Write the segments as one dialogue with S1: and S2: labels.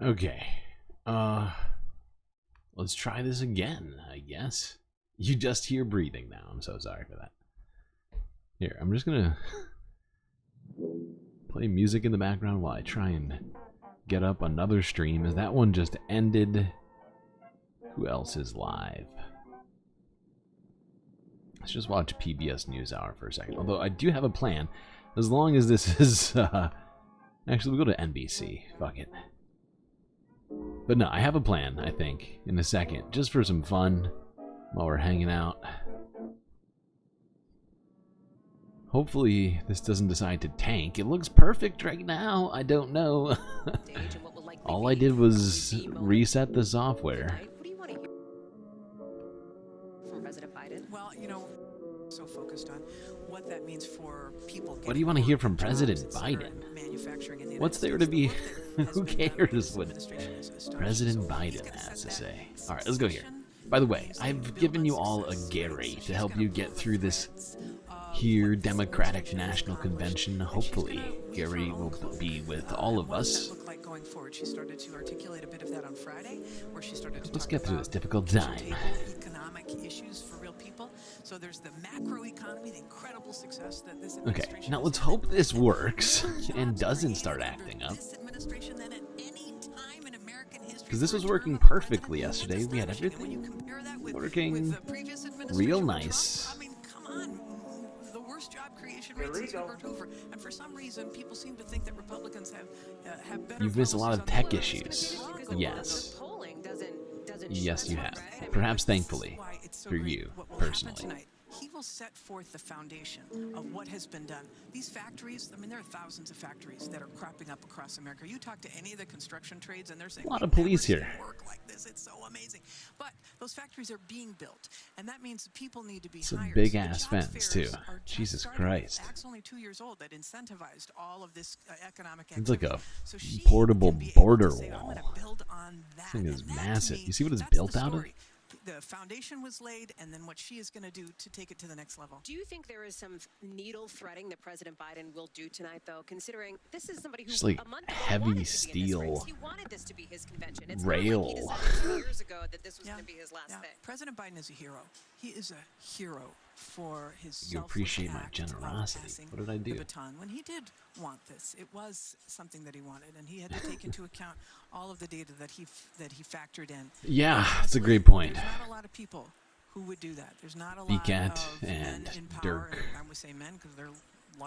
S1: Okay. Let's try this again, I guess. You just hear breathing now. I'm so sorry for that. Here, I'm just gonna play music in the background while I try and get up another stream, as that one just ended. Who else is live? Let's just watch PBS NewsHour for a second. Although I do have a plan, as long as this is, actually, we'll go to NBC. Fuck it. But no, I have a plan, I think, in a second, just for some fun while we're hanging out. Hopefully, this doesn't decide to tank. It looks perfect right now. I don't know. All I did was reset the software.
S2: What do you want to hear from President Biden? Well, you know, so focused on what that means for people.
S1: What do you want to hear from President Biden? What's there to be? Who cares what President Biden has to say? All right, let's go here. By the way, I've given you all a Gary to help you get through this here Democratic National Convention. Hopefully, Gary will be with all of us.
S2: She started to articulate a bit of that on Friday, where she started to
S1: Let's get through this difficult time.
S2: Economic issues for real people. So there's the macro economy, the incredible success that this
S1: Okay, now let's hope this works and doesn't start acting up. Because this was working perfectly yesterday. We had everything working real nice.
S2: Job creation rates has hovered over, and for some reason people seem to think that Republicans have better.
S1: You've missed a lot of tech issues. Yes. Yes, you have. Perhaps thankfully for you personally.
S2: He will set forth the foundation of what has been done. These factories, I mean, there are thousands of factories that are cropping up across America. You talk to any of the construction trades, and they're saying
S1: a lot of police here.
S2: Work like this, it's so amazing. But those factories are being built, and that means people need to be
S1: hired. It's a big ass fence too. Jesus Christ.
S2: Act's only 2 years old that incentivized all of this economic activity.
S1: It's like a portable border wall. This thing is massive. You see what it's built out of?
S2: The foundation was laid, and then what she is going to do to take it to the next level.
S3: Do you think there is some needle threading that President Biden will do tonight, though, considering this is somebody who
S1: just like
S3: a month ago
S1: heavy
S3: wanted
S1: steel
S3: he wanted this to be his convention. It's
S1: rail.
S3: Not like he decided 2 years ago that this was going to be his last thing.
S2: President Biden is a hero. He is a hero for his.
S1: You appreciate my generosity. What did I do?
S2: The baton. When he did want this, it was something that he wanted, and he had to take into account all of the data that he factored in.
S1: Yeah, that's a great point.
S2: There's not a lot of people who would do that. There's not a lot
S1: BCAT
S2: of
S1: and
S2: men in power,
S1: Dirk,
S2: and I would say men because they're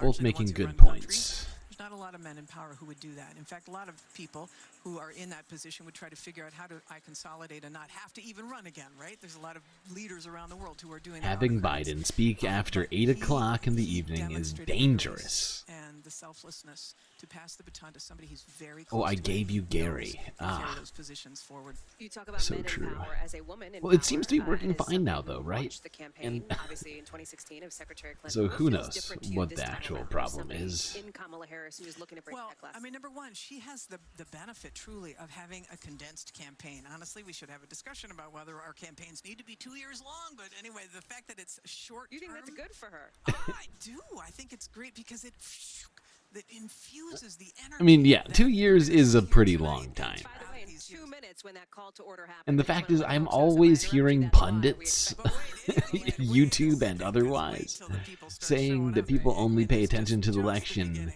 S1: both making good
S2: countries.
S1: points.
S2: There's not a lot of men in power who would do that. In fact, a lot of people who are in that position would try to figure out how do I consolidate and not have to even run again, right? There's a lot of leaders around the world who are doing that.
S1: Having Biden speak after 8 o'clock in the evening is dangerous.
S2: And the selflessness to pass the baton to somebody who's very
S1: close. Oh, I gave you Gary.
S2: Ah, those positions forward.
S3: You talk about
S1: so
S3: men
S1: true.
S3: In power as a woman in
S1: well, it
S3: power,
S1: seems to be working fine now, though, right?
S3: The campaign, obviously, in 2016 of Secretary Clinton.
S1: So who knows what the actual problem is?
S3: In Kamala Harris, who is looking to break that class.
S2: I mean, number one, she has the benefit, truly, of having a condensed campaign. Honestly, we should have a discussion about whether our campaigns need to be 2 years long. But anyway, the fact that it's short.
S3: You think that's good for her?
S2: I do. I think it's great because it infuses the energy.
S1: I mean, yeah, 2 years is a pretty long time.
S3: By the way, in 2 minutes when that call to order happened.
S1: And the fact is, I'm always hearing pundits, YouTube and otherwise, saying that people only pay attention to the election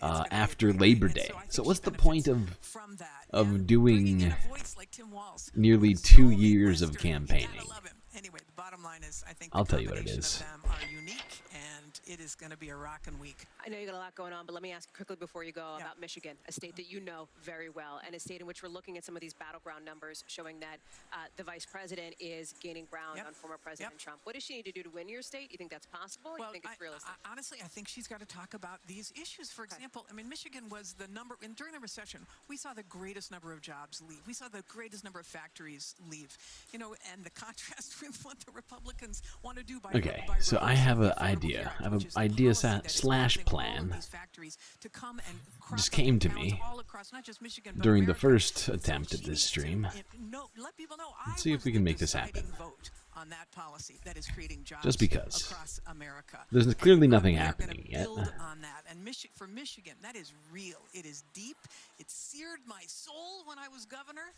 S1: after Labor Day. So what's the point of doing nearly 2 years of campaigning?
S2: Anyway, the bottom line is, I think
S1: I'll tell you what it is.
S2: Of them are unique, and it is going to be a rockin' week.
S3: I know you got a lot going on, but let me ask quickly before you go about Michigan, a state that you know very well, and a state in which we're looking at some of these battleground numbers showing that the vice president is gaining ground on former President Trump. What does she need to do to win your state? You think that's possible? Or
S2: Well,
S3: you think it's realistic?
S2: honestly, I think she's got to talk about these issues. For example, I mean, Michigan was the number, and during the recession, we saw the greatest number of jobs leave. We saw the greatest number of factories leave. You know, and the contrast with what the Republicans want to do by
S1: Okay, so I have an idea. I have an idea slash plan just came to me during the first attempt at this stream. Let's see if we can make this happen. Just because. There's clearly nothing happening yet.
S2: And for Michigan, that is real. It is deep. It seared my soul when I was governor.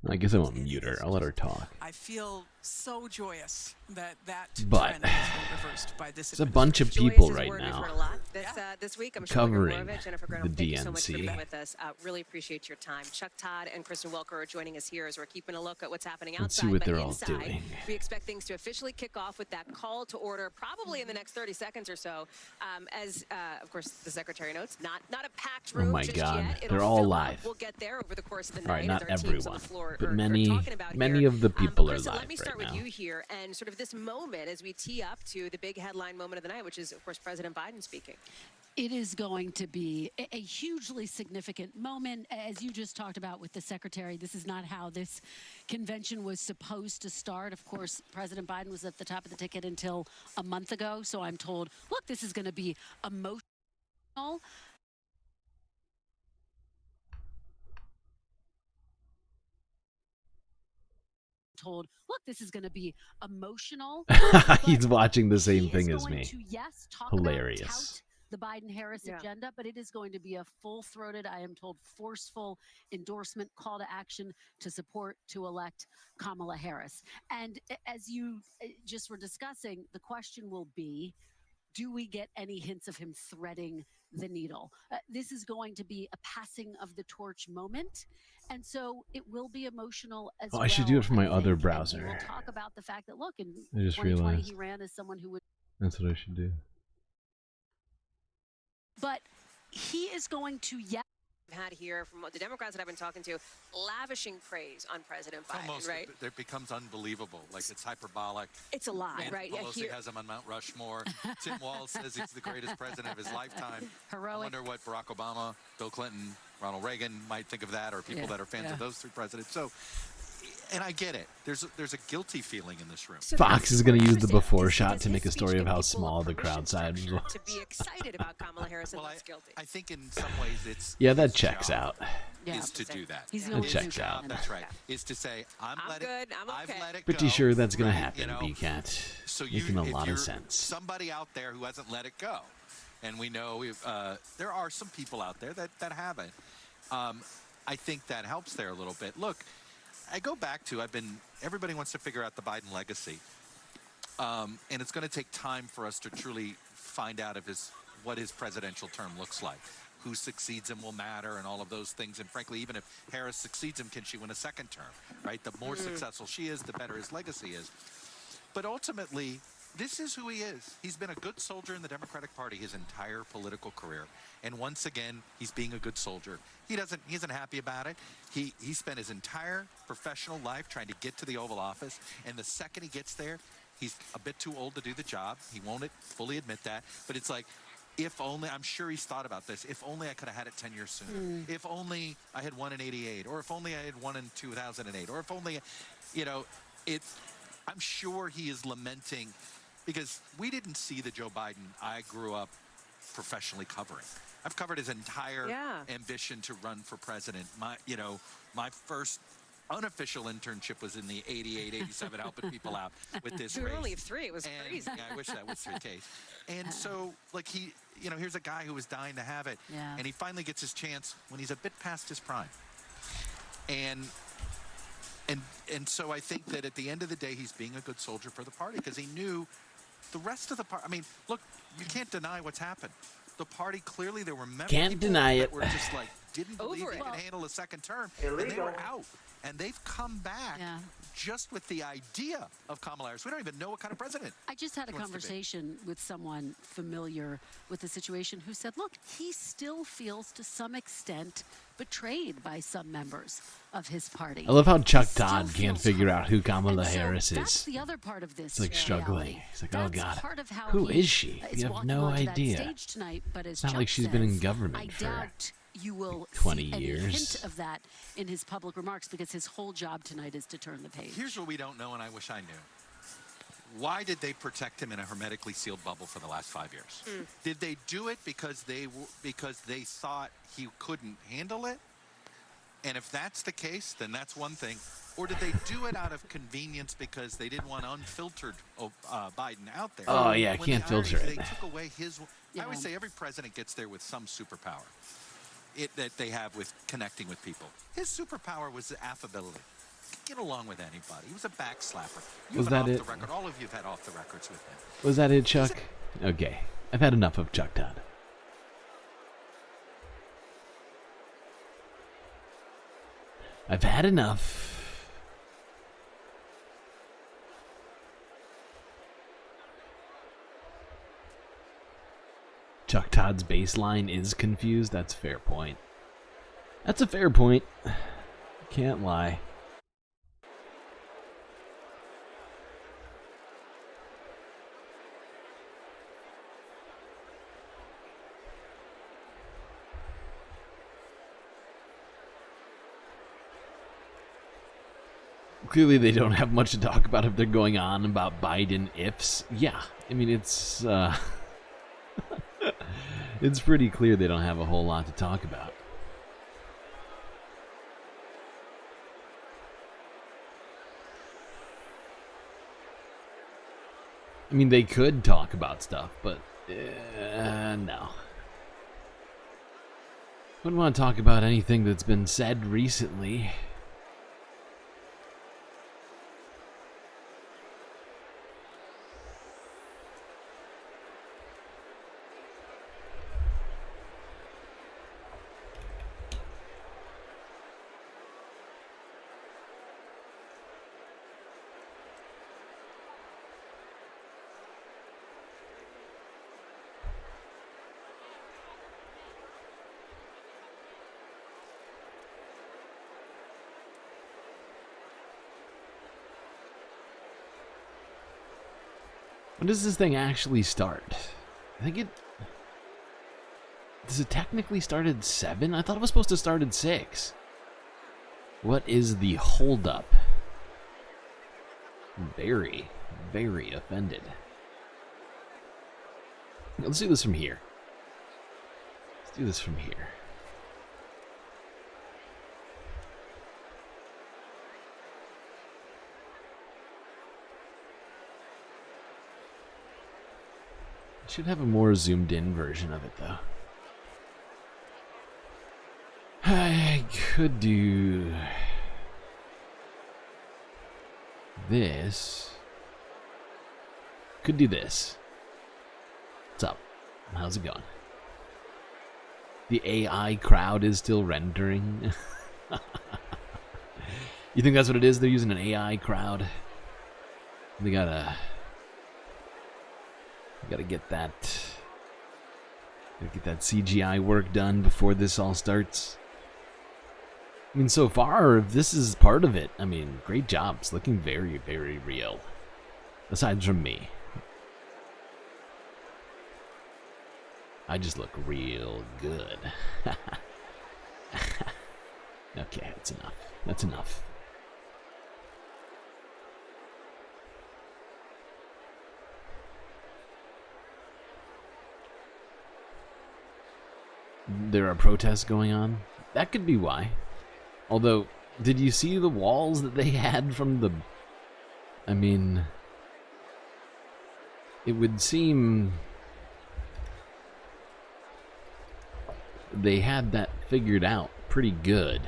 S1: I guess I won't mute her. I'll let her talk.
S2: I feel so joyous that
S1: but
S2: trend has been reversed by this
S1: it's a bunch of people right now
S3: this week. I'm
S1: covering
S3: Jennifer
S1: the
S3: Grunholm, thank you so much for
S1: DNC.
S3: being with us. Really appreciate your time. Chuck Todd and Kristen Welker are joining us here as we're keeping a look at what's happening outside.
S1: Let's see what they're all
S3: inside,
S1: doing.
S3: We expect things to officially kick off with that call to order, probably in the next 30 seconds or so. Of course, the secretary notes, not a packed room.
S1: Oh my
S3: just
S1: God,
S3: yet.
S1: they're all live.
S3: We'll get there over the course of the
S1: All right,
S3: night.
S1: not
S3: as our teams on
S1: everyone,
S3: the floor
S1: but
S3: are
S1: many
S3: here.
S1: of the people are
S3: Kristen,
S1: live
S3: let me start
S1: right
S3: with
S1: now.
S3: you here and sort of this moment as we tee up to the big headline moment of the night, which is, of course, President Biden speaking.
S4: It is going to be a hugely significant moment. As you just talked about with the secretary, this is not how this convention was supposed to start. Of course, President Biden was at the top of the ticket until a month ago. So I'm told, look, this is going to be emotional. Told, look, this is going to be emotional.
S1: He's watching the same thing as me.
S4: To, yes, talk
S1: Hilarious.
S4: About, tout the Biden-Harris agenda, but it is going to be a full-throated, I am told, forceful endorsement, call to action to support, to elect Kamala Harris. And as you just were discussing, the question will be, do we get any hints of him threading the needle? This is going to be a passing of the torch moment. And so it will be emotional as well.
S1: I should do it from my other
S4: And
S1: browser.
S4: we'll talk about the fact that, look, in
S1: I just
S4: 2020,
S1: realized.
S4: he ran as someone who would.
S1: That's what I should do.
S4: But he is going to,
S3: Had here from the Democrats that I've been talking to, lavishing praise on President Biden,
S5: almost,
S3: right?
S5: It becomes unbelievable. Like, it's hyperbolic.
S3: It's a lot, right?
S5: Pelosi has him on Mount Rushmore. Tim Walz says he's the greatest president of his lifetime.
S4: Heroic.
S5: I wonder what Barack Obama, Bill Clinton, Ronald Reagan might think of that, or people that are fans of those three presidents. So, and I get it. There's a guilty feeling in this room.
S3: So
S1: Fox is going to use the before shot
S3: does
S1: to make a
S3: his
S1: story
S3: speech
S1: of
S3: give
S1: how
S3: people
S1: small the
S3: permission
S1: crowd size
S3: structure
S1: was.
S3: to be excited about Kamala Harris and less guilty.
S5: I think in some ways it's
S1: Yeah, that
S5: his
S1: checks
S5: job
S1: out.
S5: is to do that.
S4: He's the
S1: That
S4: only
S1: checks
S4: new
S1: out.
S4: guy.
S5: That's right. Is to say,
S3: I'm good, I'm
S5: I've
S3: okay.
S5: let it
S1: Pretty
S5: go.
S1: sure that's going to
S5: Right,
S1: happen,
S5: you know?
S1: BCAT.
S5: So
S1: Making a
S5: if
S1: lot
S5: you're
S1: of sense.
S5: somebody out there who hasn't let it go, and we know there are some people out there that haven't. I think that helps there a little bit. Look, I go back to everybody wants to figure out the Biden legacy, and it's going to take time for us to truly find out what his presidential term looks like. Who succeeds him will matter, and all of those things. And frankly, even if Harris succeeds him, can she win a second term? Right? The more successful she is, the better his legacy is. But ultimately, this is who he is. He's been a good soldier in the Democratic Party his entire political career. And once again, he's being a good soldier. He isn't happy about it. He spent his entire professional life trying to get to the Oval Office. And the second he gets there, he's a bit too old to do the job. He won't fully admit that. But it's like, if only, I'm sure he's thought about this, if only I could have had it 10 years sooner. If only I had won in 88, or if only I had won in 2008, or if only, I'm sure he is lamenting, because we didn't see the Joe Biden I grew up professionally covering. I've covered his entire ambition to run for president. My first unofficial internship was in the 88, 87, helping people out with this race.
S3: Only 3, it was crazy.
S5: Yeah, I wish that was the case. And so, like, here's a guy who was dying to have it, and he finally gets his chance when he's a bit past his prime. And so I think that at the end of the day, he's being a good soldier for the party, because he knew the rest of the party. I mean, look, you can't deny what's happened. The party, clearly there were members that were just like, didn't believe they could handle a second term, and they were out. And they've come back just with the idea of Kamala Harris. We don't even know what kind of president.
S4: I just had a conversation with someone familiar with the situation who said, look, he still feels to some extent betrayed by some members of his party.
S1: I love how Chuck Todd can't figure out who Kamala Harris is.
S4: That's the other part of this.
S1: It's like struggling.
S4: Reality.
S1: He's like, oh
S4: That's
S1: God,
S4: part of how
S1: who is she? You have no idea.
S4: Stage tonight, but
S1: It's not like she's been in government
S4: I
S1: for
S4: doubt you will
S1: 20
S4: see
S1: years.
S4: any hint of that in his public remarks, because his whole job tonight is to turn the page.
S5: Here's what we don't know, and I wish I knew. why did they protect him in a hermetically sealed bubble for the last 5 years? Did they do it because they thought he couldn't handle it? And if that's the case, then that's one thing. Or did they do it out of convenience because they didn't want unfiltered Biden out there?
S1: Oh, yeah,
S5: When
S1: can't
S5: the
S1: filter
S5: irony is
S1: it.
S5: They took away his...
S4: Yeah.
S5: I always say every president gets there with some superpower that they have with connecting with people. His superpower was affability. Get along with anybody. He was a backslapper.
S1: Was that it?
S5: The record. All of you have had off the records with him.
S1: Was that it, Chuck? Okay. I've had enough of Chuck Todd. I've had enough. Chuck Todd's baseline is confused. That's a fair point. That's a fair point. Can't lie. Clearly they don't have much to talk about if they're going on about Biden ifs. Yeah, I mean, it's it's pretty clear they don't have a whole lot to talk about. I mean, they could talk about stuff, but no. Wouldn't want to talk about anything that's been said recently. When does this thing actually start? I think it... Does it technically start at 7? I thought it was supposed to start at 6. What is the holdup? Very, very offended. Let's do this from here. Let's do this from here. Should have a more zoomed in version of it though. I could do this. Could do this. What's up? How's it going? The AI crowd is still rendering. You think that's what it is? They're using an AI crowd. They gotta get that CGI work done before this all starts. I mean, so far, if this is part of it, I mean, great job. It's looking very, very real. Aside from me. I just look real good. Okay, that's enough. That's enough. There are protests going on. That could be why. Although, did you see the walls that they had from the... I mean... It would seem... They had that figured out pretty good.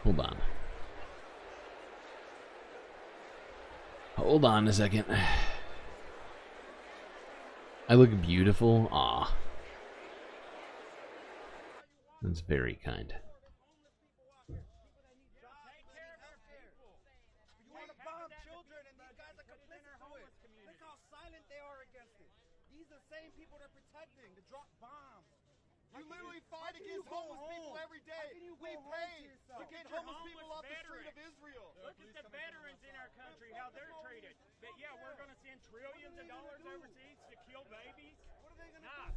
S1: Hold on. Hold on a second. I look beautiful? Aw. That's very kind.
S6: These are the same people they're protecting to drop bombs. You literally fight against homeless people every day. We pay to get homeless people off the street of Israel.
S7: Look at the veterans in our country, how they're treated. But yeah, we're going to send trillions of dollars overseas to kill babies.
S6: What are they going to do?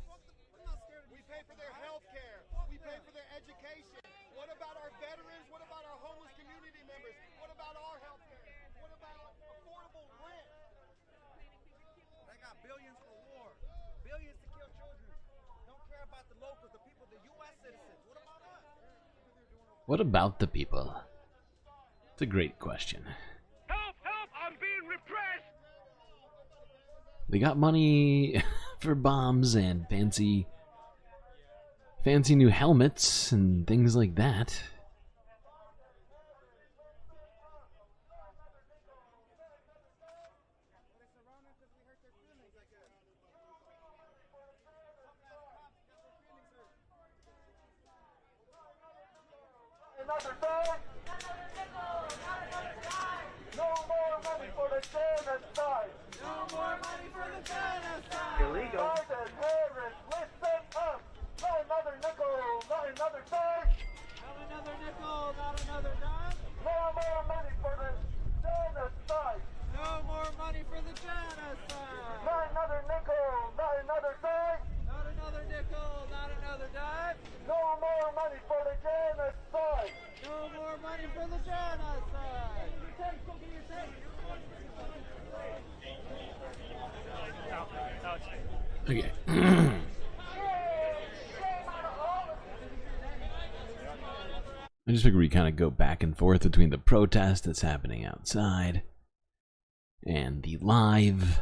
S6: I'm not scared. We pay for their health care. We pay for their education. What about our veterans? What about our homeless community members? What about our health care? What about affordable rent? They got billions for war, billions to kill children. Don't care about the locals, the people, the U.S. citizens. What about us?
S1: What about the people? It's a great question.
S7: Help! Help! I'm being repressed!
S1: They got money for bombs and fancy new helmets and things like that.
S6: Another day. No more money for the genocide. No more money for the genocide. Illegal. Biden, Harris, listen up. Not another nickel, not another dime. Not another nickel, not another dime. No more money for the genocide. No more money for the genocide. Not another nickel, not another dime. Not another nickel, not another dime. No more money for the genocide. No more money for the genocide. Go get your tank.
S1: Okay. I just figure we kind of go back and forth between the protest that's happening outside and the live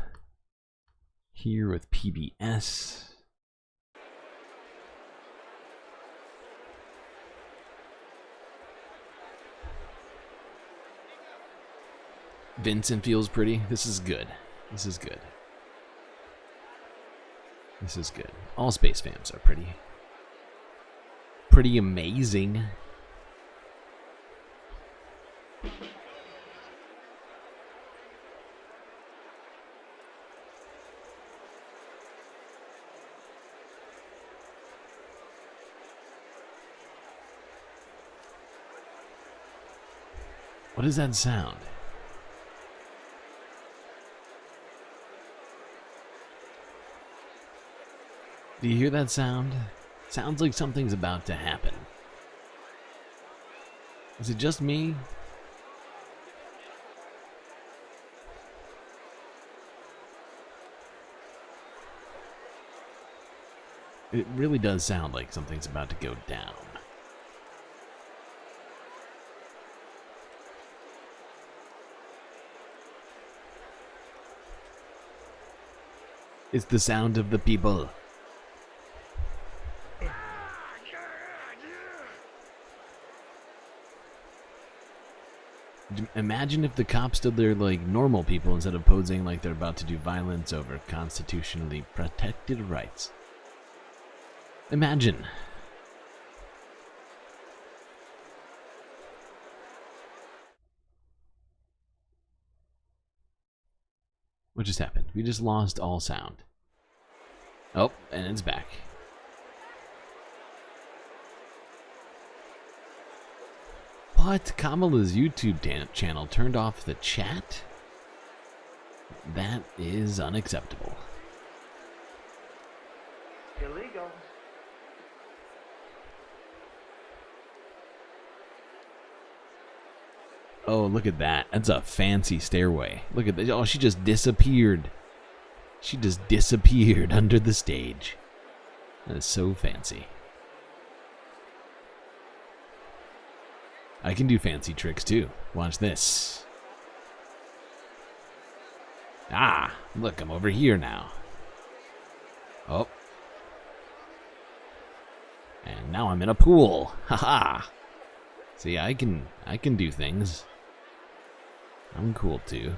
S1: here with PBS. Vincent feels pretty. This is good. This is good. This is good. All space fams are pretty amazing. What is that sound? Do you hear that sound? Sounds like something's about to happen. Is it just me? It really does sound like something's about to go down. It's the sound of the people. Imagine if the cops stood there like normal people instead of posing like they're about to do violence over constitutionally protected rights. Imagine. What just happened? We just lost all sound. Oh, and it's back. What? Kamala's YouTube channel turned off the chat? That is unacceptable.
S6: Illegal.
S1: Oh, look at that. That's a fancy stairway. Look at that. Oh, she just disappeared. She just disappeared under the stage. That is so fancy. I can do fancy tricks too. Watch this. Ah, look, I'm over here now. Oh. And now I'm in a pool. Haha. See, I can do things. I'm cool too.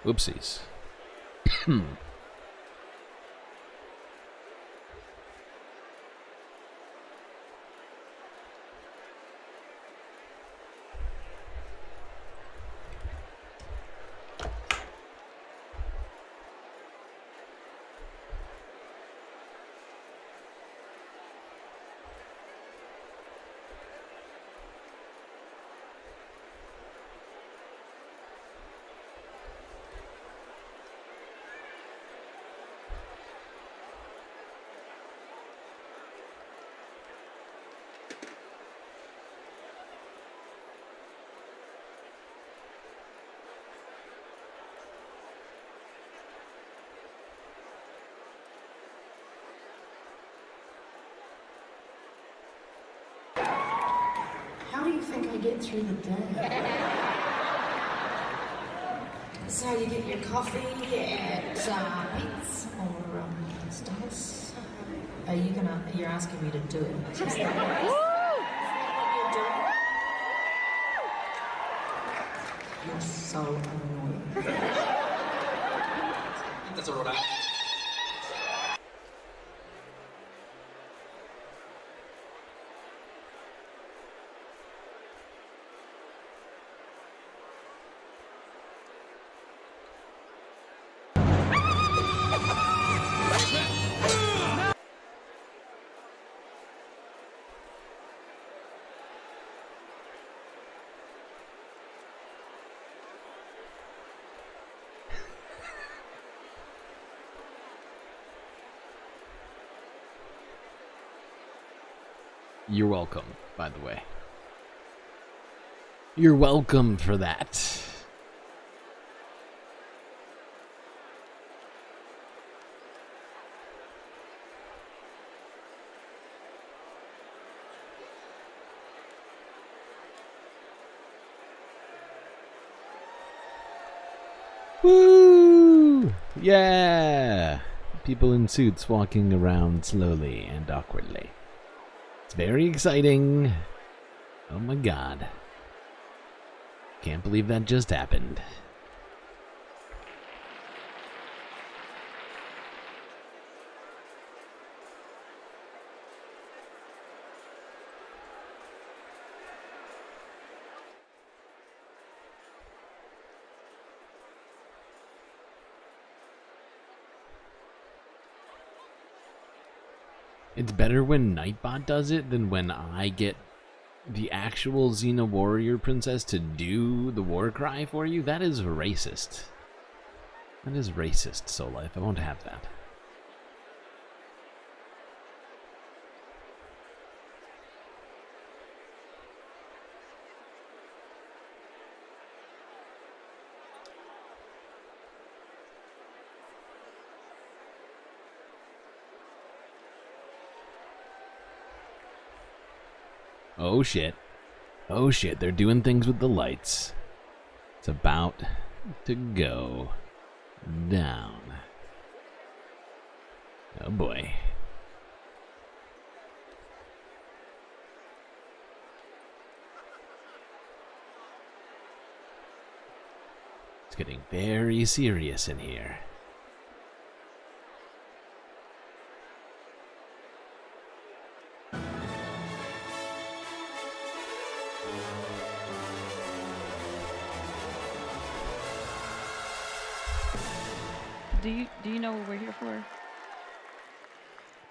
S1: Whoopsies.
S8: think I get through the day. So you get your coffee at Pete's or Starbucks. You're asking me to do it. Is that what you're doing? You're so annoying.
S9: That's all right.
S1: You're welcome, by the way. You're welcome for that. Woo! Yeah! People in suits walking around slowly and awkwardly. It's very exciting. Oh my god. Can't believe that just happened. It's better when Nightbot does it than when I get the actual Xena warrior princess to do the war cry for you. That is racist. That is racist, Soul Life. I won't have that. Oh shit. Oh shit, they're doing things with the lights. It's about to go down. Oh boy. It's getting very serious in here.
S10: Do you know what we're here for?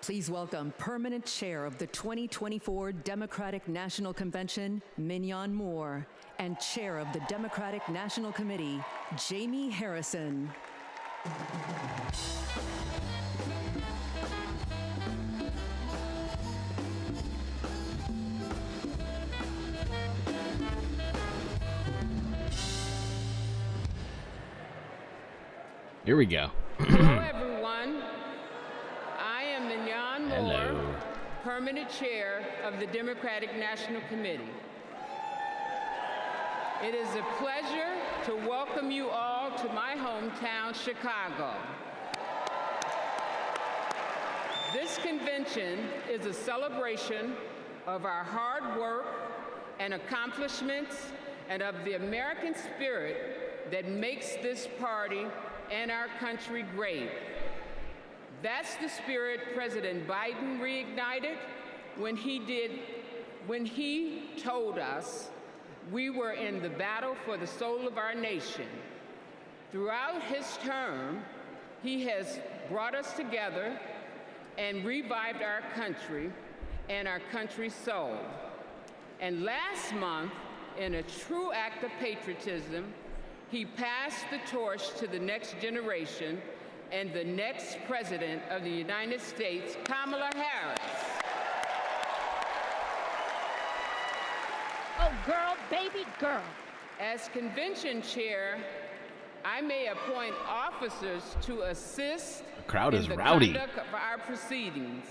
S11: Please welcome permanent chair of the 2024 Democratic National Convention, Mignon Moore, and chair of the Democratic National Committee, Jamie Harrison.
S1: Here we go.
S12: Hello, everyone. I am Mignon Moore,
S1: Hello.
S12: permanent chair of the Democratic National Committee. It is a pleasure to welcome you all to my hometown, Chicago. This convention is a celebration of our hard work and accomplishments and of the American spirit that makes this party and our country great. That's the spirit President Biden reignited when he told us we were in the battle for the soul of our nation. Throughout his term, he has brought us together and revived our country and our country's soul. And last month, in a true act of patriotism, he passed the torch to the next generation and the next president of the United States, Kamala Harris.
S4: Oh, girl, baby girl.
S12: As convention chair, I may appoint officers to assist
S1: The crowd
S12: in
S1: is
S12: the
S1: rowdy.
S12: conduct of our proceedings.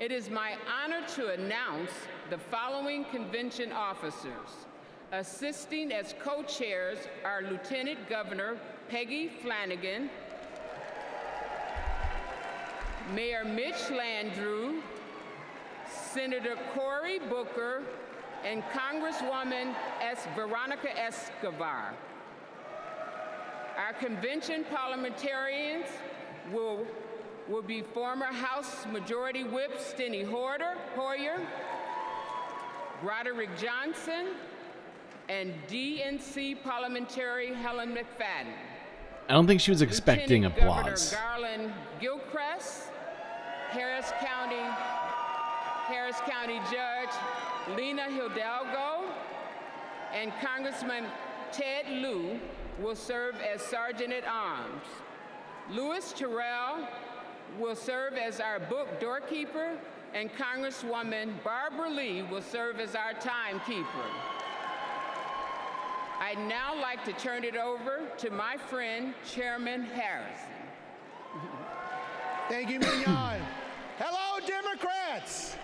S12: It is my honor to announce the following convention officers. Assisting as co-chairs are Lieutenant Governor Peggy Flanagan, Mayor Mitch Landrieu, Senator Cory Booker, and Congresswoman Veronica Escobar. Our convention parliamentarians will be former House Majority Whip Steny Hoyer, Broderick Johnson, and DNC parliamentary Helen McFadden.
S1: I don't think she was expecting
S12: Lieutenant
S1: applause.
S12: Governor Garland Gilchrist, Harris County Judge Lena Hidalgo, and Congressman Ted Lieu will serve as Sergeant at Arms. Louis Terrell will serve as our book doorkeeper, and Congresswoman Barbara Lee will serve as our timekeeper. I'd now like to turn it over to my friend, Chairman Harrison.
S9: Thank you, Mignon. Hello, Democrats.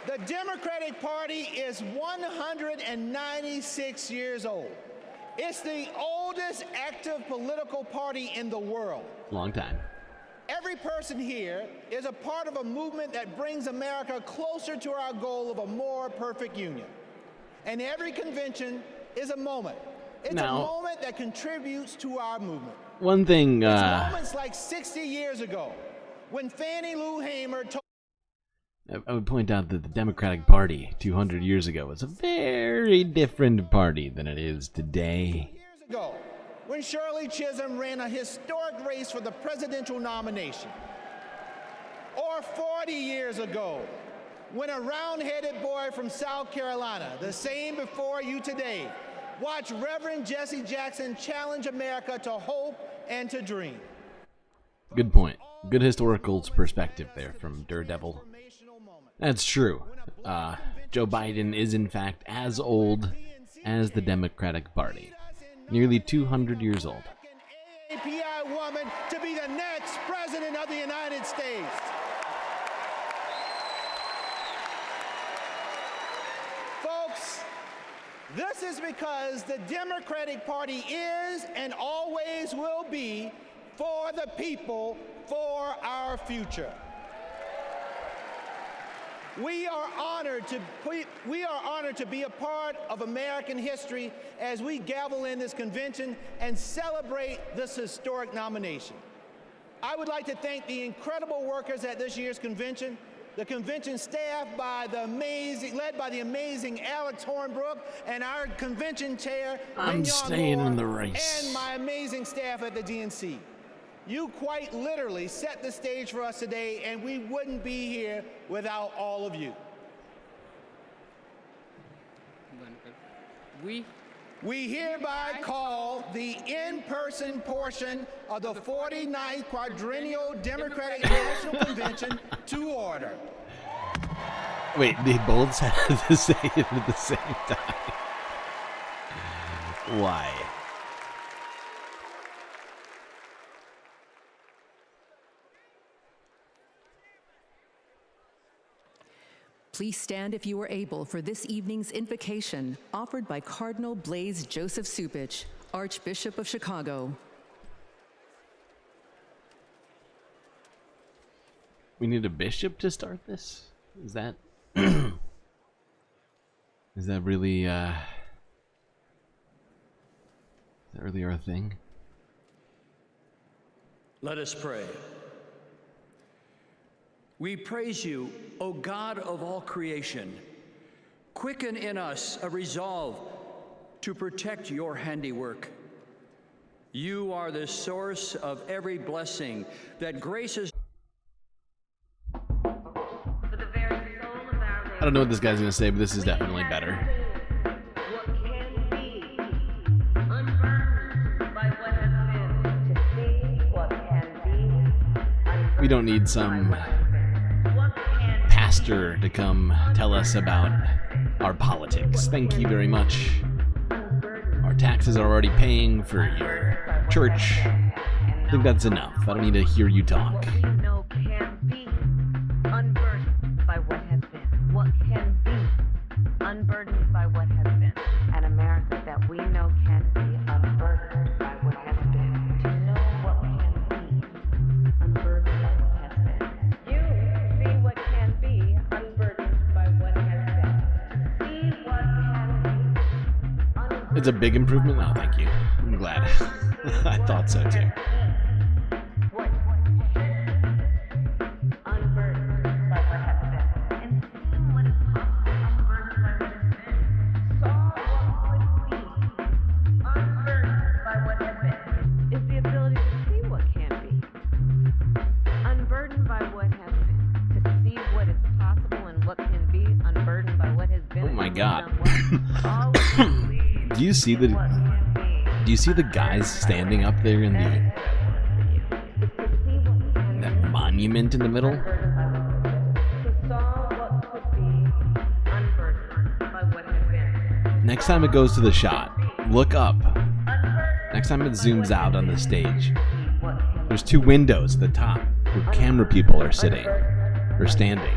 S9: The Democratic Party is 196 years old. It's the oldest active political party in the world.
S1: Long time.
S9: Every person here is a part of a movement that brings America closer to our goal of a more perfect union. And every convention is a moment. It's a moment that contributes to our movement.
S1: One thing,
S9: it's moments like 60 years ago when Fannie Lou Hamer told
S1: I would point out that the Democratic Party 200 years ago was a very different party than it is today.
S9: Years ago, when Shirley Chisholm ran a historic race for the presidential nomination. Or 40 years ago, when a round-headed boy from South Carolina, the same before you today, watched Reverend Jesse Jackson challenge America to hope and to dream.
S1: Good point. Good historical perspective there from Daredevil. That's true. Joe Biden is in fact as old as the Democratic Party. Nearly 200 years old.
S9: API woman to be the next president of the United States. Folks, this is because the Democratic Party is and always will be for the people, for our future. We are honored to be a part of American history as we gavel in this convention and celebrate this historic nomination. I would like to thank the incredible workers at this year's convention, the convention staff led by the amazing Alex Hornbrook, and our convention chair,
S1: I'm staying in the race.
S9: and my amazing staff at the DNC. You quite literally set the stage for us today, and we wouldn't be here without all of you. We hereby call the in-person portion of the 49th Quadrennial Democratic National Convention to order.
S1: Wait, they both had to say it at the same time. Why?
S11: Please stand if you are able for this evening's invocation offered by Cardinal Blaise Joseph Supich, Archbishop of Chicago.
S1: We need a bishop to start this? Is that is that really our thing?
S13: Let us pray. We praise you, O God of all creation. Quicken in us a resolve to protect your handiwork. You are the source of every blessing that graces.
S1: I don't know what this guy's gonna say, but this is definitely better. We don't need some pastor to come tell us about our politics. Thank you very much. Our taxes are already paying for your church I think that's enough. I don't need to hear you talk.
S14: What we know can be unburdened by what has been. What can be unburdened by what has been. An America that we know can be unburdened by what has been. To know what can be unburdened by what has been. You see what can be unburdened by what has been. See what can be unburdened.
S1: It's a big improvement? Oh, thank you. I'm glad. I thought so too. Do you see the guys standing up there in that monument in the middle? Next time it goes to the shot, look up. Next time it zooms out on the stage, there's two windows at the top where camera people are sitting or standing.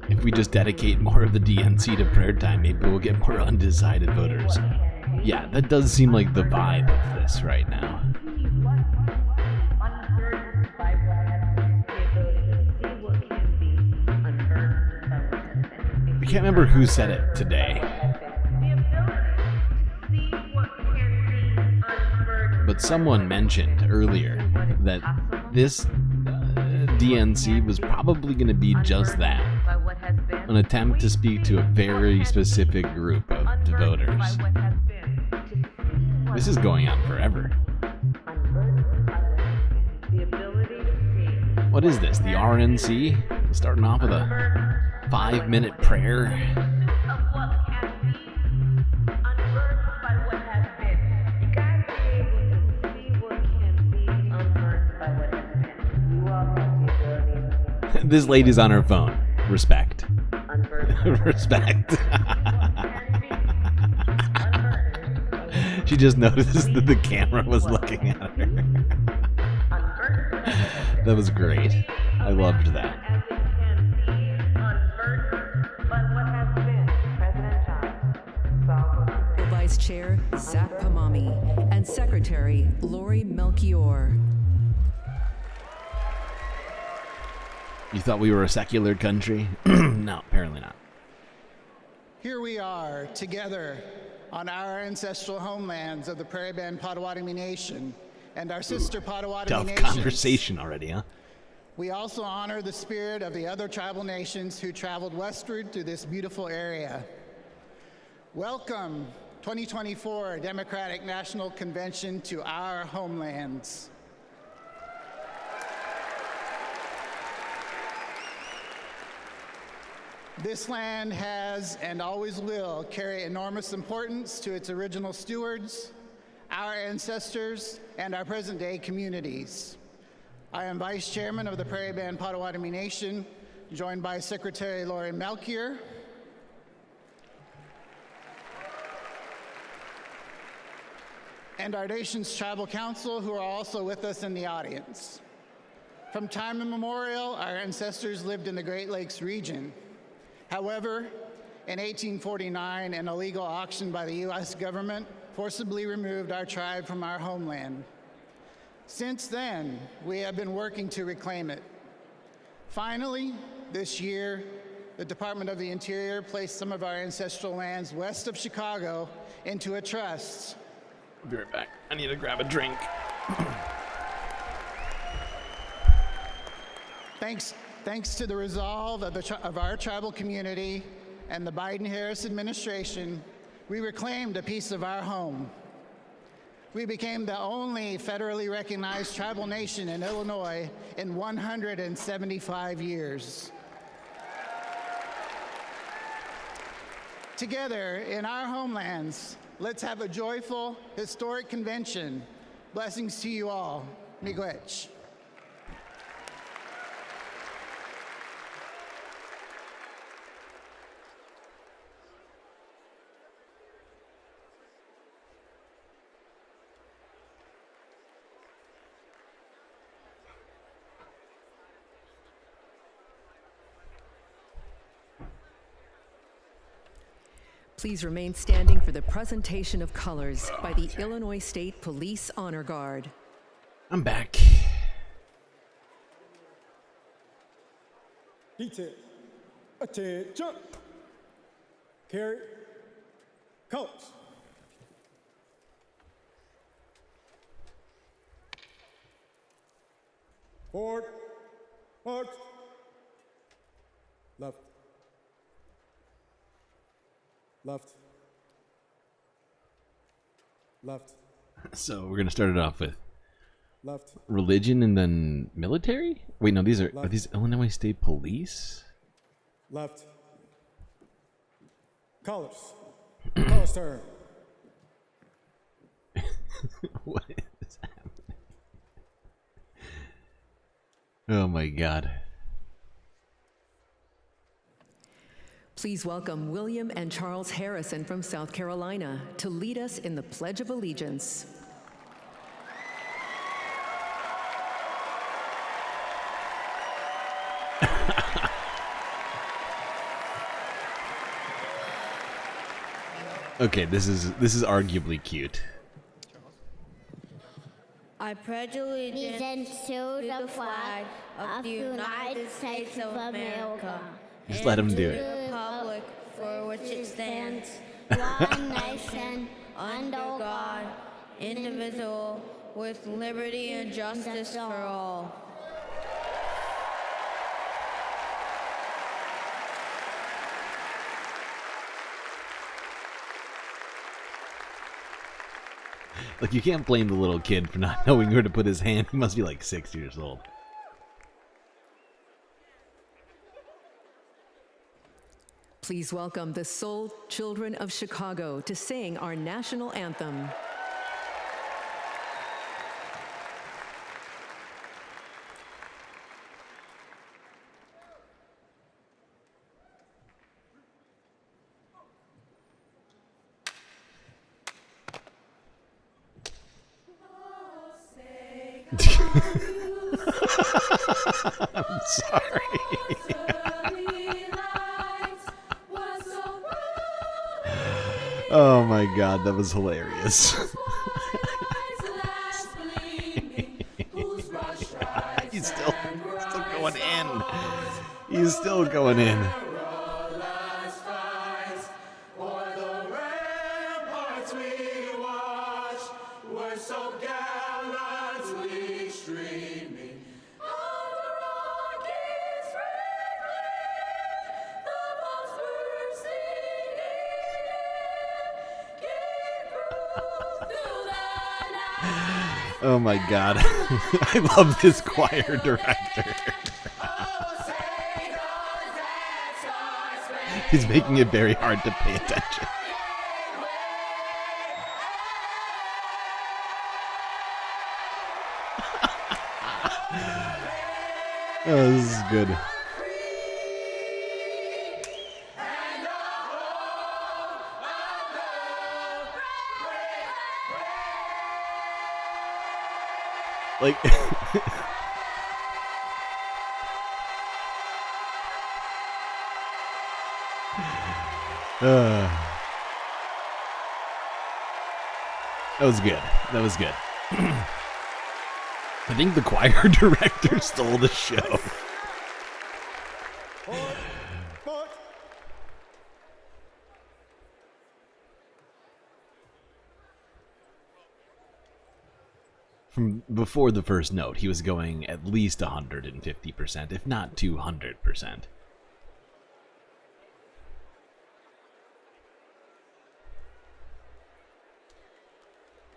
S1: If we just dedicate more of the DNC to prayer time, maybe we'll get more undecided voters. Yeah, that does seem like the vibe of this right now. I can't remember who said it today, but someone mentioned earlier that this DNC was probably going to be just that. An attempt to speak to a very specific group of voters. This is going on forever. What is this? The RNC? Starting off with a 5-minute prayer. This lady's on her phone. Respect. Respect. She just noticed that the camera was looking at her. That was great. I loved that.
S11: Vice Chair Zach Pamami and Secretary Lori Melchior.
S1: You thought we were a secular country? No, apparently not.
S15: Here we are, together on our ancestral homelands of the Prairie Band Potawatomi Nation and our sister Potawatomi nations.
S1: Tough conversation already, huh?
S15: We also honor the spirit of the other tribal nations who traveled westward through this beautiful area. Welcome, 2024 Democratic National Convention to our homelands. This land has and always will carry enormous importance to its original stewards, our ancestors, and our present-day communities. I am Vice Chairman of the Prairie Band Potawatomi Nation, joined by Secretary Lori Melchior, and our nation's Tribal Council, who are also with us in the audience. From time immemorial, our ancestors lived in the Great Lakes region. However, in 1849, an illegal auction by the U.S. government forcibly removed our tribe from our homeland. Since then, we have been working to reclaim it. Finally, this year, the Department of the Interior placed some of our ancestral lands west of Chicago into a trust.
S1: I'll be right back. I need to grab a drink.
S15: Thanks to the resolve of our tribal community and the Biden-Harris administration, we reclaimed a piece of our home. We became the only federally recognized tribal nation in Illinois in 175 years. Together in our homelands, let's have a joyful, historic convention. Blessings to you all. Miigwech.
S11: Please remain standing for the presentation of colors by the Illinois State Police Honor Guard.
S1: I'm back.
S16: Detail. Attention. Carry. Colors. Forward. March. Left. Left. Left.
S1: So we're gonna start it off with
S16: Left.
S1: religion and then military. Wait, no, these are these Illinois State Police?
S16: Left. Colors. Colors turn.
S1: What is happening? Oh my God.
S11: Please welcome William and Charles Harrison from South Carolina to lead us in the Pledge of Allegiance.
S1: Okay, this is arguably cute.
S17: I pledge allegiance to the flag of the United States of America.
S1: Just let him do
S17: and
S1: it.
S17: to the republic for which it stands, one nation, under God, indivisible, with liberty and justice for all.
S1: Like, you can't blame the little kid for not knowing where to put his hand. He must be like 6 years old.
S11: Please welcome the Soul Children of Chicago to sing our national anthem.
S1: I'm sorry. Oh my God, that was hilarious. He's still going in. He's still going in. Oh my God. I love this choir director. He's making it very hard to pay attention. Oh, this is good. Like, that was good. That was good. I think the choir director stole the show. From before the first note, he was going at least 150%, if not 200%.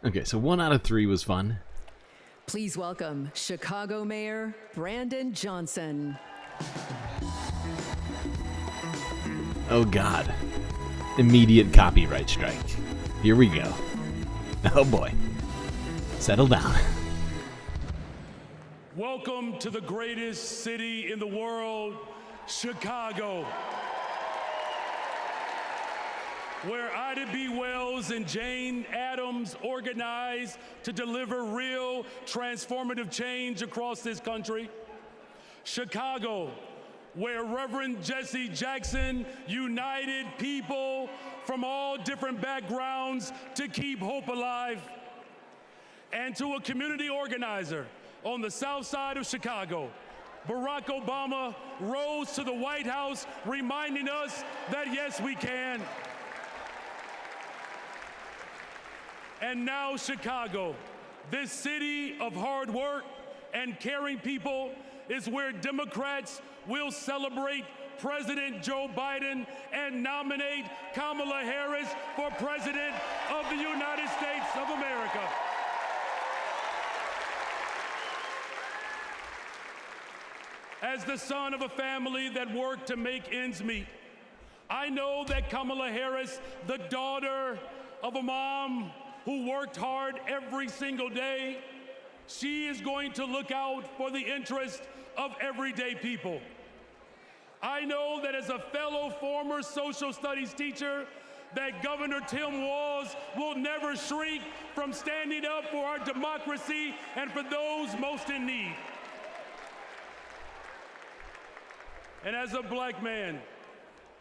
S1: Okay, so 1 out of 3 was fun.
S11: Please welcome Chicago Mayor Brandon Johnson.
S1: Oh God. Immediate copyright strike. Here we go. Oh boy. Settle down.
S18: Welcome to the greatest city in the world, Chicago, where Ida B. Wells and Jane Addams organized to deliver real transformative change across this country. Chicago, where Reverend Jesse Jackson united people from all different backgrounds to keep hope alive, and to a community organizer on the south side of Chicago, Barack Obama rose to the White House reminding us that yes, we can. And now Chicago, this city of hard work and caring people, is where Democrats will celebrate President Joe Biden and nominate Kamala Harris for President of the United States of America. As the son of a family that worked to make ends meet, I know that Kamala Harris, the daughter of a mom who worked hard every single day, she is going to look out for the interest of everyday people. I know that as a fellow former social studies teacher, that Governor Tim Walz will never shrink from standing up for our democracy and for those most in need. And as a black man,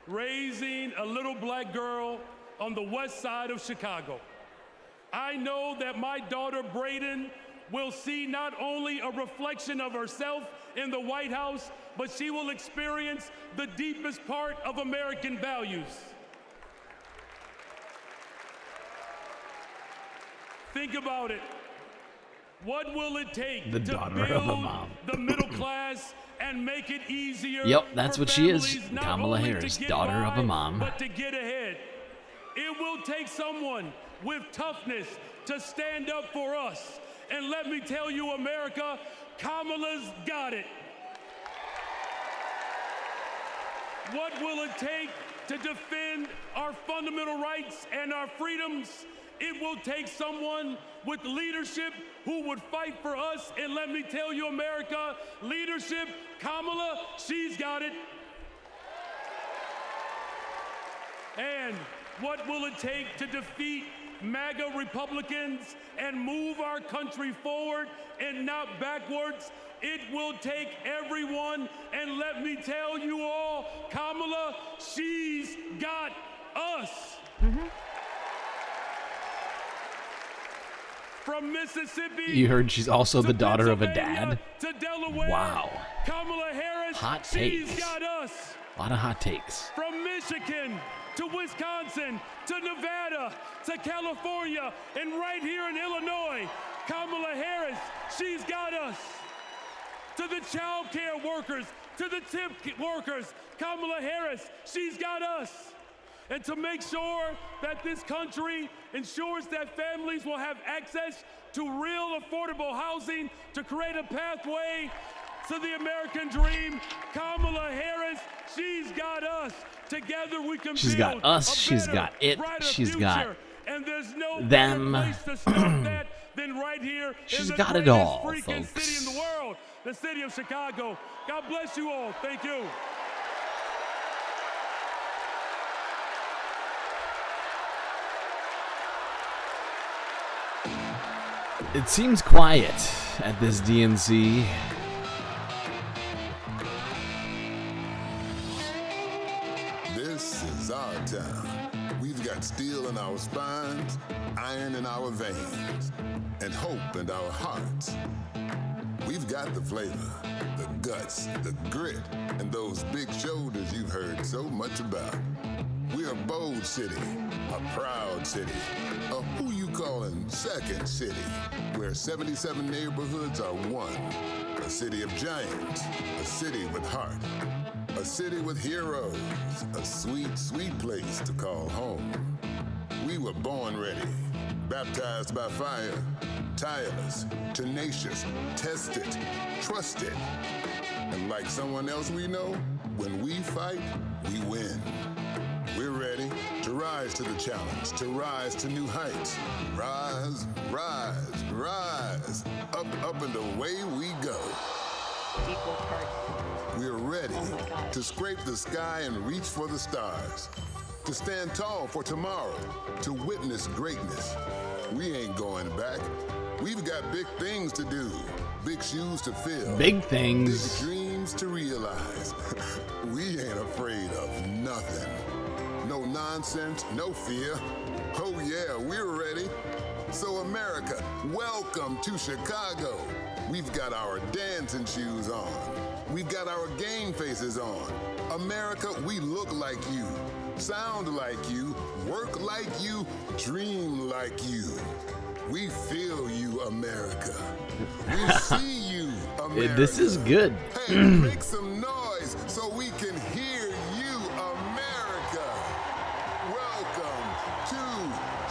S18: raising a little black girl on the west side of Chicago, I know that my daughter Brayden will see not only a reflection of herself in the White House, but she will experience the deepest part of American values. Think about it. What will it take to build the middle class and make it easier?
S1: Yep, that's what she is. Kamala Harris, daughter of a mom.
S18: But to get ahead. It will take someone with toughness to stand up for us. And let me tell you, America, Kamala's got it. What will it take to defend our fundamental rights and our freedoms? It will take someone with leadership who would fight for us. And let me tell you, America, leadership, Kamala, she's got it. And what will it take to defeat MAGA Republicans and move our country forward and not backwards? It will take everyone, and let me tell you all, Kamala, she's got us. From Mississippi,
S1: you heard she's also the daughter of a dad?
S18: To Delaware,
S1: wow.
S18: Kamala Harris,
S1: hot takes.
S18: She's got us.
S1: A lot of hot takes.
S18: From Michigan to Wisconsin to Nevada to California and right here in Illinois, Kamala Harris, she's got us. To the child care workers, to the tip workers, Kamala Harris, she's got us. And to make sure that this country ensures that families will have access to real affordable housing, to create a pathway to the American dream, Kamala Harris, she's got us. Together we can
S1: she's
S18: build
S1: got us,
S18: a
S1: she's
S18: better,
S1: got it, she's
S18: future.
S1: got
S18: and there's no
S1: them.
S18: place to start that than right here
S1: she's
S18: in the
S1: got it all,
S18: freaking
S1: folks.
S18: city in the world, the city of Chicago. God bless you all. Thank you.
S1: It seems quiet at this DNC.
S19: This is our town. We've got steel in our spines, iron in our veins, and hope in our hearts. We've got the flavor, the guts, the grit, and those big shoulders you've heard so much about. We're a bold city, a proud city, a who you callin' second city, where 77 neighborhoods are one. A city of giants, a city with heart, a city with heroes, a sweet, sweet place to call home. We were born ready, baptized by fire, tireless, tenacious, tested, trusted. And like someone else we know, when we fight, we win. We're ready to rise to the challenge, to rise to new heights. Rise, rise, rise. Up, up, and away we go. We're ready to scrape the sky and reach for the stars. To stand tall for tomorrow, to witness greatness. We ain't going back. We've got big things to do, big shoes to fill.
S1: Big things.
S19: Big dreams dreams to realize. We ain't afraid of nothing. No nonsense, no fear. Oh yeah, we're ready. So America, welcome to Chicago. We've got our dancing shoes on. We've got our game faces on. America, we look like you, sound like you, work like you, dream like you. We feel you, America. We see you, America.
S1: This is good.
S19: Hey, make some noise so we can hear you, America. Welcome to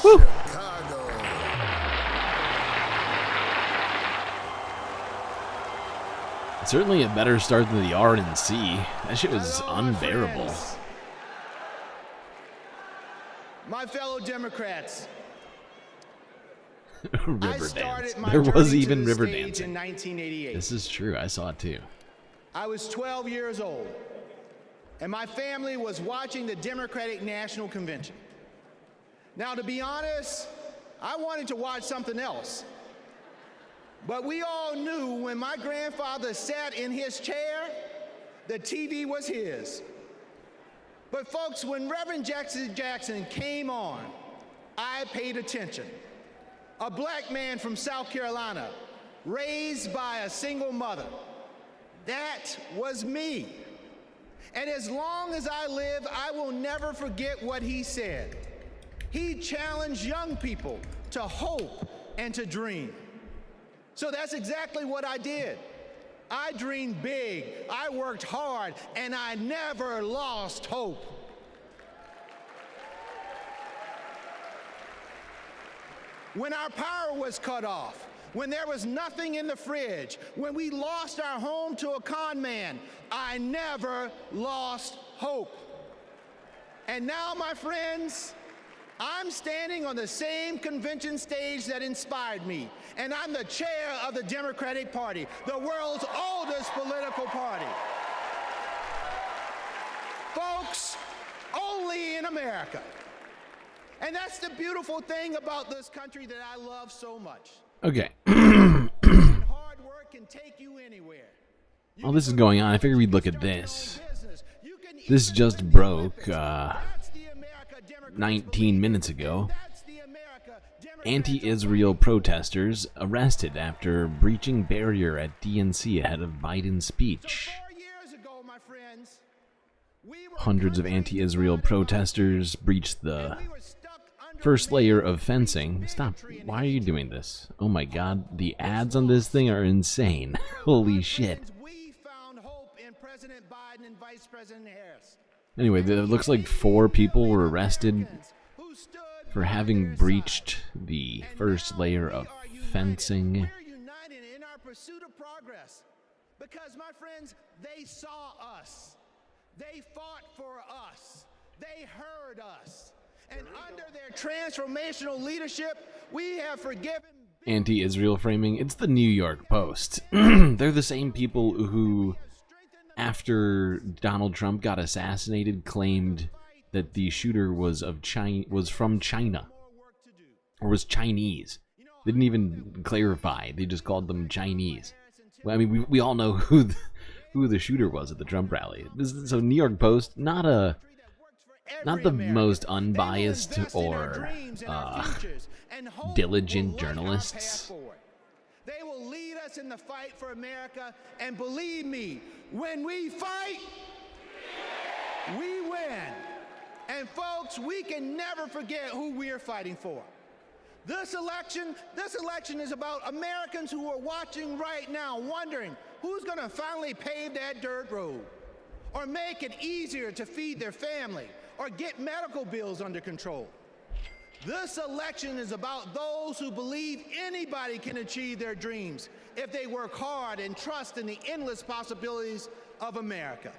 S19: Chicago.
S1: Certainly a better start than the RNC. That shit was unbearable.
S9: My fellow Democrats,
S1: River dance. There was even river dancing.
S9: In 1988.
S1: This is true. I saw it too.
S9: I was 12 years old, and my family was watching the Democratic National Convention. Now, to be honest, I wanted to watch something else. But we all knew when my grandfather sat in his chair, the TV was his. But folks, when Reverend Jackson came on, I paid attention. A black man from South Carolina, raised by a single mother. That was me. And as long as I live, I will never forget what he said. He challenged young people to hope and to dream. So that's exactly what I did. I dreamed big, I worked hard, and I never lost hope. When our power was cut off, when there was nothing in the fridge, when we lost our home to a con man, I never lost hope. And now, my friends, I'm standing on the same convention stage that inspired me, and I'm the chair of the Democratic Party, the world's oldest political party. Folks, only in America. And that's the beautiful thing about this country that I love so much.
S1: Okay.
S9: Hard work can take you anywhere.
S1: While this is going on, I figured we'd look at this. This just broke 19 minutes ago. Anti-Israel protesters arrested after breaching barrier at DNC ahead of Biden's speech. Hundreds of anti-Israel protesters breached the first layer of fencing. Stop. Why are you doing this? Oh my god, the ads on this thing are insane. Holy shit. Anyway, it looks like 4 people were arrested for having breached the first layer of fencing.
S9: We're united in our pursuit of progress because, my friends, they saw us. They fought for us. They heard us. And under their transformational leadership, we have forgiven.
S1: Anti-Israel framing. It's the New York Post. They're the same people who, after Donald Trump got assassinated, claimed that the shooter was from China, or was Chinese. They didn't even clarify. They just called them Chinese. Well, I mean, we all know who the shooter was at the Trump rally. So New York Post, not the most unbiased or diligent journalists.
S9: They will lead us in the fight for America, and believe me, when we fight, we win. And folks, we can never forget who we're fighting for. This election is about Americans who are watching right now, wondering who's going to finally pave that dirt road, or make it easier to feed their family, or get medical bills under control. This election is about those who believe anybody can achieve their dreams if they work hard and trust in the endless possibilities of America.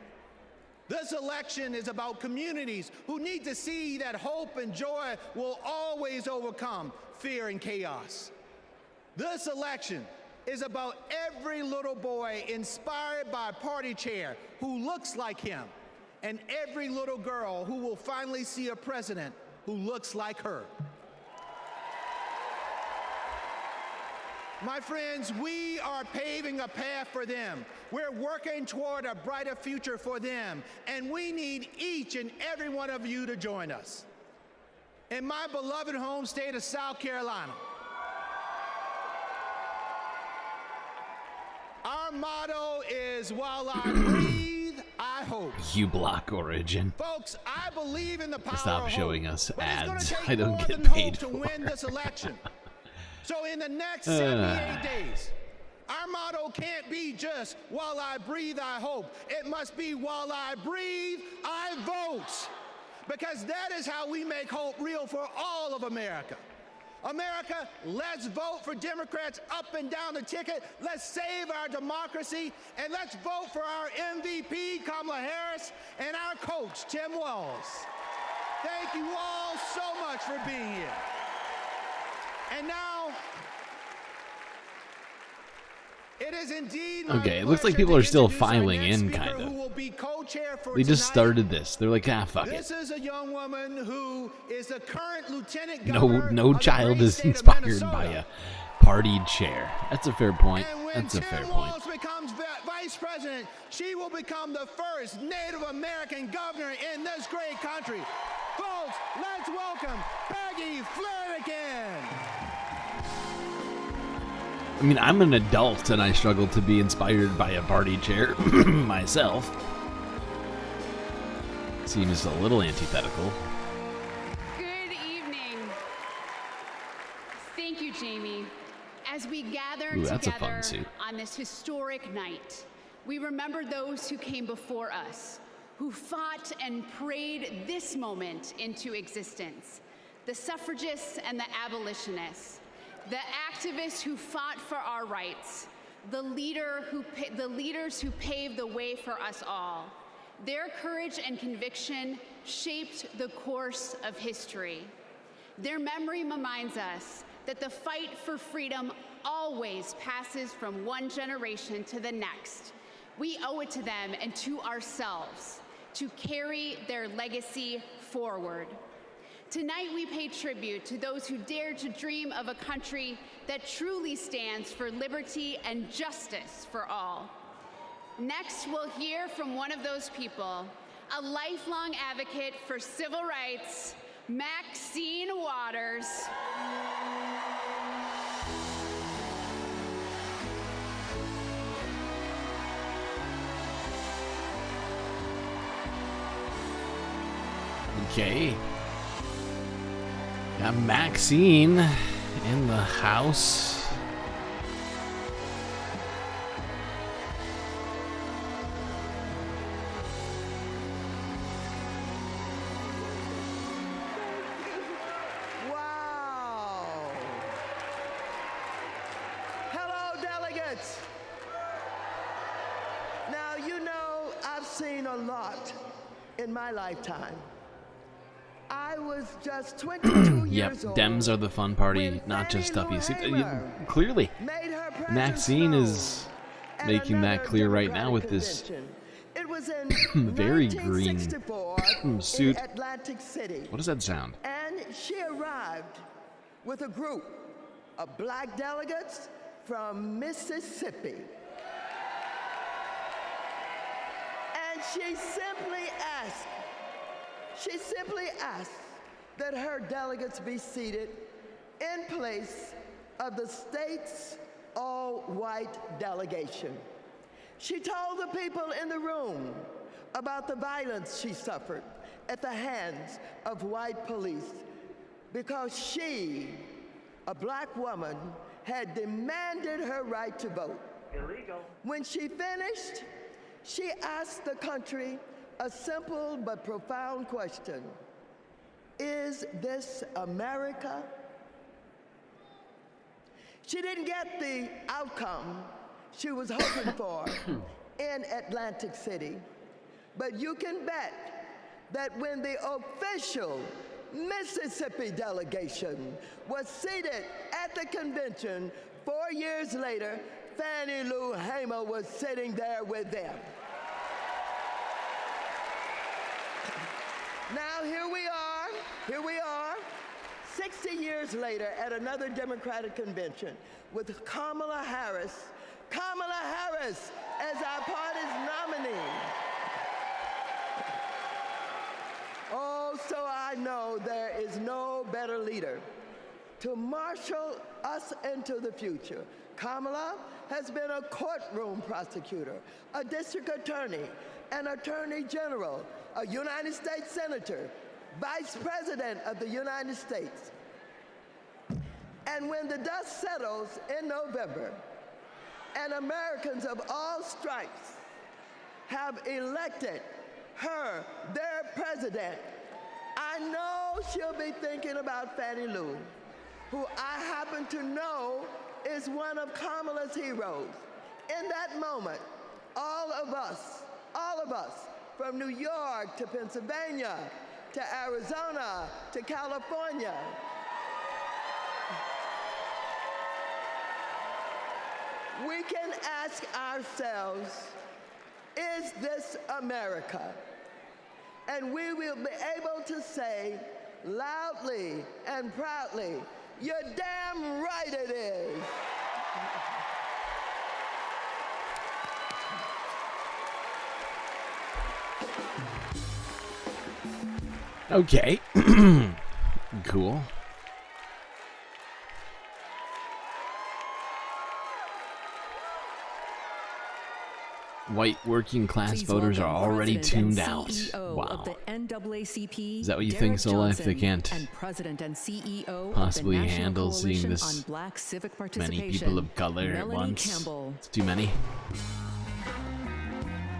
S9: This election is about communities who need to see that hope and joy will always overcome fear and chaos. This election is about every little boy inspired by a party chair who looks like him, and every little girl who will finally see a president who looks like her. My friends, we are paving a path for them. We're working toward a brighter future for them, and we need each and every one of you to join us. In my beloved home state of South Carolina, our motto is, while I breathe, I hope.
S1: You block Origin.
S9: Folks, I believe in the power
S1: Stop
S9: of
S1: showing
S9: hope,
S1: us
S9: but it's gonna
S1: ads.
S9: take
S1: I don't
S9: more
S1: get
S9: than
S1: paid
S9: hope to
S1: for
S9: win
S1: it.
S9: this election. So in the next 78 days, our motto can't be just, while I breathe, I hope. It must be, while I breathe, I vote. Because that is how we make hope real for all of America. America, let's vote for Democrats up and down the ticket. Let's save our democracy, and let's vote for our MVP, Kamala Harris, and our coach, Tim Walz. Thank you all so much for being here. And now, it is indeed my
S1: Okay, it looks like
S9: pleasure
S1: people
S9: to
S1: are still
S9: introduce our
S1: filing
S9: next
S1: in,
S9: speaker,
S1: kind
S9: who
S1: of.
S9: will be co-chair for
S1: They just
S9: tonight.
S1: started this. They're like, ah, fuck it.
S9: This is a young woman who is the current lieutenant governor
S1: No
S9: of the
S1: child
S9: great
S1: is
S9: state of
S1: inspired
S9: Minnesota.
S1: by a partied chair. That's a fair point.
S9: And when
S1: That's a
S9: Tim
S1: fair point.
S9: Walz becomes vice president, she will become the first Native American governor in this great country. Folks, let's welcome Peggy Flanagan.
S1: I mean, I'm an adult and I struggle to be inspired by a party chair myself. Seems a little antithetical.
S20: Good evening. Thank you, Jamie. As we gather
S1: Ooh, that's a
S20: together
S1: fun suit.
S20: on this historic night, we remember those who came before us, who fought and prayed this moment into existence. The suffragists and the abolitionists, the activists who fought for our rights, the leaders who paved the way for us all. Their courage and conviction shaped the course of history. Their memory reminds us that the fight for freedom always passes from one generation to the next. We owe it to them and to ourselves to carry their legacy forward. Tonight we pay tribute to those who dared to dream of a country that truly stands for liberty and justice for all. Next, we'll hear from one of those people, a lifelong advocate for civil rights, Maxine Waters.
S1: Okay. Got Maxine in the house.
S21: Wow. Hello, delegates. Now, you know, I've seen a lot in my lifetime. I was just 22
S1: Yep,
S21: years old.
S1: Dems are the fun party, not just stuff you see. Clearly, Maxine is making that clear right now with this
S21: It was in
S1: very green
S21: 1964
S1: suit.
S21: in Atlantic City.
S1: What does that sound?
S21: And she arrived with a group of black delegates from Mississippi. And she simply asked that her delegates be seated in place of the state's all-white delegation. She told the people in the room about the violence she suffered at the hands of white police because she, a black woman, had demanded her right to vote.
S6: Illegal.
S21: When she finished, she asked the country a simple but profound question. Is this America? She didn't get the outcome she was hoping for in Atlantic City. But you can bet that when the official Mississippi delegation was seated at the convention 4 years later, Fannie Lou Hamer was sitting there with them. Now here we are, 60 years later at another Democratic convention with Kamala Harris as our party's nominee. Oh, so I know there is no better leader to marshal us into the future. Kamala has been a courtroom prosecutor, a district attorney, an attorney general, a United States senator, vice president of the United States. And when the dust settles in November, and Americans of all stripes have elected her, their president, I know she'll be thinking about Fannie Lou, who I happen to know is one of Kamala's heroes. In that moment, all of us, from New York to Pennsylvania, to Arizona, to California, we can ask ourselves, is this America? And we will be able to say loudly and proudly, you're damn right it is.
S1: Okay. Cool. White working class voters are already tuned out. Wow.
S11: Of the NAACP,
S1: Is that what you think, Soul Life? They can't
S11: and President and CEO
S1: possibly
S11: of the National
S1: handle seeing
S11: Coalition
S1: this
S11: on Black civic
S1: many
S11: participation,
S1: people of color at
S11: Melanie
S1: once.
S11: Campbell.
S1: It's too many.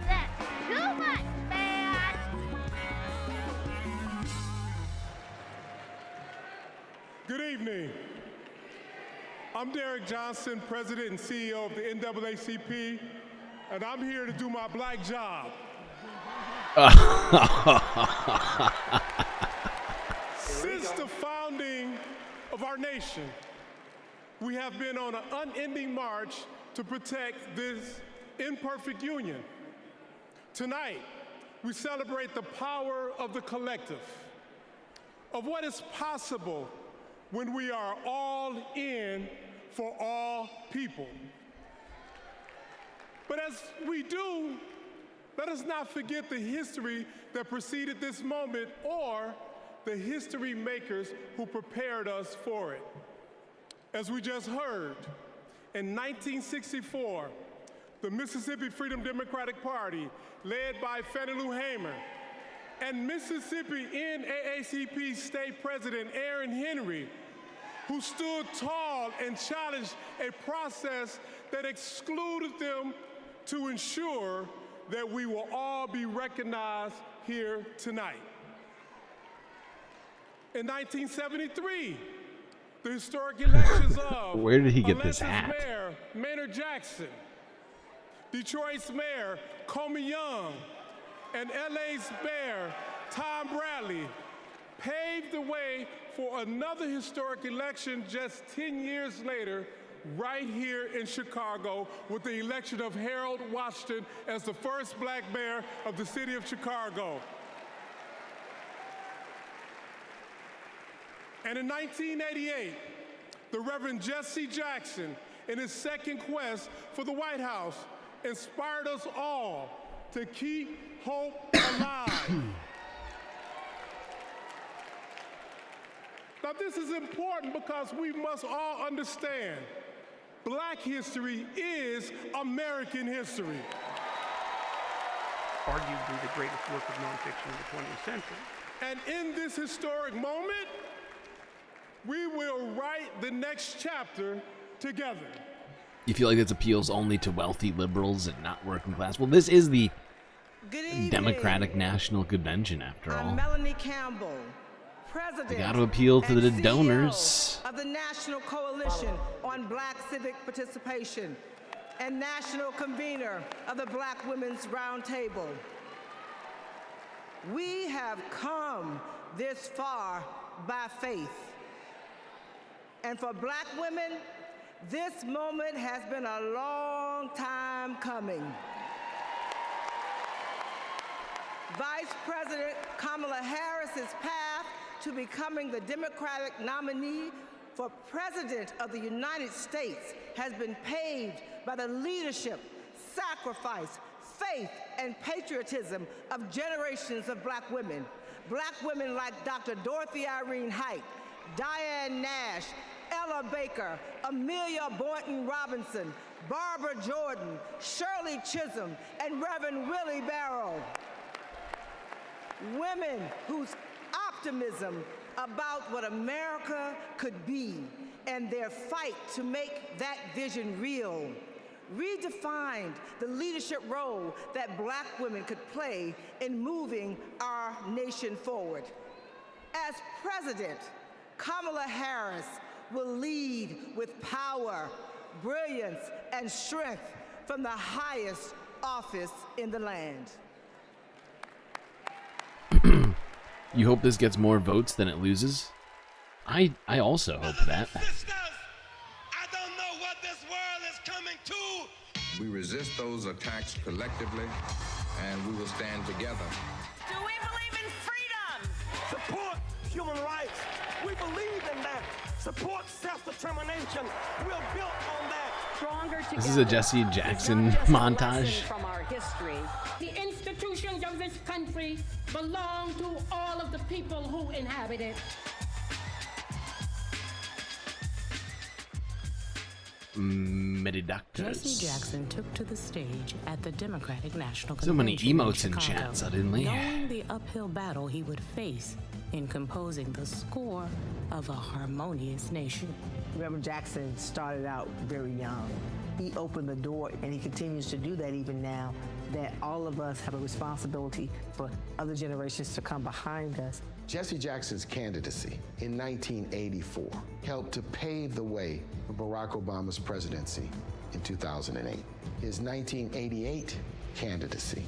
S17: That's too much, man.
S18: Good evening. I'm Derek Johnson, President and CEO of the NAACP, and I'm here to do my black job. Since the founding of our nation, we have been on an unending march to protect this imperfect union. Tonight, we celebrate the power of the collective, of what is possible when we are all in for all people. But as we do, let us not forget the history that preceded this moment or the history makers who prepared us for it. As we just heard, in 1964, the Mississippi Freedom Democratic Party, led by Fannie Lou Hamer, and Mississippi NAACP State President Aaron Henry, who stood tall and challenged a process that excluded them to ensure that we will all be recognized here tonight. In 1973, the historic elections of
S1: Where did he get this
S18: Atlanta's
S1: hat?
S18: Mayor Maynard Jackson, Detroit's Mayor Comey Young, and LA's Mayor Tom Bradley paved the way for another historic election just 10 years later, right here in Chicago, with the election of Harold Washington as the first black mayor of the city of Chicago. And in 1988, the Reverend Jesse Jackson, in his second quest for the White House, inspired us all to keep hope alive. Now, this is important because we must all understand Black history is American history.
S2: Arguably the greatest work of nonfiction of the 20th century.
S18: And in this historic moment, we will write the next chapter together.
S1: You feel like this appeals only to wealthy liberals and not working class? Well, this is the Democratic National Convention, after all.
S22: Melanie Campbell, President
S1: They got to appeal to the
S22: and
S1: donors.
S22: CEO of the National Coalition on Black Civic Participation and National Convener of the Black Women's Roundtable. We have come this far by faith. And for Black women, this moment has been a long time coming. Vice President Kamala Harris's path to becoming the Democratic nominee for President of the United States has been paved by the leadership, sacrifice, faith, and patriotism of generations of black women. Black women like Dr. Dorothy Irene Height, Diane Nash, Ella Baker, Amelia Boynton Robinson, Barbara Jordan, Shirley Chisholm, and Reverend Willie Barrow. Women whose optimism about what America could be and their fight to make that vision real redefined the leadership role that black women could play in moving our nation forward. As president, Kamala Harris will lead with power, brilliance, and strength from the highest office in the land.
S1: You hope this gets more votes than it loses? I also hope that.
S6: I don't know what this world is coming to.
S3: We resist those attacks collectively, and we will stand together.
S6: Do we believe in freedom? Support human rights. We believe in that. Support self-determination. We're built on that. Stronger
S1: This is a Jesse Jackson montage.
S5: From our history. The institutions of this country belong to all of the people who inhabit it.
S1: Medidoctors.
S23: Jesse Jackson took to the stage at the Democratic National
S1: So many
S23: Convention
S1: emotes in
S23: Chicago,
S1: chat suddenly.
S23: knowing the uphill battle he would face in composing the score of a harmonious nation.
S24: Reverend Jackson started out very young. He opened the door, and he continues to do that even now, that all of us have a responsibility for other generations to come behind us.
S25: Jesse Jackson's candidacy in 1984 helped to pave the way for Barack Obama's presidency in 2008. His 1988 candidacy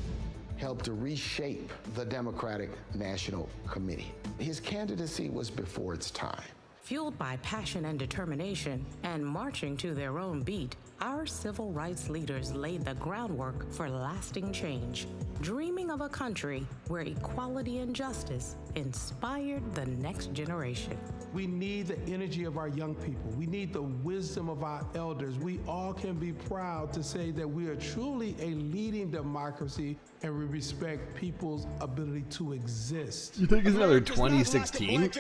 S25: helped to reshape the Democratic National Committee. His candidacy was before its time.
S23: Fueled by passion and determination and marching to their own beat, our civil rights leaders laid the groundwork for lasting change, dreaming of a country where equality and justice inspired the next generation.
S26: We need the energy of our young people. We need the wisdom of our elders. We all can be proud to say that we are truly a leading democracy and we respect people's ability to exist.
S1: You think it's another 2016?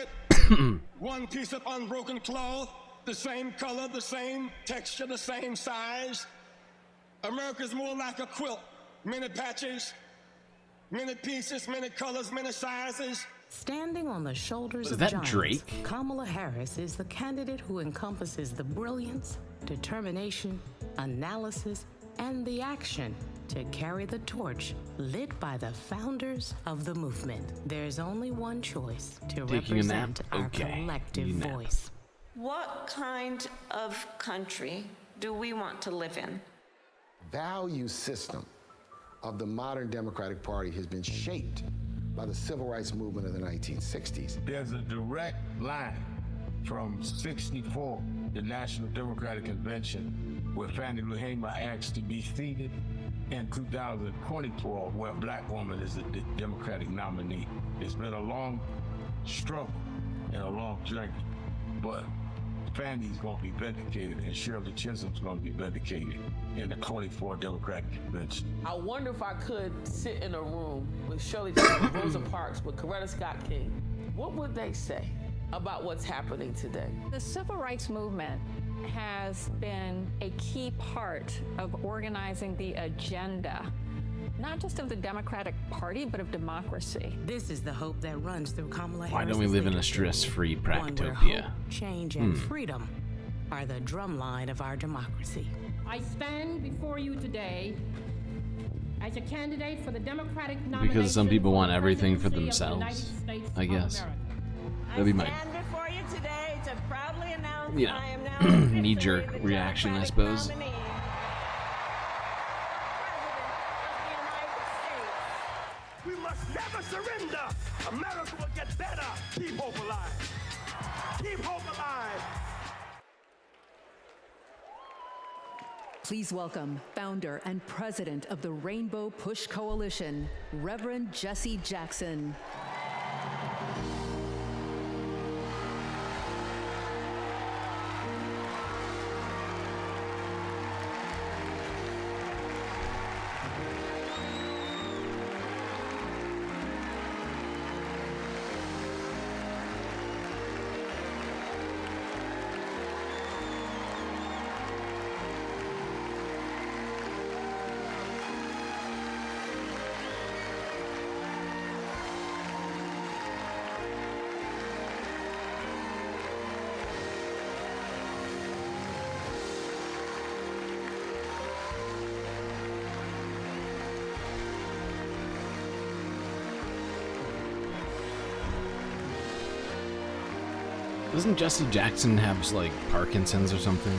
S6: One piece of unbroken cloth, the same color, the same texture, the same size. America's more like a quilt. Many patches, many pieces, many colors, many sizes.
S23: Standing on the shoulders
S1: Is
S23: of
S1: that
S23: giants,
S1: Drake?
S23: Kamala Harris is the candidate who encompasses the brilliance, determination, analysis, and the action to carry the torch lit by the founders of the movement. There's only one choice to
S1: Taking a nap?
S23: represent our
S1: Okay.
S23: collective
S1: You nap.
S23: voice.
S27: What kind of country do we want to live in?
S25: Value system of the modern Democratic Party has been shaped by the civil rights movement of the 1960s.
S28: There's a direct line from 64, the National Democratic Convention, where Fannie Lou Hamer asked to be seated, in 2024, where a black woman is the Democratic nominee. It's been a long struggle and a long journey, but Fannie's going to be vindicated and Shirley Chisholm's going to be vindicated in the 24 Democratic Convention.
S29: I wonder if I could sit in a room with Shirley Chisholm, Rosa Parks, with Coretta Scott King. What would they say about what's happening today?
S30: The civil rights movement has been a key part of organizing the agenda, not just of the Democratic Party, but of democracy.
S23: This is the hope that runs through Kamala Harris.
S1: Why don't we live in a stress-free
S23: One where
S1: practopia?
S23: hope, change, and freedom are the drumline of our democracy.
S5: I stand before you today as a candidate for the Democratic nomination.
S1: Because some people want
S5: for
S1: everything for
S5: presidency of the
S1: themselves,
S5: United States
S1: I
S5: of
S1: guess.
S5: America.
S1: That'd be my
S24: stand before you today to proudly announce
S1: you know,
S24: I am now
S1: knee-jerk reaction, I suppose.
S6: We must never surrender. America will get better. Keep hope alive. Keep hope alive.
S11: Please welcome founder and president of the Rainbow Push Coalition, Reverend Jesse Jackson.
S1: Doesn't Jesse Jackson have like Parkinson's or something?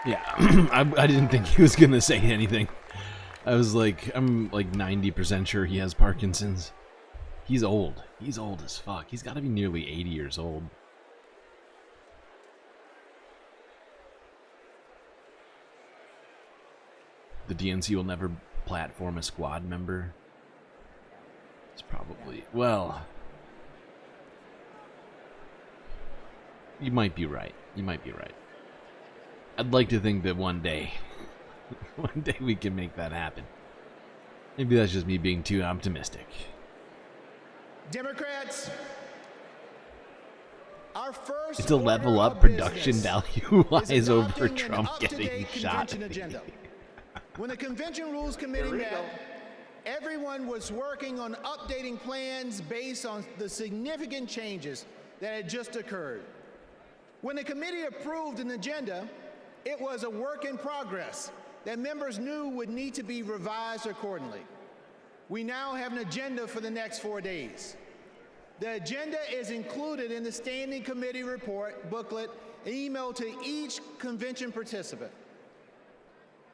S1: Yeah, I didn't think he was gonna say anything. I was like, I'm like 90% sure he has Parkinson's. He's old. He's old as fuck. He's got to be nearly 80 years old. The DNC will never platform a squad member. It's probably, well, you might be right. You might be right. I'd like to think that one day we can make that happen. Maybe that's just me being too optimistic.
S9: Democrats, our first
S1: It's a level up production value-wise over Trump getting shot.
S9: When the Convention Rules Committee met, everyone was working on updating plans based on the significant changes that had just occurred. When the committee approved an agenda, it was a work in progress that members knew would need to be revised accordingly. We now have an agenda for the next 4 days. The agenda is included in the Standing Committee report booklet emailed to each convention participant.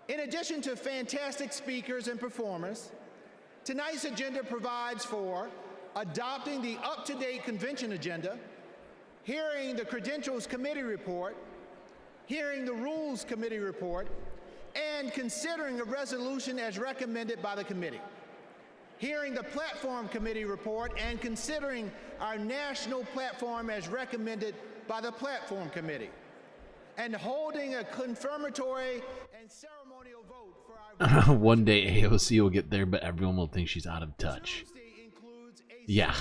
S9: In addition to fantastic speakers and performers, tonight's agenda provides for adopting the up-to-date convention agenda, hearing the Credentials Committee report, hearing the Rules Committee report, and considering a resolution as recommended by the committee, hearing the Platform Committee report, and considering our national platform as recommended by the Platform Committee, and holding a confirmatory and ceremonial vote for our
S1: One day AOC will get there, but everyone will think she's out of touch. Yeah.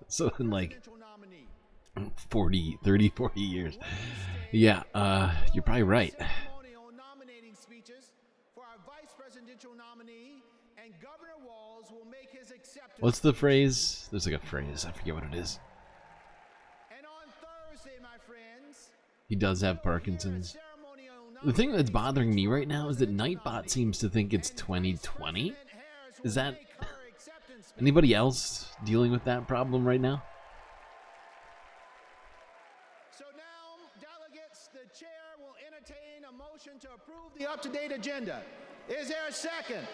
S1: So in like 30, 40 years. Yeah, you're probably right. What's the phrase? There's like a phrase. I forget what it is. He does have Parkinson's. The thing that's bothering me right now is that Nightbot seems to think it's 2020. Is that anybody else dealing with that problem right now?
S9: So now, delegates, the chair will entertain a motion to approve the up-to-date agenda. Is there a second?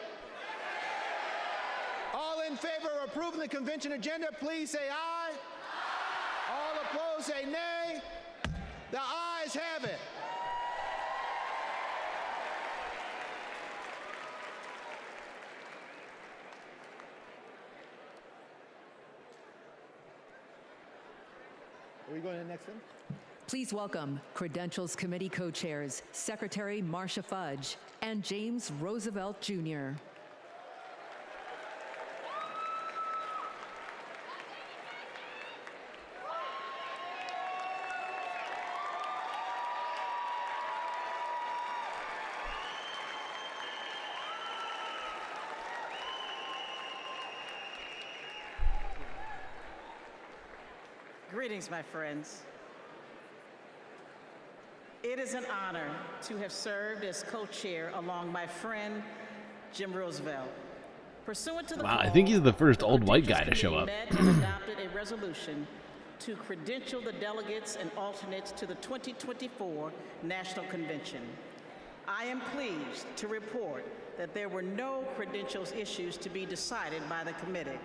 S9: All in favor of approving the convention agenda, please say aye. All opposed, say nay. The ayes have it. Are we going to the next one?
S11: Please welcome Credentials Committee co-chairs, Secretary Marcia Fudge and James Roosevelt Jr.
S4: Greetings, my friends. It is an honor to have served as co-chair along my friend Jim Roosevelt. Pursuant to the
S1: Wow, I think he's the first old white guy to show up.
S4: met and adopted a resolution to credential the delegates and alternates to the 2024 National Convention. I am pleased to report that there were no credentials issues to be decided by the committee.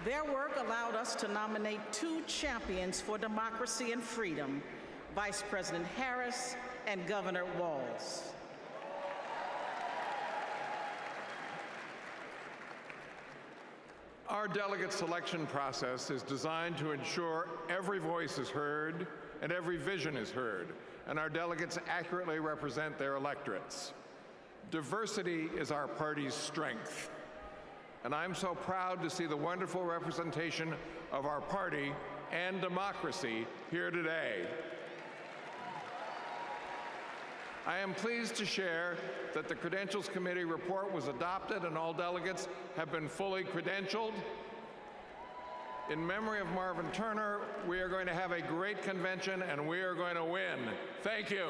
S4: Their work allowed us to nominate 2 champions for democracy and freedom, Vice President Harris and Governor Walz.
S7: Our delegate selection process is designed to ensure every voice is heard and every vision is heard, and our delegates accurately represent their electorates. Diversity is our party's strength, and I'm so proud to see the wonderful representation of our party and democracy here today. I am pleased to share that the Credentials Committee report was adopted and all delegates have been fully credentialed. In memory of Marvin Turner, we are going to have a great convention and we are going to win. Thank you.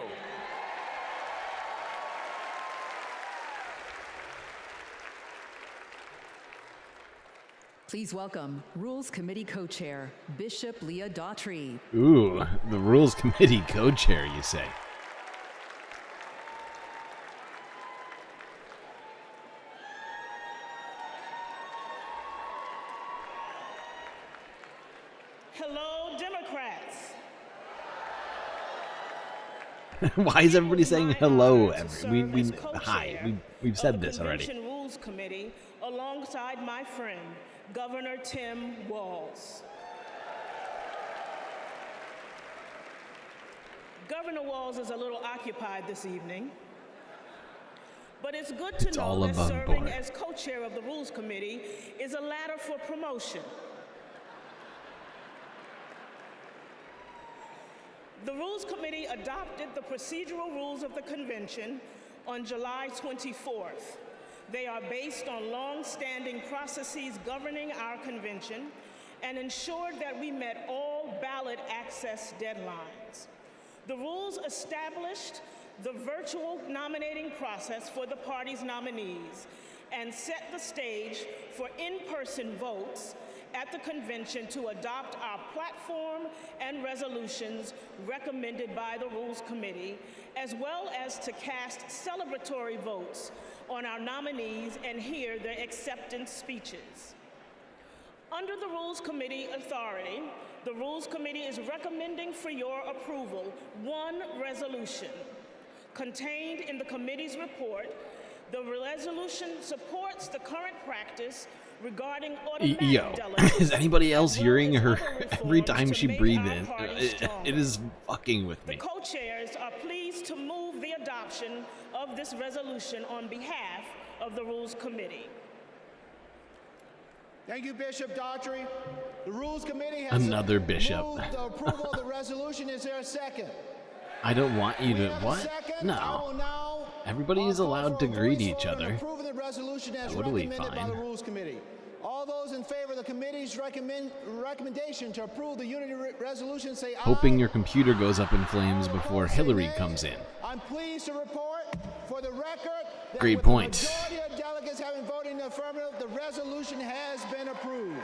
S11: Please welcome Rules Committee Co-Chair, Bishop Leah Daughtry.
S1: Ooh, the Rules Committee Co-Chair, you say?
S22: Hello, Democrats.
S1: Why is everybody saying hello? We've said this already.
S22: Convention Rules Committee, alongside my friend, Governor Tim Walz. Governor Walz is a little occupied this evening, but it's good to know that serving as co-chair of the Rules Committee is a ladder for promotion. The Rules Committee adopted the procedural rules of the convention on July 24th. They are based on long-standing processes governing our convention and ensured that we met all ballot access deadlines. The rules established the virtual nominating process for the party's nominees and set the stage for in-person votes at the convention to adopt our platform and resolutions recommended by the Rules Committee, as well as to cast celebratory votes on our nominees and hear their acceptance speeches. Under the Rules Committee authority, the Rules Committee is recommending for your approval 1 resolution. Contained in the committee's report, the resolution supports the current practice regarding automatic delegates.
S1: Is anybody else hearing her every time she breathes in? It is fucking with me.
S22: The co-chairs are pleased to move the adoption of this resolution on behalf of the Rules Committee.
S9: Thank you, Bishop Daughtry. The Rules Committee has
S1: Another bishop.
S9: moved the approval of the resolution. Is there a second?
S1: I don't want you to... What? No. Everybody is allowed to greet each other. Totally fine.
S9: All those in favor of the committee's recommendation to approve the unity resolution say aye.
S1: Hoping your computer goes up in flames before Hillary comes in.
S9: I'm pleased to report for the record that
S1: Great
S9: with
S1: point.
S9: the majority of delegates having voted in the affirmative, the resolution has been approved.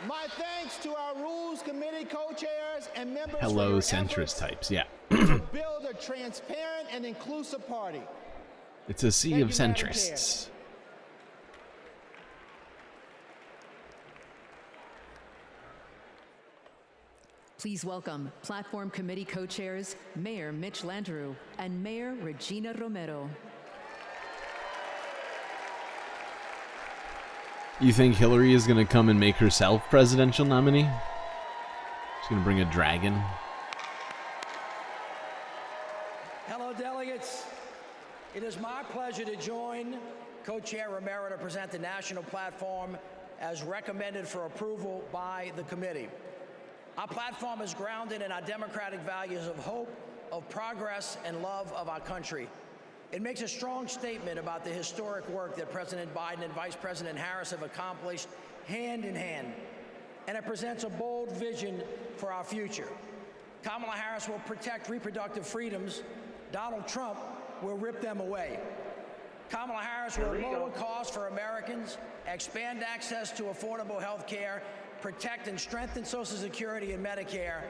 S9: My thanks to our Rules Committee co-chairs and members
S1: Hello,
S9: for your
S1: centrist types, yeah.
S9: to build a transparent and inclusive party.
S1: It's a sea of centrists.
S11: Please welcome Platform Committee co-chairs Mayor Mitch Landrieu and Mayor Regina Romero.
S1: You think Hillary is going to come and make herself presidential nominee? She's going to bring a dragon.
S8: Hello, delegates. It is my pleasure to join Co-Chair Romero to present the national platform as recommended for approval by the committee. Our platform is grounded in our democratic values of hope, of progress, and love of our country. It makes a strong statement about the historic work that President Biden and Vice President Harris have accomplished hand in hand. And it presents a bold vision for our future. Kamala Harris will protect reproductive freedoms. Donald Trump will rip them away. Kamala Harris will lower costs for Americans, expand access to affordable health care, protect and strengthen Social Security and Medicare.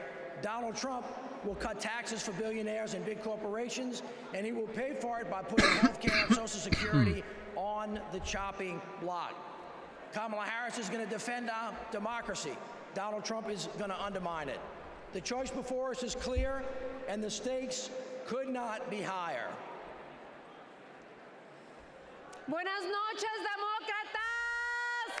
S8: Donald Trump will cut taxes for billionaires and big corporations, and he will pay for it by putting health care and Social Security on the chopping block. Kamala Harris is going to defend our democracy. Donald Trump is going to undermine it. The choice before us is clear, and the stakes could not be higher.
S10: Buenas noches, demócratas.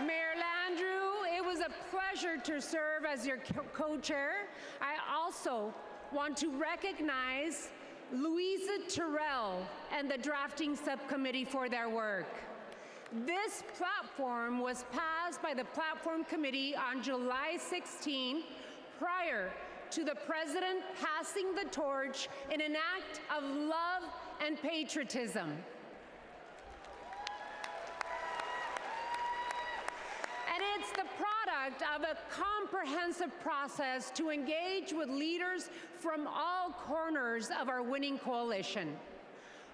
S10: Mayor Landrieu, it was a pleasure to serve as your co-chair. I also want to recognize Louisa Terrell and the drafting subcommittee for their work. This platform was passed by the Platform Committee on July 16, prior to the President passing the torch in an act of love and patriotism. And it's the product of a comprehensive process to engage with leaders from all corners of our winning coalition.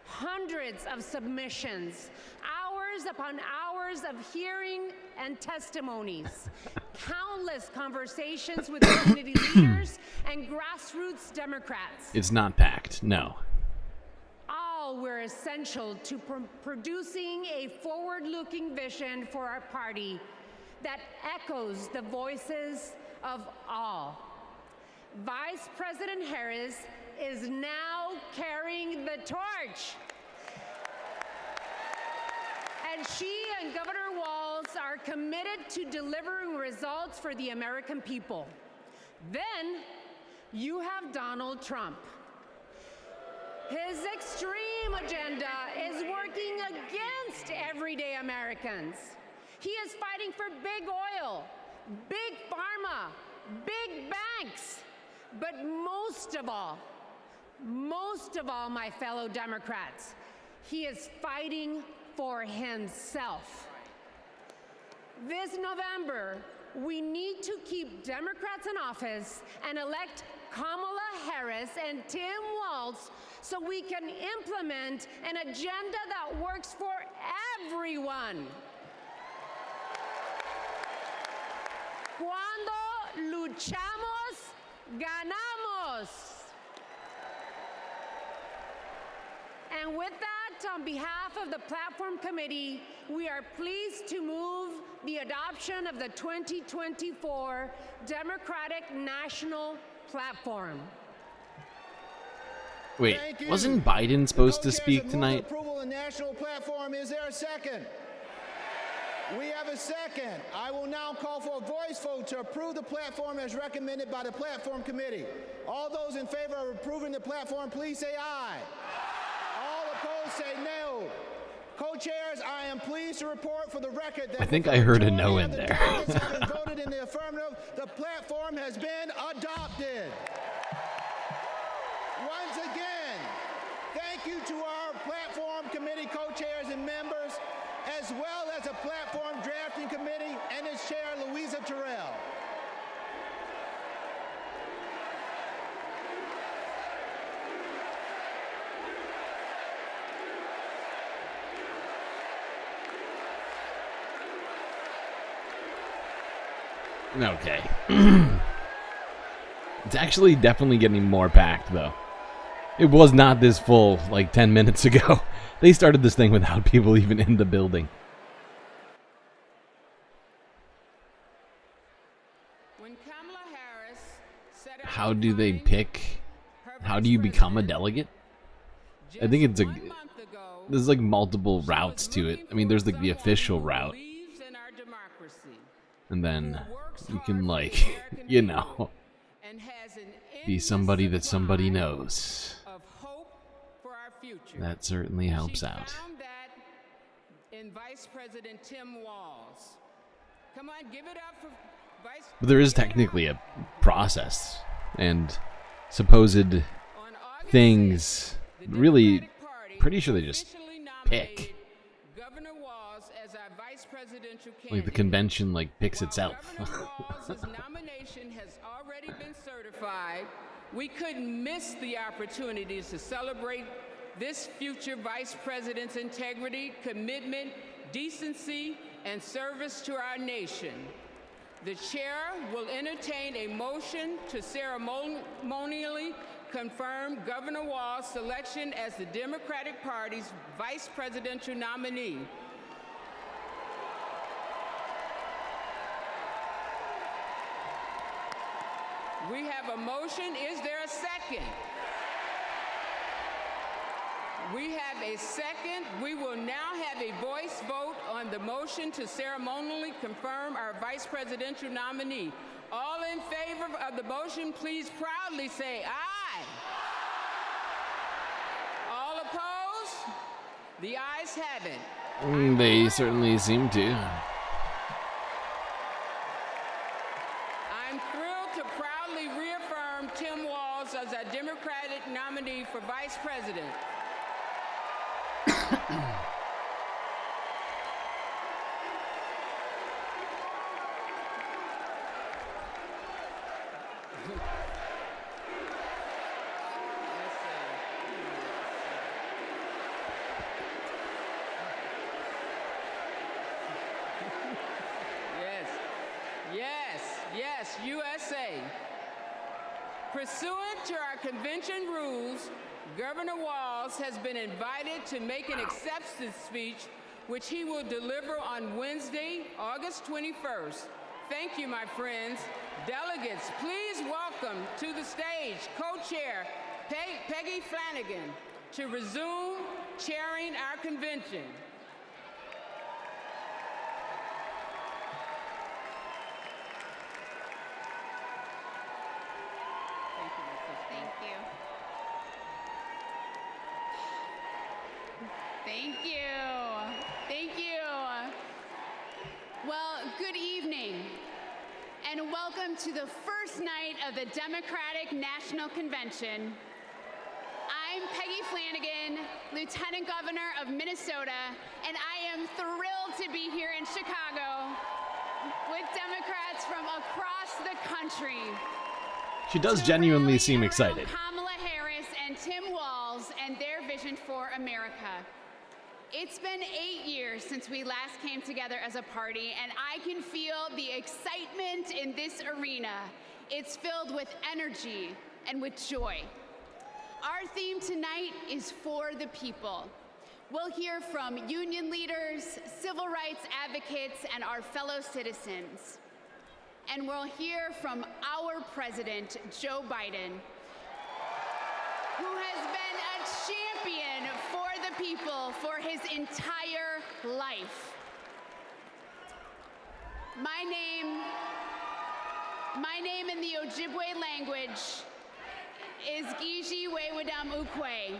S10: Hundreds of submissions, hours upon hours of hearing and testimonies, countless conversations with community leaders and grassroots Democrats.
S1: It's not packed, no.
S10: All were essential to producing a forward-looking vision for our party that echoes the voices of all. Vice President Harris is now carrying the torch. And she and Governor Walz are committed to delivering results for the American people. Then you have Donald Trump. His extreme agenda is working against everyday Americans. He is fighting for big oil, big pharma, big banks, but most of all, my fellow Democrats, he is fighting for himself. This November, we need to keep Democrats in office and elect Kamala Harris and Tim Walz so we can implement an agenda that works for everyone. Cuando luchamos, ganamos. And with that, on behalf of the Platform Committee, we are pleased to move the adoption of the 2024 Democratic National Platform.
S1: Wait, wasn't Biden supposed to speak tonight?
S9: Approval of the national platform. Is there a second? We have a second. I will now call for a voice vote to approve the platform as recommended by the Platform Committee. All those in favor of approving the platform, please say aye. All opposed, say no. Co-chairs, I am pleased to report for the record that
S1: I think I heard a no in there.
S9: voted in the affirmative. The platform has been adopted. Once again, thank you to our Platform Committee co-chairs and members, as well as the Platform Drafting Committee and its chair, Louisa Terrell.
S1: Okay. It's actually definitely getting more packed, though. It was not this full, like, 10 minutes ago. They started this thing without people even in the building. How do they pick? How do you become a delegate? I think it's there's like multiple routes to it. I mean, there's like the official route. And then you can, like, you know, be somebody that somebody knows. That certainly helps out.
S29: In Vice President Tim Walz. Come on, give it up for Vice.
S1: But there is technically a process and supposed things. Really, pretty sure they just pick.
S29: Governor Walz as our vice presidential candidate.
S1: Like the convention, like, picks itself.
S29: Governor Walz's nomination has already been certified. We couldn't miss the opportunity to celebrate this future vice president's integrity, commitment, decency, and service to our nation. The chair will entertain a motion to ceremonially confirm Governor Walz's selection as the Democratic Party's vice presidential nominee. We have a motion. Is there a second? We have a second. We will now have a voice vote on the motion to ceremonially confirm our vice presidential nominee. All in favor of the motion, please proudly say aye. All opposed? The ayes have it.
S1: They certainly seem to.
S29: I'm thrilled to proudly reaffirm Tim Walz as our Democratic nominee for vice president. Yes, USA. Pursuant to our convention rules, Governor Walz has been invited to make an acceptance speech, which he will deliver on Wednesday, August 21st. Thank you, my friends. Delegates, please welcome to the stage co-chair Peggy Flanagan to resume chairing our convention.
S2: Thank you. Thank you. Well, good evening, and welcome to the first night of the Democratic National Convention. I'm Peggy Flanagan, Lieutenant Governor of Minnesota, and I am thrilled to be here in Chicago with Democrats from across the country.
S1: She does genuinely seem excited.
S2: Kamala Harris and Tim Walz and their vision for America. It's been 8 years since we last came together as a party, and I can feel the excitement in this arena. It's filled with energy and with joy. Our theme tonight is for the people. We'll hear from union leaders, civil rights advocates, and our fellow citizens. And we'll hear from our president, Joe Biden, who has been a champion for the people for his entire life. My name in the Ojibwe language is Gigi Wewedam Ukwe,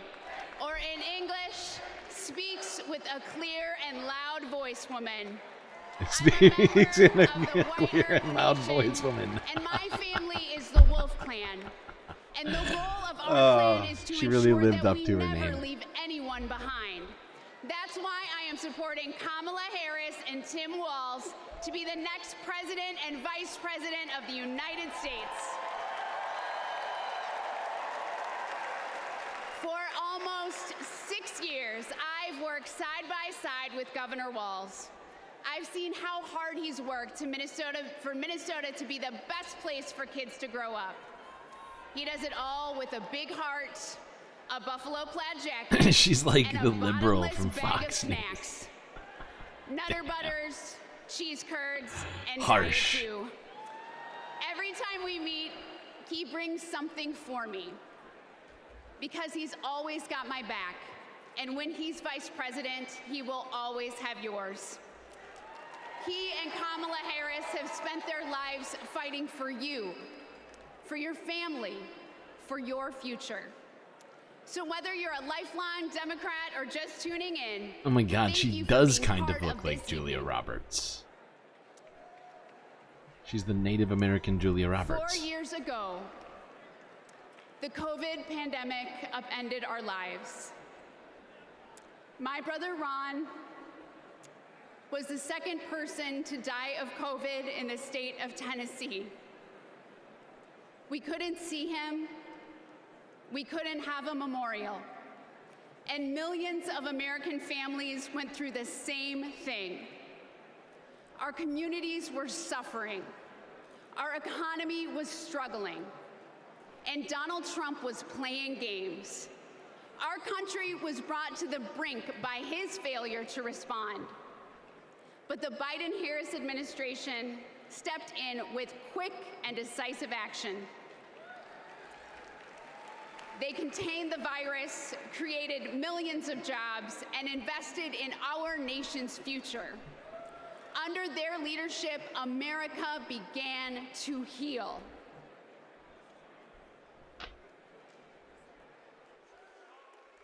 S2: or in English, speaks with a clear and loud voice woman.
S1: Speaks in a clear and loud voice woman.
S2: And my family is the Wolf Clan. And the role of our clan is to
S1: she really
S2: ensure
S1: lived
S2: that
S1: up
S2: we
S1: to her
S2: never
S1: name.
S2: leave anyone behind. That's why I am supporting Kamala Harris and Tim Walz to be the next president and vice president of the United States. For almost 6 years, I've worked side by side with Governor Walz. I've seen how hard he's worked for Minnesota to be the best place for kids to grow up. He does it all with a big heart, a buffalo plaid jacket,
S1: She's like
S2: and
S1: the
S2: a
S1: liberal
S2: bottomless
S1: from
S2: bag
S1: Fox
S2: of
S1: News.
S2: snacks. Nutter butters, cheese curds, and
S1: Harsh.
S2: Diet Dew. Every time we meet, he brings something for me because he's always got my back. And when he's vice president, he will always have yours. He and Kamala Harris have spent their lives fighting for you, for your family, for your future. So whether you're a lifelong Democrat or just tuning in,
S1: Oh my god,
S2: thank
S1: she
S2: you for
S1: does
S2: being
S1: kind
S2: part
S1: of look like
S2: this
S1: Julia
S2: evening.
S1: Roberts. She's the Native American Julia
S2: 4
S1: Roberts.
S2: years ago, the COVID pandemic upended our lives. My brother Ron was the second person to die of COVID in the state of Tennessee. We couldn't see him. We couldn't have a memorial. And millions of American families went through the same thing. Our communities were suffering. Our economy was struggling. and Donald Trump was playing games. Our country was brought to the brink by his failure to respond. But the Biden-Harris administration stepped in with quick and decisive action. They contained the virus, created millions of jobs, and invested in our nation's future. Under their leadership, America began to heal.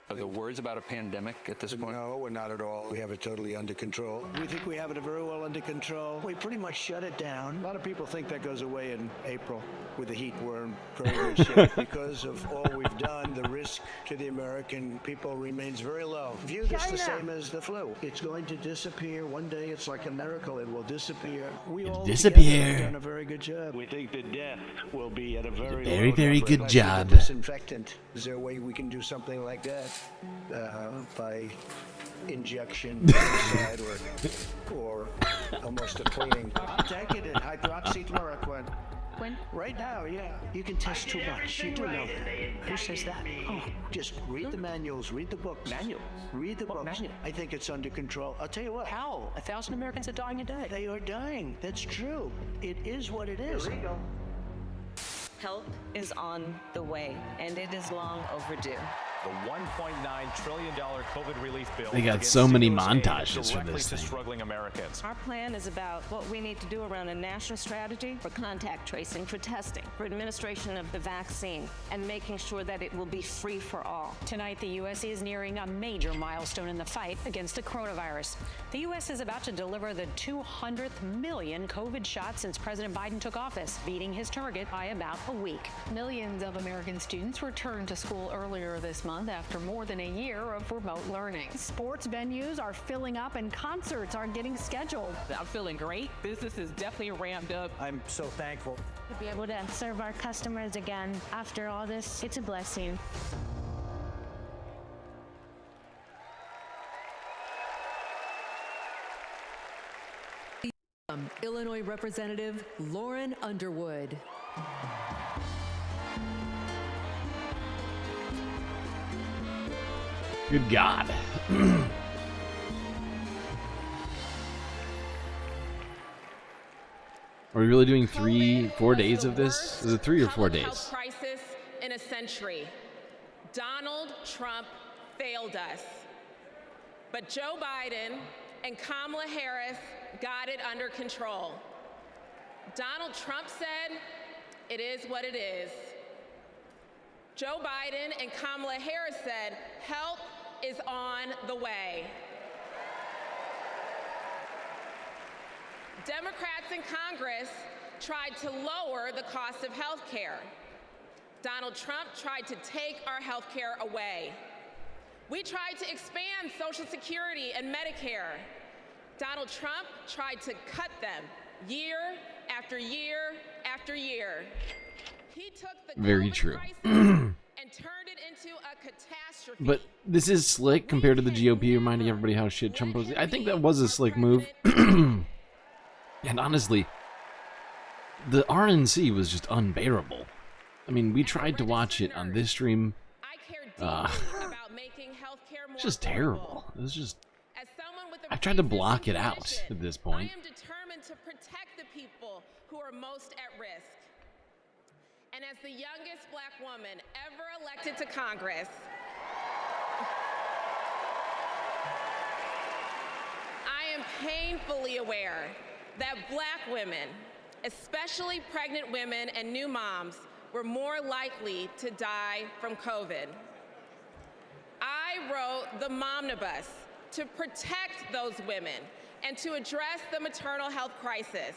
S12: Are there words about a pandemic at this point?
S13: No, we're not at all. We have it totally under control. We think we have it very well under control. We pretty much shut it down. A lot of people think that goes away in April with the heat. We're in very good shape. Because of all we've done, the risk to the American people remains very low. View this the same as the flu. It's going to disappear. One day, it's like a miracle. It will disappear. We all
S1: disappear.
S13: Have done a very good job. We think the death will be at a very
S1: very good job.
S13: Disinfectant. Is there a way we can do something like that? By injection or almost a cleaning. I'm taking it, hydroxychloroquine. Right now, yeah. You can test too much. You do know that. Who says that? Oh, just read the manuals, read the books. Manuals? Read the books. Manual? I think it's under control. I'll tell you what.
S14: How? 1,000 Americans are dying a day.
S13: They are dying. That's true. It is what it is. Illegal.
S27: Help is on the way, and it is long overdue.
S15: The $1.9 trillion COVID relief bill.
S1: They got so many montages for this thing.
S15: Struggling Americans.
S27: Our plan is about what we need to do around a national strategy for contact tracing, for testing, for administration of the vaccine, and making sure that it will be free for all.
S16: Tonight, the U.S. is nearing a major milestone in the fight against the coronavirus. The U.S. is about to deliver the 200th million COVID shots since President Biden took office, beating his target by about a week. Millions of American students returned to school earlier this month after more than a year of remote learning. Sports venues are filling up and concerts are getting scheduled.
S14: I'm feeling great. Business is definitely ramped up.
S13: I'm so thankful.
S17: To be able to serve our customers again after all this, it's a blessing.
S11: Illinois Representative Lauren Underwood.
S1: Good God. Are we really doing 4 days of this? Is it 3 or 4 days?
S29: Health crisis in a century. Donald Trump failed us. But Joe Biden and Kamala Harris got it under control. Donald Trump said, "It is what it is." Joe Biden and Kamala Harris said, "Help is on the way." Democrats in Congress tried to lower the cost of health care. Donald Trump tried to take our health care away. We tried to expand Social Security and Medicare. Donald Trump tried to cut them year after year after year. He took the
S1: Very true.
S29: and turned it into a catastrophe.
S1: But this is slick compared to the GOP, reminding everybody how shit Trump was. I think that was a slick move. And honestly, the RNC was just unbearable. I mean, we tried to watch it on this stream. It's just terrible. It was just... I tried to block it out at this point.
S29: I am determined to protect the people who are most at risk. And as the youngest black woman ever elected to Congress, I am painfully aware that black women, especially pregnant women and new moms, were more likely to die from COVID. I wrote the Momnibus to protect those women and to address the maternal health crisis.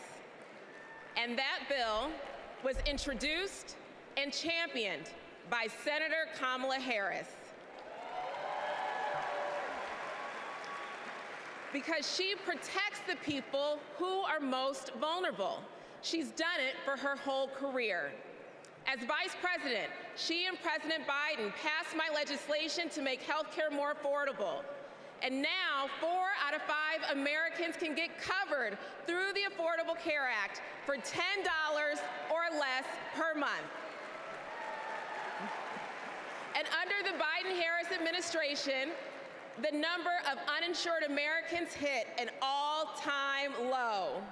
S29: And that bill was introduced and championed by Senator Kamala Harris. Because she protects the people who are most vulnerable. She's done it for her whole career. As Vice President, she and President Biden passed my legislation to make healthcare more affordable. And now, 4 out of 5 Americans can get covered through the Affordable Care Act for $10 or less per month. And under the Biden-Harris administration, the number of uninsured Americans hit an all-time low.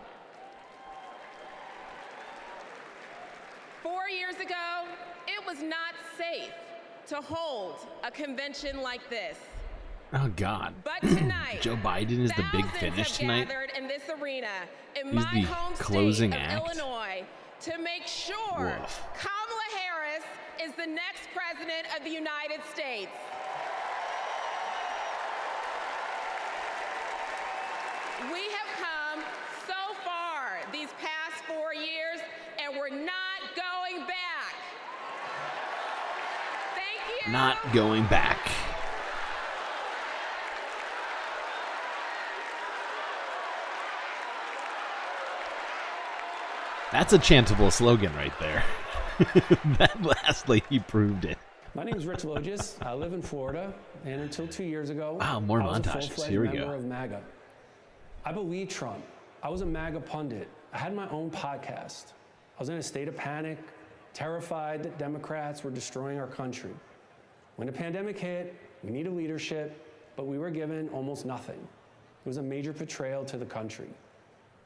S29: 4 years ago, it was not safe to hold a convention like this.
S1: Oh God.
S29: But tonight,
S1: Joe Biden is the big finish tonight.
S29: gathered in this arena in
S1: He's
S29: my
S1: the
S29: home
S1: closing
S29: state of
S1: act.
S29: Illinois to make sure
S1: Woof.
S29: Kamala Harris is the next president of the United States. We have come so far these past 4 years, and we're not going back. Thank you.
S1: Not going back. That's a chantable slogan right there. That last lady proved it.
S3: My name is Rich Logis. I live in Florida, and until 2 years ago,
S1: Wow, more
S3: I was a
S1: montages.
S3: full-fledged
S1: Here we
S3: member
S1: go.
S3: of MAGA. I believe Trump. I was a MAGA pundit. I had my own podcast. I was in a state of panic, terrified that Democrats were destroying our country. When the pandemic hit, we needed leadership, but we were given almost nothing. It was a major betrayal to the country.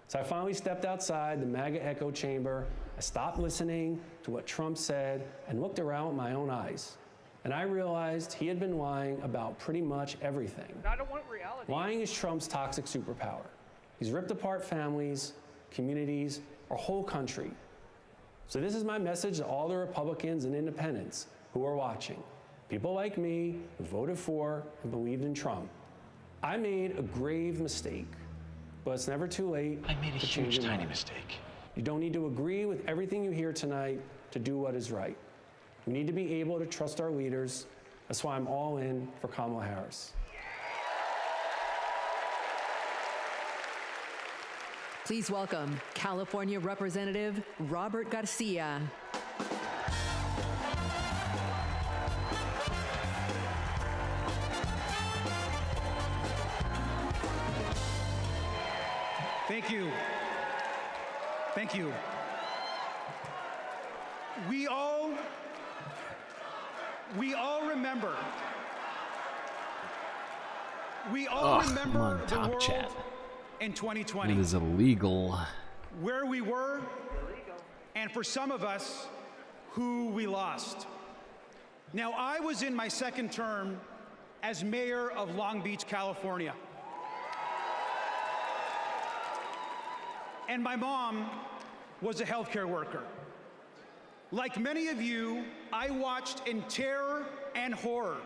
S3: So I finally stepped outside the MAGA echo chamber. I stopped listening to what Trump said and looked around with my own eyes. And I realized he had been lying about pretty much everything.
S18: I don't want reality.
S3: Lying is Trump's toxic superpower. He's ripped apart families, communities, our whole country. So this is my message to all the Republicans and independents who are watching. People like me who voted for and believed in Trump. I made a grave mistake, but it's never too late.
S19: I made a
S3: to
S19: huge,
S3: change your
S19: tiny
S3: mind.
S19: mistake.
S3: You don't need to agree with everything you hear tonight to do what is right. We need to be able to trust our leaders. That's why I'm all in for Kamala Harris.
S11: Please welcome California Representative Robert Garcia.
S20: Thank you. Thank you. We all remember. We all
S1: Ugh,
S20: remember
S1: come on,
S20: the
S1: top
S20: world
S1: chat.
S20: in 2020.
S1: It is illegal.
S20: Where we were, and for some of us, who we lost. Now, I was in my second term as mayor of Long Beach, California. And my mom was a healthcare worker. Like many of you, I watched in terror and horror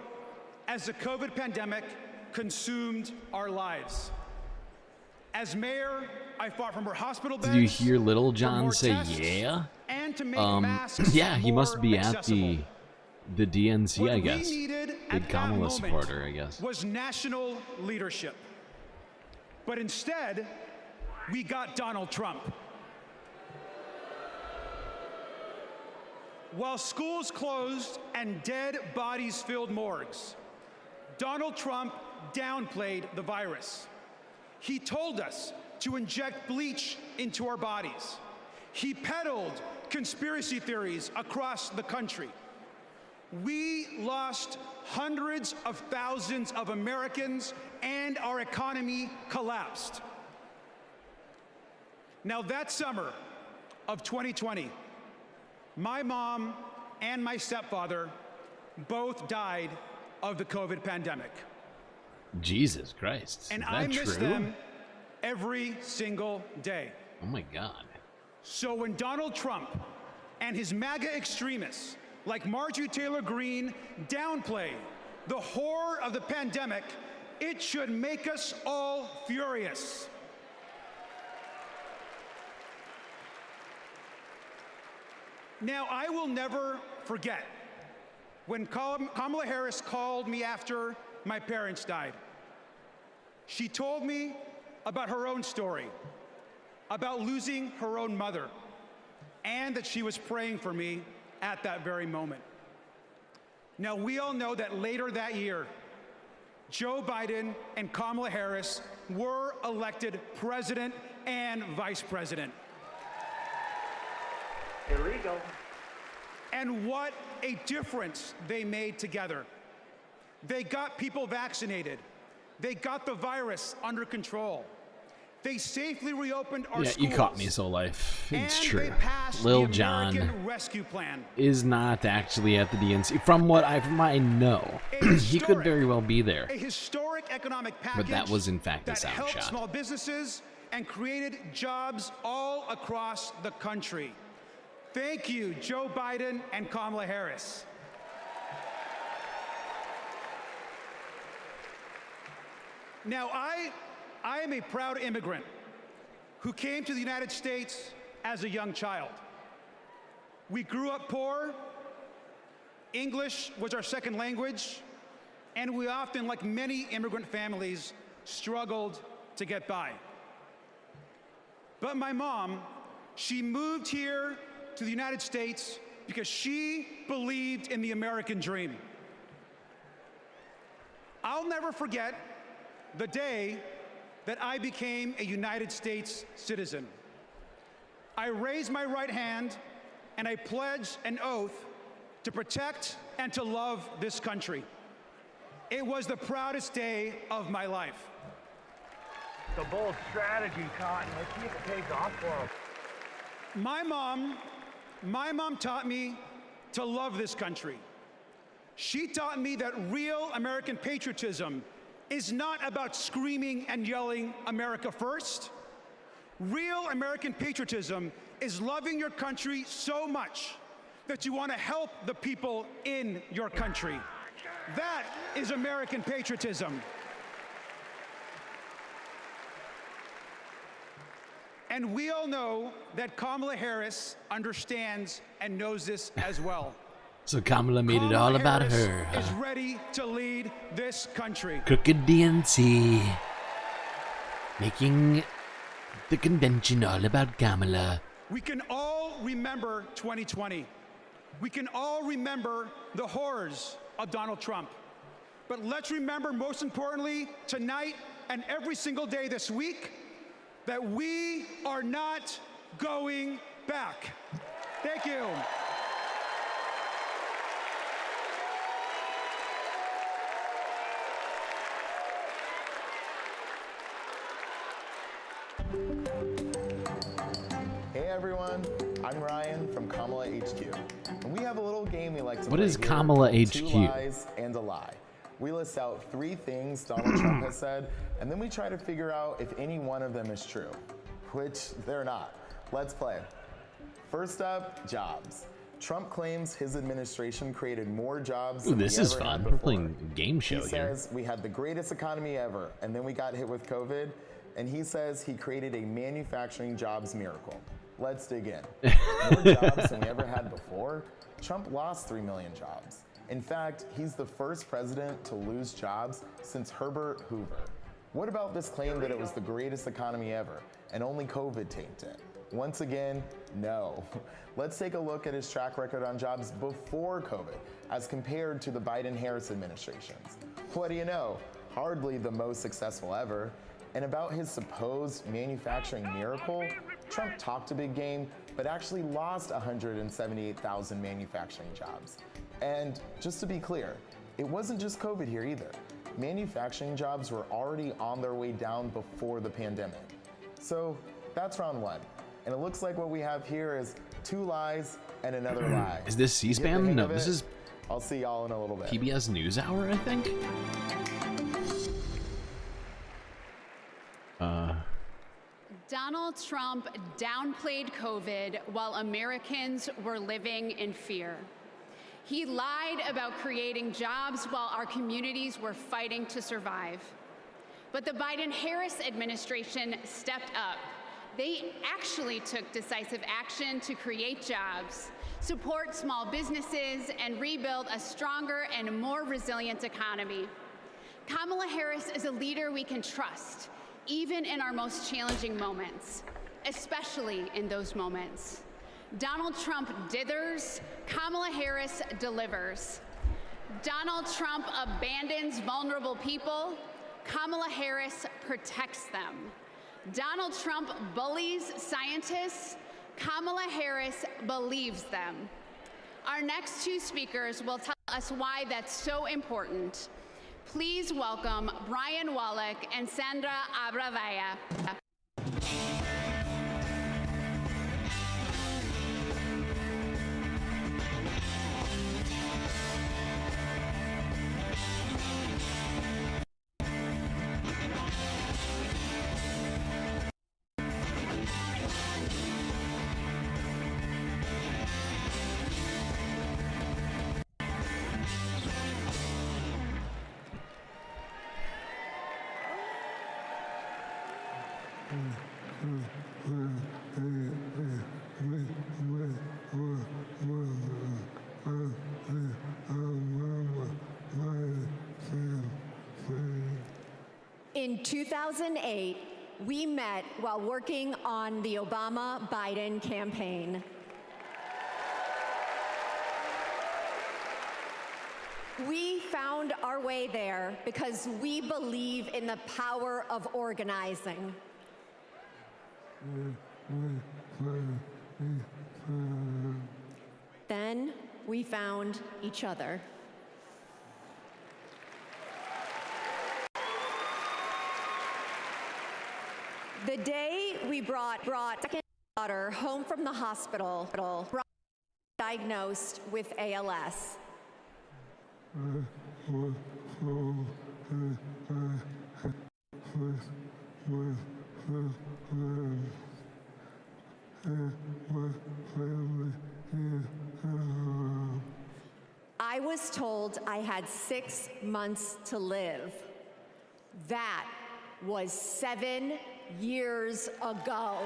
S20: as the COVID pandemic consumed our lives. As mayor, I fought for more hospital beds.
S1: Did you hear Little John
S20: more
S1: say
S20: tests,
S1: yeah?
S20: And to make masks
S1: Yeah, he must
S20: more
S1: be at
S20: accessible.
S1: the DNC,
S20: What
S1: I
S20: we
S1: guess.
S20: needed at
S1: Big
S20: that
S1: Kamala
S20: moment
S1: supporter, I guess.
S20: was national leadership. But instead, we got Donald Trump. While schools closed and dead bodies filled morgues, Donald Trump downplayed the virus. He told us to inject bleach into our bodies. He peddled conspiracy theories across the country. We lost hundreds of thousands of Americans and our economy collapsed. Now that summer of 2020, my mom and my stepfather both died of the COVID pandemic.
S1: Jesus Christ.
S20: And
S1: is that
S20: I miss
S1: true?
S20: them every single day.
S1: Oh my God.
S20: So when Donald Trump and his MAGA extremists like Marjorie Taylor Greene downplay the horror of the pandemic, it should make us all furious. Now, I will never forget when Kamala Harris called me after my parents died. She told me about her own story, about losing her own mother, and that she was praying for me at that very moment. Now, we all know that later that year, Joe Biden and Kamala Harris were elected president and vice president.
S6: Illegal.
S20: And what a difference they made together. They got people vaccinated. They got the virus under control. They safely reopened our schools.
S1: You caught me, Soul Life. It's
S20: and
S1: true.
S20: They passed
S1: Lil
S20: the
S1: Jon
S20: American Rescue Plan.
S1: is not actually at the DNC. From what I know, he could very well be there.
S20: A historic economic package
S1: But that was in fact a
S20: that
S1: sound
S20: helped
S1: shot.
S20: small businesses and created jobs all across the country. Thank you, Joe Biden and Kamala Harris. Now, I am a proud immigrant who came to the United States as a young child. We grew up poor, English was our second language, and we often, like many immigrant families, struggled to get by. But my mom, she moved here to the United States because she believed in the American dream. I'll never forget the day that I became a United States citizen. I raised my right hand and I pledged an oath to protect and to love this country. It was the proudest day of my life.
S6: It's a bold strategy, Cotton. Let's see if it pays off for him.
S20: My mom taught me to love this country. She taught me that real American patriotism is not about screaming and yelling America first. Real American patriotism is loving your country so much that you want to help the people in your country. That is American patriotism. And we all know that Kamala Harris understands and knows this as well.
S1: So Kamala made it all about her.
S20: Is ready to lead this country.
S1: Crooked DNC. Making the convention all about Kamala.
S20: We can all remember 2020. We can all remember the horrors of Donald Trump. But let's remember, most importantly, tonight and every single day this week, that we are not going back. Thank you.
S5: Hey everyone, I'm Ryan from Kamala HQ, and we have a little game we like to play.
S1: What is
S5: here,
S1: Kamala HQ?
S5: 2 lies and a lie. We list out 3 things Donald Trump has said, and then we try to figure out if any one of them is true, which they're not. Let's play. First up, jobs. Trump claims his administration created more jobs than
S1: This
S5: we
S1: is
S5: ever
S1: fun.
S5: had
S1: We're
S5: before.
S1: playing a game show
S5: He
S1: here.
S5: says we had the greatest economy ever, and then we got hit with COVID, and he says he created a manufacturing jobs miracle. Let's dig in. More jobs than we ever had before? Trump lost 3 million jobs. In fact, he's the first president to lose jobs since Herbert Hoover. What about this claim that it was the greatest economy ever and only COVID tanked it? Once again, no. Let's take a look at his track record on jobs before COVID as compared to the Biden-Harris administrations. What do you know? Hardly the most successful ever. And about his supposed manufacturing miracle, Trump talked a big game, but actually lost 178,000 manufacturing jobs. And just to be clear, it wasn't just COVID here either. Manufacturing jobs were already on their way down before the pandemic. So that's round 1. And it looks like what we have here is 2 lies and another lie.
S1: Is this
S5: You get the
S1: C-SPAN?
S5: hang
S1: No,
S5: of
S1: this
S5: it?
S1: is
S5: I'll see y'all in a little bit.
S1: PBS NewsHour, I think.
S2: Donald Trump downplayed COVID while Americans were living in fear. He lied about creating jobs while our communities were fighting to survive. But the Biden-Harris administration stepped up. They actually took decisive action to create jobs, support small businesses, and rebuild a stronger and more resilient economy. Kamala Harris is a leader we can trust, even in our most challenging moments, especially in those moments. Donald Trump dithers, Kamala Harris delivers. Donald Trump abandons vulnerable people, Kamala Harris protects them. Donald Trump bullies scientists, Kamala Harris believes them. Our next two speakers will tell us why that's so important. Please welcome Brian Wallach and Sandra Abravaya.
S4: In 2008, we met while working on the Obama-Biden campaign. We found our way there because we believe in the power of organizing. Then we found each other. The day we brought second daughter home from the hospital, diagnosed with ALS. I was told I had 6 months to live. That was 7 years ago.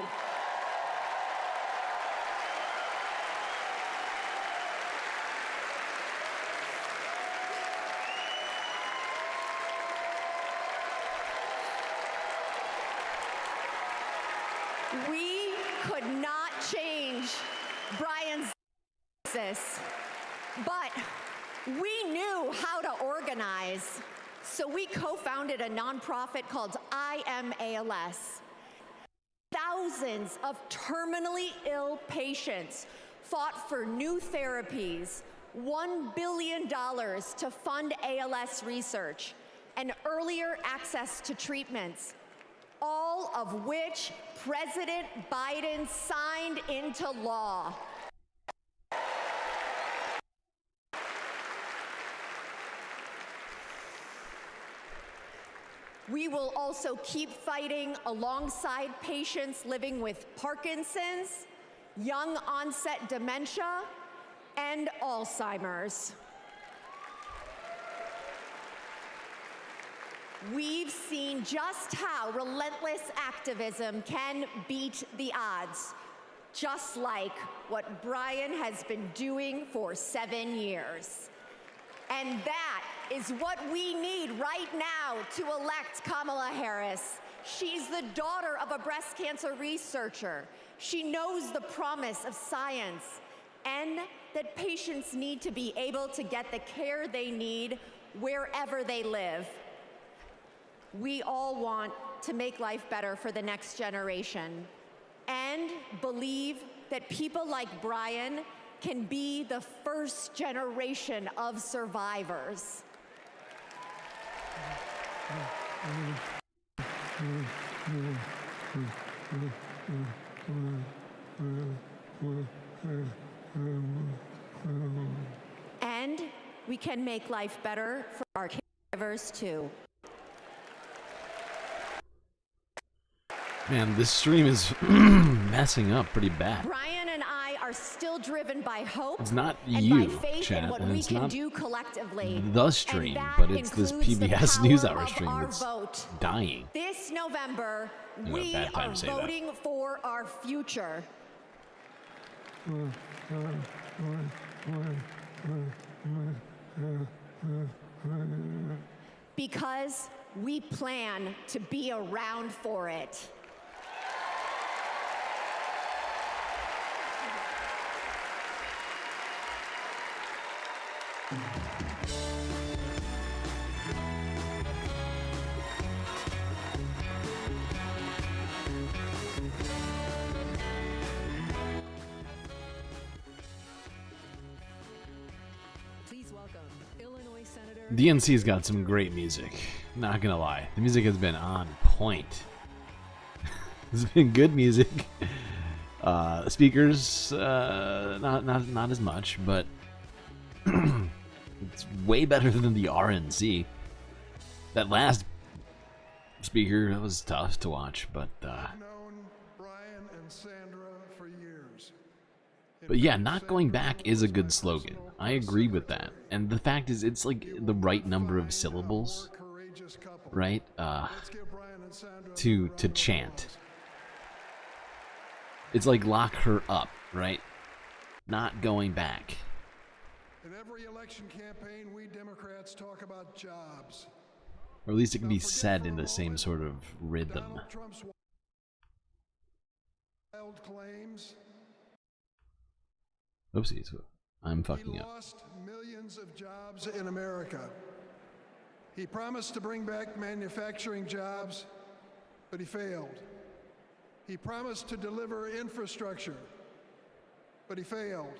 S4: We could not change Brian's diagnosis, but we knew how to organize. So we co-founded a nonprofit called I Am ALS. Thousands of terminally ill patients fought for new therapies, $1 billion to fund ALS research, and earlier access to treatments, all of which President Biden signed into law. We will also keep fighting alongside patients living with Parkinson's, young onset dementia, and Alzheimer's. We've seen just how relentless activism can beat the odds, just like what Brian has been doing for 7 years. And that is what we need right now to elect Kamala Harris. She's the daughter of a breast cancer researcher. She knows the promise of science and that patients need to be able to get the care they need wherever they live. We all want to make life better for the next generation and believe that people like Brian can be the first generation of survivors. And we can make life better for our caregivers too.
S1: Man, this stream is messing up pretty bad.
S4: Brian and I are still driven by hope.
S1: It's not
S4: and
S1: you,
S4: by faith
S1: chat,
S4: in what
S1: and
S4: we
S1: it's
S4: can
S1: not
S4: do collectively.
S1: the stream,
S4: And that
S1: but it's this
S4: includes the
S1: PBS
S4: power
S1: NewsHour
S4: of
S1: stream
S4: our
S1: that's
S4: vote.
S1: dying.
S4: This November,
S1: You know,
S4: we
S1: bad time
S4: are
S1: to say that.
S4: voting for our future. Because we plan to be around for it.
S1: DNC's got some great music. Not gonna lie, the music has been on point. It's been good music. Speakers, not as much, but it's way better than the RNC. That last speaker, that was tough to watch, but yeah, not going back is a good slogan. I agree with that. And the fact is, it's like the right number of syllables, right? To chant. It's like lock her up, right? Not going back.
S7: In every election campaign, we Democrats talk about jobs.
S1: Or at least it can be said in the same sort of rhythm.
S7: Donald Trump's wild claims.
S1: Oopsies, I'm fucking up.
S7: He lost millions of jobs in America. He promised to bring back manufacturing jobs, but he failed. He promised to deliver infrastructure, but he failed.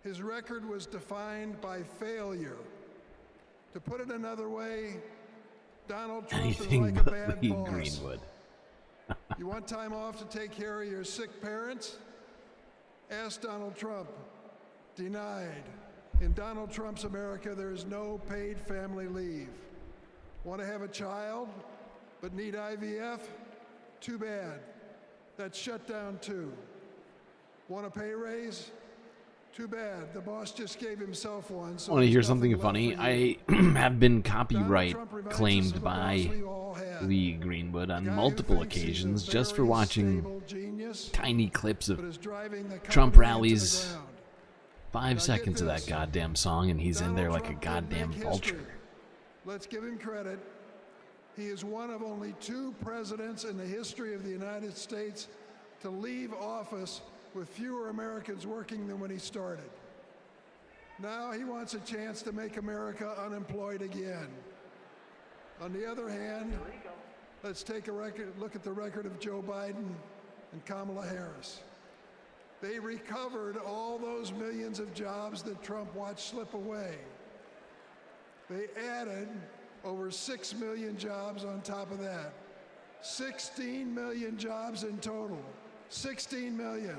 S7: His record was defined by failure. To put it another way, Donald Trump
S1: Anything
S7: is like a
S1: but
S7: bad
S1: Lee
S7: boss.
S1: Greenwood.
S7: You want time off to take care of your sick parents? Ask Donald Trump. Denied. In Donald Trump's America, there is no paid family leave. Want to have a child, but need IVF? Too bad. That's shut down too. Want a pay raise? Too bad. The boss just gave himself one. So
S1: Want to hear
S7: there's
S1: something
S7: nothing
S1: funny?
S7: left for you.
S1: I have been copyright claimed by Lee Greenwood on multiple occasions just for watching tiny clips of Trump rallies. 5 seconds of that goddamn song, and he's in there like a goddamn vulture.
S7: Let's give him credit. He is one of only 2 presidents in the history of the United States to leave office with fewer Americans working than when he started. Now he wants a chance to make America unemployed again. On the other hand, let's take a look at the record of Joe Biden and Kamala Harris. They recovered all those millions of jobs that Trump watched slip away. They added over 6 million jobs on top of that. 16 million jobs in total. 16 million.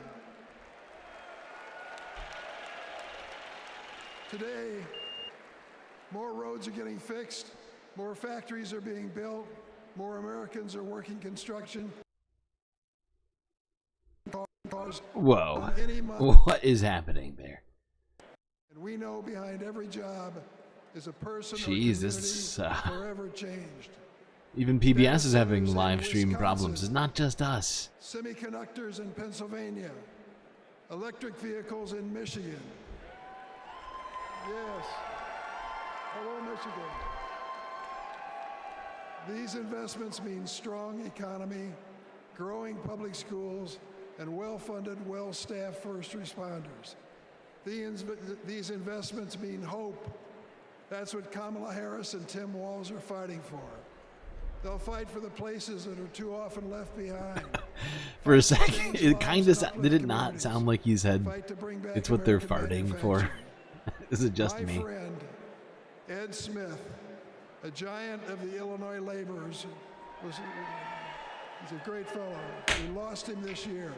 S7: Today, more roads are getting fixed, more factories are being built, more Americans are working construction.
S1: Whoa. What is happening there?
S7: And we know behind every job is a person
S1: Jeez, this is,
S7: forever changed.
S1: even PBS is having live stream problems. It's not just us.
S7: Semiconductors in Pennsylvania. Electric vehicles in Michigan. Yes. Hello, Michigan. These investments mean strong economy, growing public schools, and well-funded, well-staffed first responders. These investments mean hope. That's what Kamala Harris and Tim Walz are fighting for. They'll fight for the places that are too often left behind.
S1: For a second, it kind of did it not sound like he said it's what they're farting for? Is it just me?
S7: My friend, Ed Smith, a giant of the Illinois laborers, he's a great fellow. We lost him this year.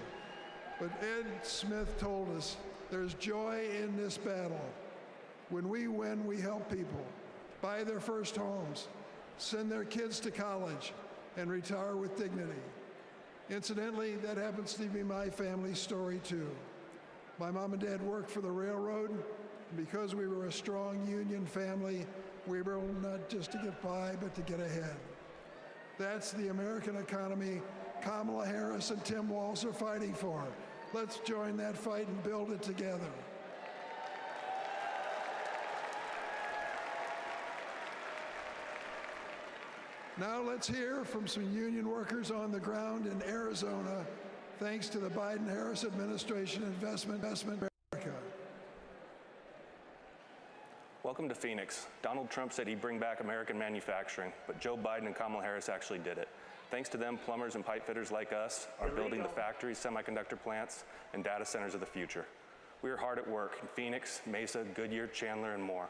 S7: But Ed Smith told us there's joy in this battle. When we win, we help people buy their first homes, send their kids to college, and retire with dignity. Incidentally, that happens to be my family story too. My mom and dad worked for the railroad, and because we were a strong union family, we were able not just to get by, but to get ahead. That's the American economy Kamala Harris and Tim Walz are fighting for. Let's join that fight and build it together. Now let's hear from some union workers on the ground in Arizona, thanks to the Biden-Harris administration investment in America.
S18: Welcome to Phoenix. Donald Trump said he'd bring back American manufacturing, but Joe Biden and Kamala Harris actually did it. Thanks to them, plumbers and pipe fitters like us are building the factories, semiconductor plants, and data centers of the future. We are hard at work in Phoenix, Mesa, Goodyear, Chandler, and more.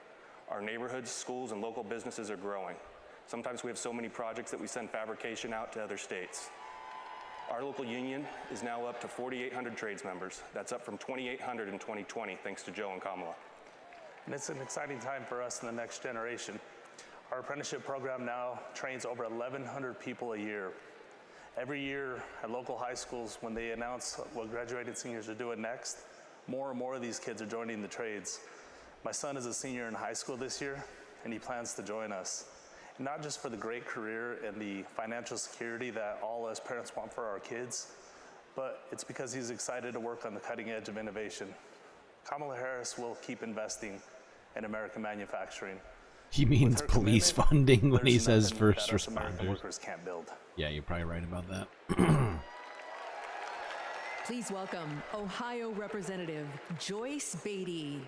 S18: Our neighborhoods, schools, and local businesses are growing. Sometimes we have so many projects that we send fabrication out to other states. Our local union is now up to 4,800 trades members. That's up from 2,800 in 2020, thanks to Joe and Kamala.
S8: And it's an exciting time for us in the next generation. Our apprenticeship program now trains over 1,100 people a year. Every year at local high schools, when they announce what graduating seniors are doing next, more and more of these kids are joining the trades. My son is a senior in high school this year, and he plans to join us. And not just for the great career and the financial security that all us parents want for our kids, but it's because he's excited to work on the cutting edge of innovation. Kamala Harris will keep investing in American manufacturing.
S1: He means police funding when he says first
S8: that us American
S1: responders.
S8: workers can't build.
S1: Yeah, you're probably right about that.
S11: Please welcome Ohio Representative Joyce Beatty.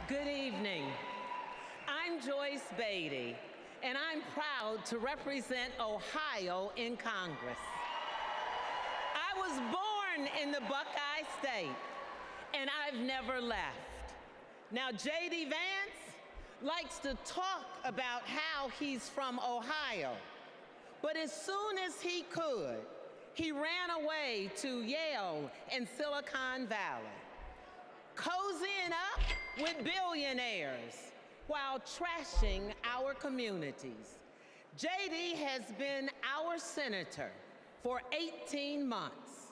S19: Good evening. I'm Joyce Beatty, and I'm proud to represent Ohio in Congress. I was born in the Buckeye State, and I've never left. Now, J.D. Vance likes to talk about how he's from Ohio, but as soon as he could, he ran away to Yale and Silicon Valley, cozying up with billionaires while trashing our communities. J.D. has been our senator for 18 months.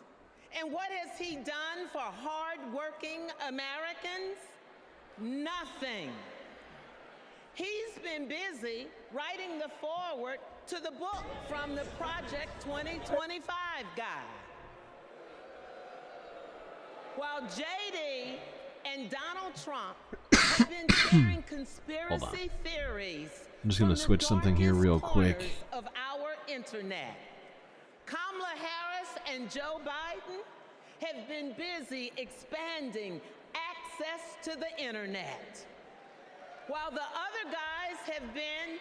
S19: And what has he done for hard-working Americans? Nothing. He's been busy writing the foreword to the book from the Project 2025 guy. While J.D. and Donald Trump have been sharing conspiracy theories
S1: I'm just gonna switch something here real quick.
S19: of our internet, Kamala Harris and Joe Biden have been busy expanding access to the internet, while the other guys have been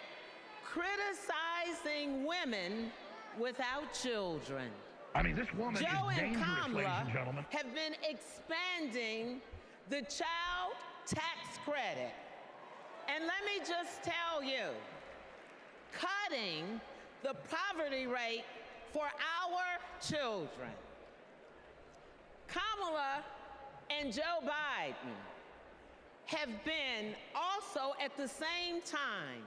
S19: criticizing women without children.
S21: I mean, this woman
S19: Joe
S21: is
S19: and
S21: dangerous,
S19: Kamala
S21: ladies and gentlemen.
S19: have been expanding the child tax credit. And let me just tell you, cutting the poverty rate for our children. Kamala and Joe Biden have been also at the same time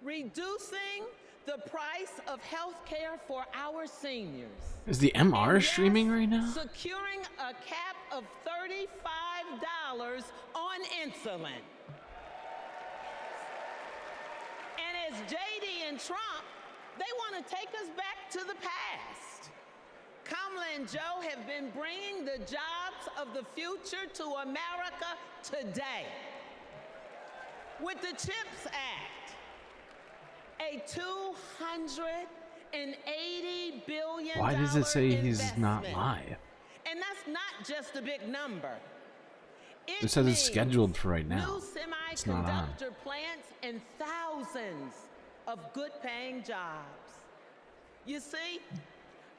S19: reducing the price of health care for our seniors.
S1: Is the MR streaming right now?
S19: Securing a cap of $35 on insulin. And as JD and Trump, they want to take us back to the past. Kamala and Joe have been bringing the jobs of the future to America today. With the CHIPS Act, a $280 billion
S1: Why does it say he's not
S19: investment.
S1: live?
S19: And that's not just a big number.
S1: It says it's scheduled for right now.
S19: New
S1: It's not on.
S19: semiconductor plants and thousands of good-paying jobs. You see,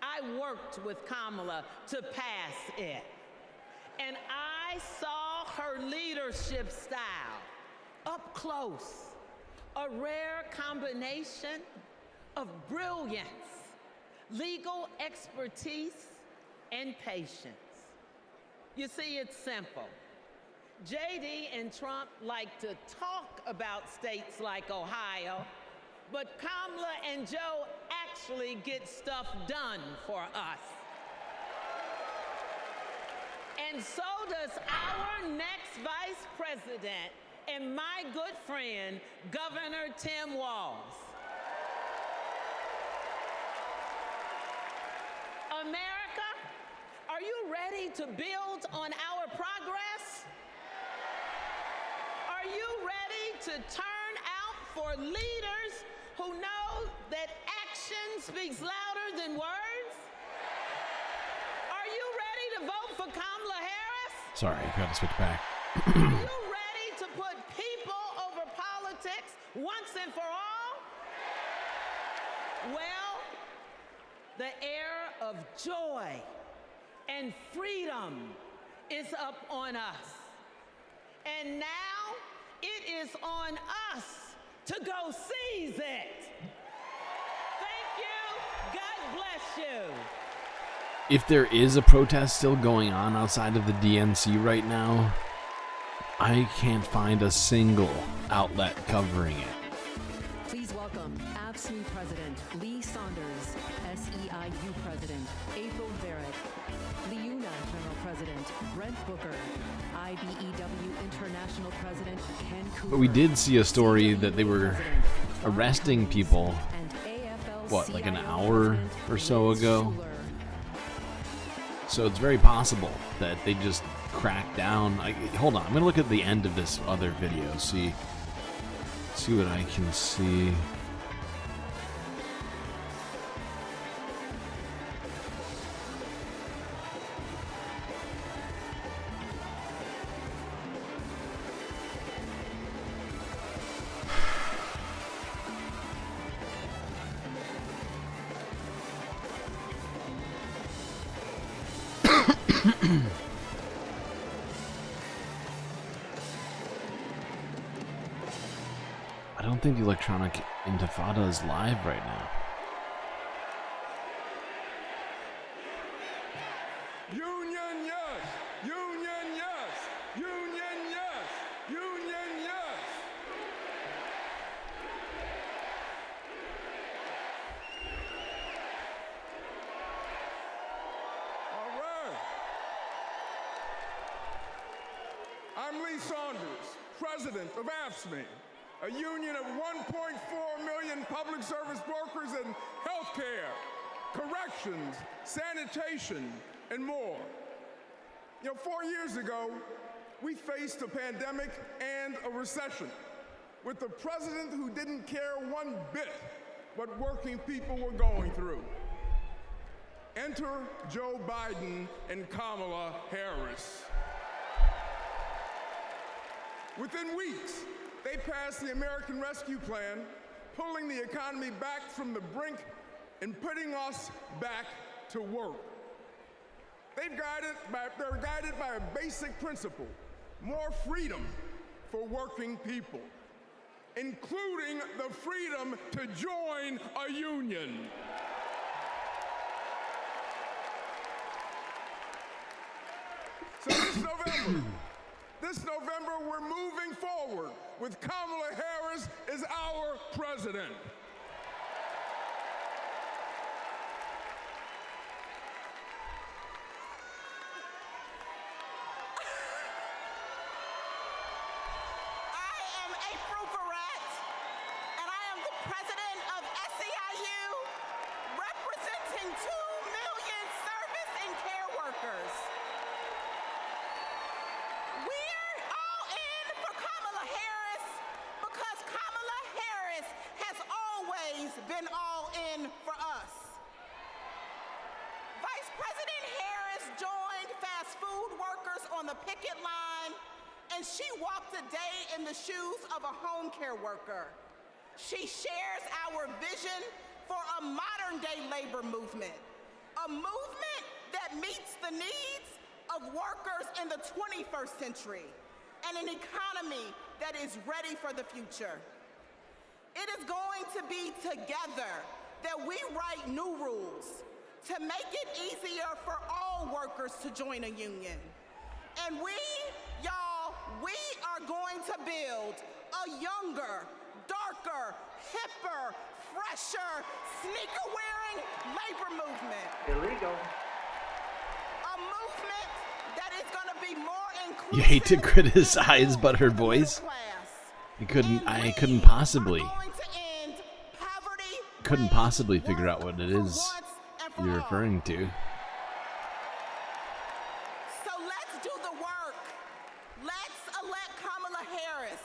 S19: I worked with Kamala to pass it, and I saw her leadership style up close, a rare combination of brilliance, legal expertise, and patience. You see, it's simple. JD and Trump like to talk about states like Ohio, but Kamala and Joe actually get stuff done for us. And so does our next vice president and my good friend, Governor Tim Walz. America, are you ready to build on our progress? Are you ready to turn out for leaders who know that action speaks louder than words? Are you ready to vote for Kamala Harris?
S1: Sorry, I gotta switch back.
S19: Are you ready to put people over politics once and for all? Well, joy, and freedom is up on us. And now it is on us to go seize it. Thank you. God bless you.
S1: If there is a protest still going on outside of the DNC right now, I can't find a single outlet covering it.
S11: Please welcome AFSCME President Lee Saunders, SEIU President April Barrett, Liuna General President Brent Booker, IBEW International President Ken Cooper.
S1: But we did see a story that they were arresting people, what, like an hour or so ago? So it's very possible that they just cracked down. Hold on, I'm gonna look at the end of this other video, see what I can see. I don't think the Electronic Intifada is live right now.
S6: Union yes! Union yes! Union yes! Union yes! All right. I'm Lee Saunders, President of AFSCME, a union of 1.4 million public service workers in healthcare, corrections, sanitation, and more. 4 years ago, we faced a pandemic and a recession with a president who didn't care one bit what working people were going through. Enter Joe Biden and Kamala Harris. Within weeks, they passed the American Rescue Plan, pulling the economy back from the brink and putting us back to work. They're guided by a basic principle: more freedom for working people, including the freedom to join a union. So this November, we're moving forward with Kamala Harris as our president.
S9: I am April Barrett, and I am the president of SEIU, representing 2 million service and care workers. We're all in for Kamala Harris because Kamala Harris has always been all in for us. Vice President Harris joined fast food workers on the picket line, and she walked a day in the shoes of a home care worker. She shares our vision for a modern-day labor movement, a movement that meets the needs of workers in the 21st century, and an economy that is ready for the future. It is going to be together that we write new rules to make it easier for all workers to join a union. And we are going to build a younger, darker, hipper, fresher, sneaker-wearing labor movement.
S10: Illegal.
S9: A movement that is going to be more inclusive.
S1: You hate to criticize Butthurt Boys. I couldn't possibly figure out what it is you're referring to.
S9: So let's do the work. Let's elect Kamala Harris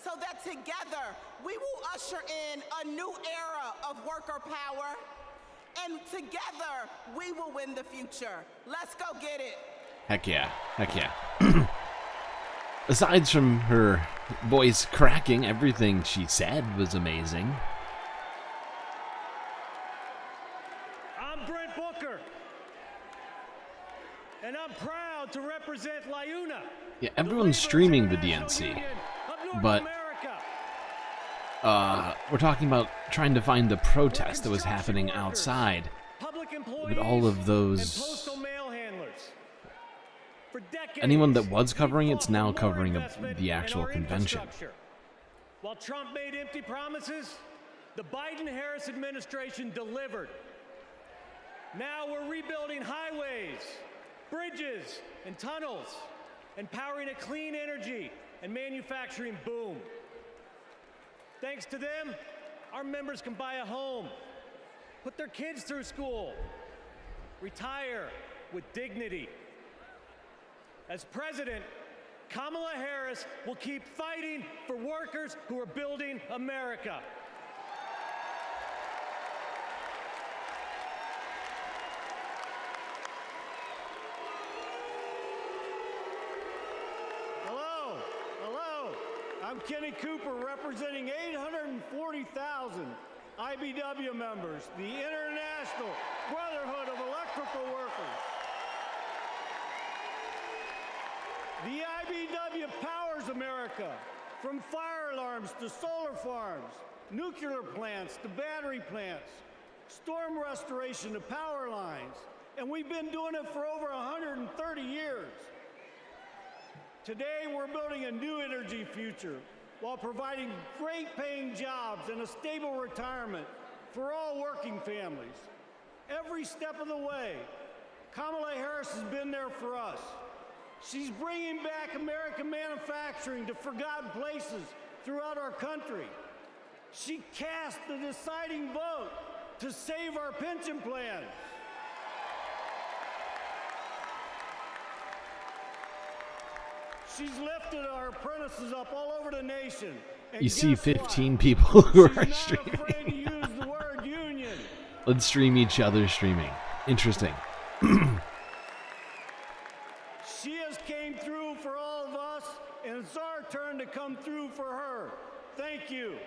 S9: so that together we will usher in a new era of worker power, and together we will win the future. Let's go get it.
S1: Heck yeah. Heck yeah. Aside from her voice cracking, everything she said was amazing.
S10: I'm Brent Booker,
S3: proud to represent LIUNA.
S1: Yeah, everyone's streaming the DNC, but we're talking about trying to find the protest that was happening outside with all of those. Anyone that was covering it's now covering the actual convention.
S3: While Trump made empty promises, the Biden-Harris administration delivered. Now we're rebuilding highways, bridges, and tunnels, and powering a clean energy and manufacturing boom. Thanks to them, our members can buy a home, put their kids through school, retire with dignity. As president, Kamala Harris will keep fighting for workers who are building America. Hello, I'm Kenny Cooper representing 840,000 IBW members, the International Brotherhood of Electrical Workers. The IBW powers America, from fire alarms to solar farms, nuclear plants to battery plants, storm restoration to power lines, and we've been doing it for over 130 years. Today, we're building a new energy future while providing great paying jobs and a stable retirement for all working families. Every step of the way, Kamala Harris has been there for us. She's bringing back American manufacturing to forgotten places throughout our country. She cast the deciding vote to save our pension plans. She's lifted our apprentices up all over the nation.
S1: You see 15 people who are streaming.
S3: To use the word union.
S1: Let's stream each other streaming. Interesting.
S3: She has came through for all of us, and it's our turn to come through for her. Thank you.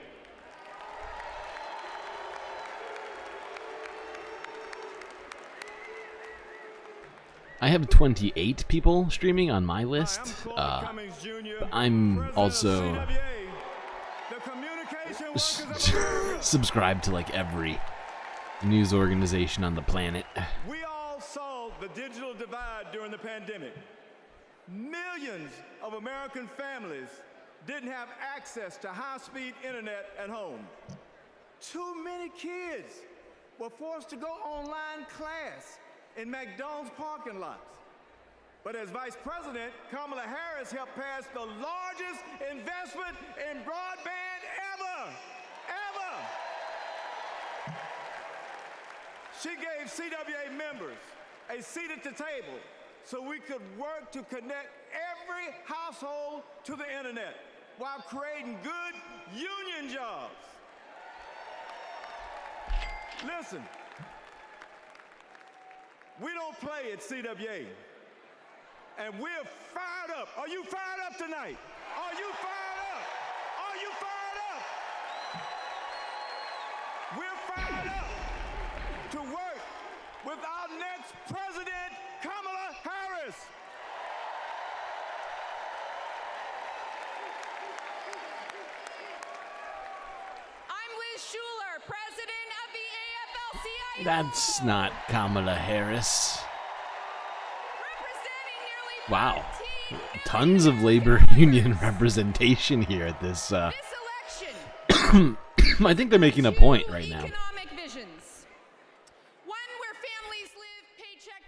S1: I have 28 people streaming on my list. But I'm also subscribed to like every news organization on the planet.
S6: We all saw the digital divide during the pandemic. Millions of American families didn't have access to high-speed internet at home. Too many kids were forced to go online class in McDonald's parking lots. But as Vice President, Kamala Harris helped pass the largest investment in broadband ever. She gave CWA members a seat at the table so we could work to connect every household to the internet while creating good union jobs. Listen, we don't play at CWA, and we're fired up. Are you fired up tonight? Are you fired up? Are you fired up? We're fired up to work with our next president, Kamala Harris.
S2: I'm Liz Schuler, president of the AFL-CIO.
S1: That's not Kamala Harris. Wow. Tons of labor union representation here at this. I think they're making a point right now.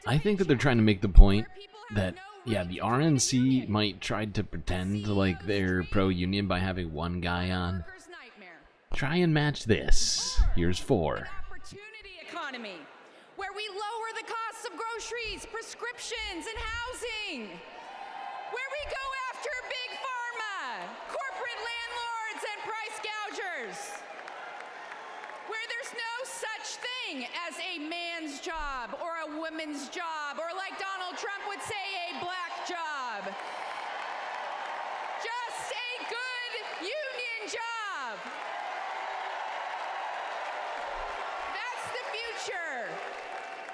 S1: I think that they're trying to make the point that, yeah, the RNC might try to pretend like they're pro-union by having one guy on. Try and match this. Here's 4.
S2: Economy, where we lower the costs of groceries, prescriptions, and housing. Where we go after big pharma, corporate landlords, and price gougers. Where there's no such thing as a man's job or a woman's job, or like Donald Trump would say, a black job. Just a good union job. That's the future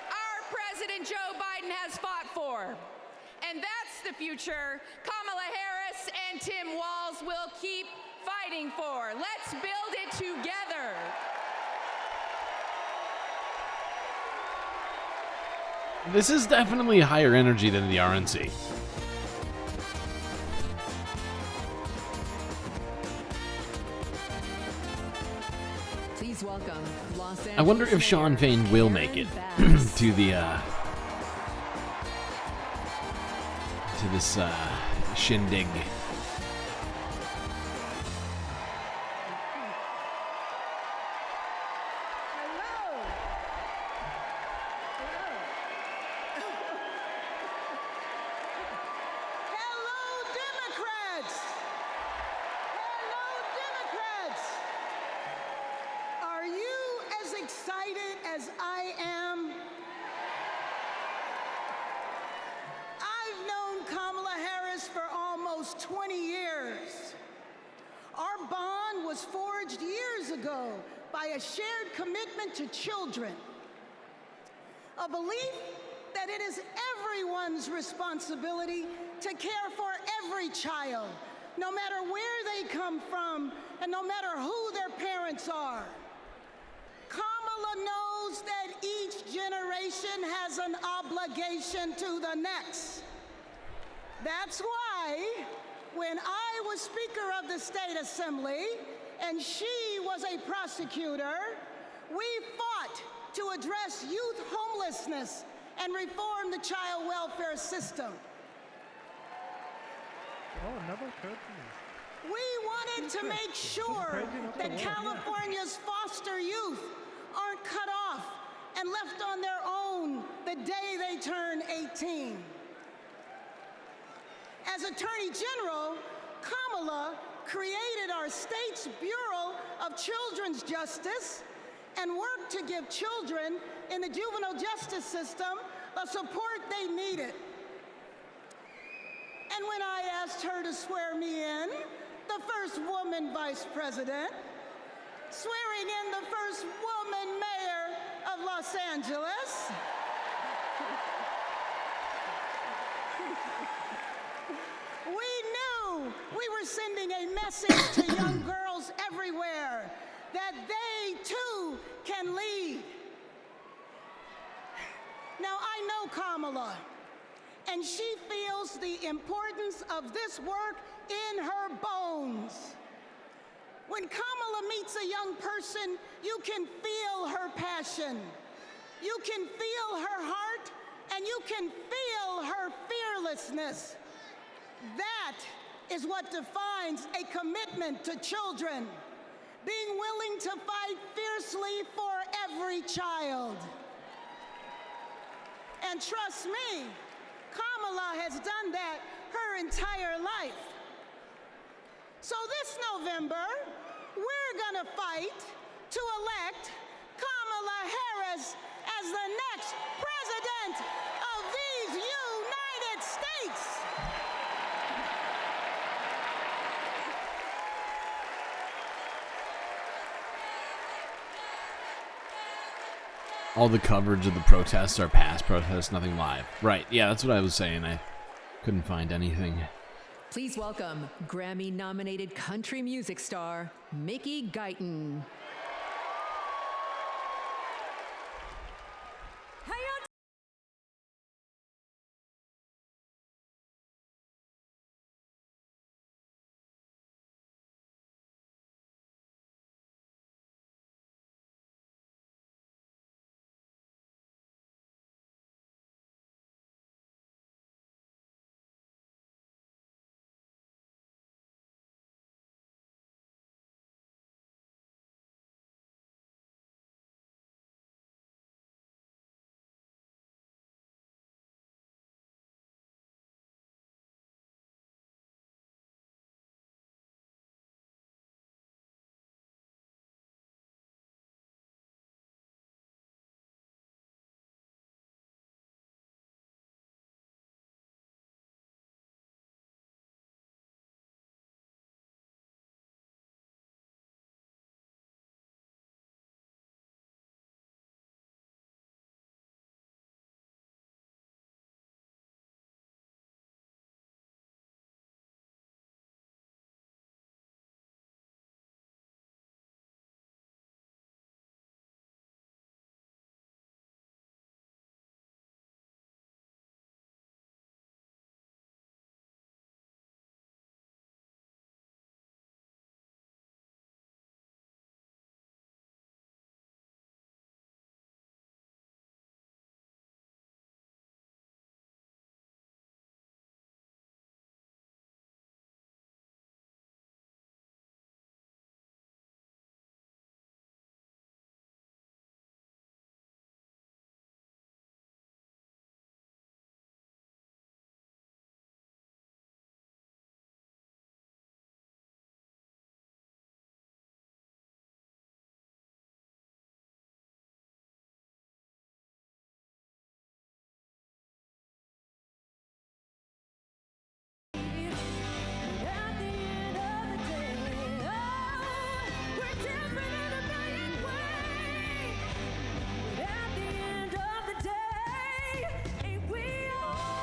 S2: our President Joe Biden has fought for. future Kamala Harris and Tim Walz will keep fighting for. Let's build it together.
S1: This is definitely higher energy than the RNC.
S11: Please welcome Los Angeles
S1: I wonder if Sean
S11: Mayor
S1: Fain will make it to the to this shindig.
S10: Are you as excited as I am? I've known Kamala Harris for almost 20 years. Our bond was forged years ago by a shared commitment to children, a belief that it is everyone's responsibility to care for every child, no matter where they come from and no matter who their parents are. Kamala knows that each generation has an obligation to the next. That's why when I was Speaker of the State Assembly and she was a prosecutor, we fought to address youth homelessness and reform the child welfare system.
S12: Oh, it never occurred to me.
S10: We wanted to make sure that California's foster youth aren't cut off and left on their own the day they turn 18. As Attorney General, Kamala created our state's Bureau of Children's Justice and worked to give children in the juvenile justice system the support they needed. And when I asked her to swear me in, the first woman vice president, swearing in the first woman mayor of Los Angeles, we knew we were sending a message to young girls everywhere that they too can lead. Now, I know Kamala, and she feels the importance of this work in her bones. When Kamala meets a young person, you can feel her passion. You can feel her heart, and you can feel her fearlessness. That is what defines a commitment to children, being willing to fight fiercely for every child. And trust me, Kamala has done that her entire life. So this November, we're gonna fight to elect Kamala Harris as the next president of these United States.
S1: All the coverage of the protests are past protests, nothing live. Right, yeah, that's what I was saying. I couldn't find anything.
S11: Please welcome Grammy-nominated country music star Mickey Guyton.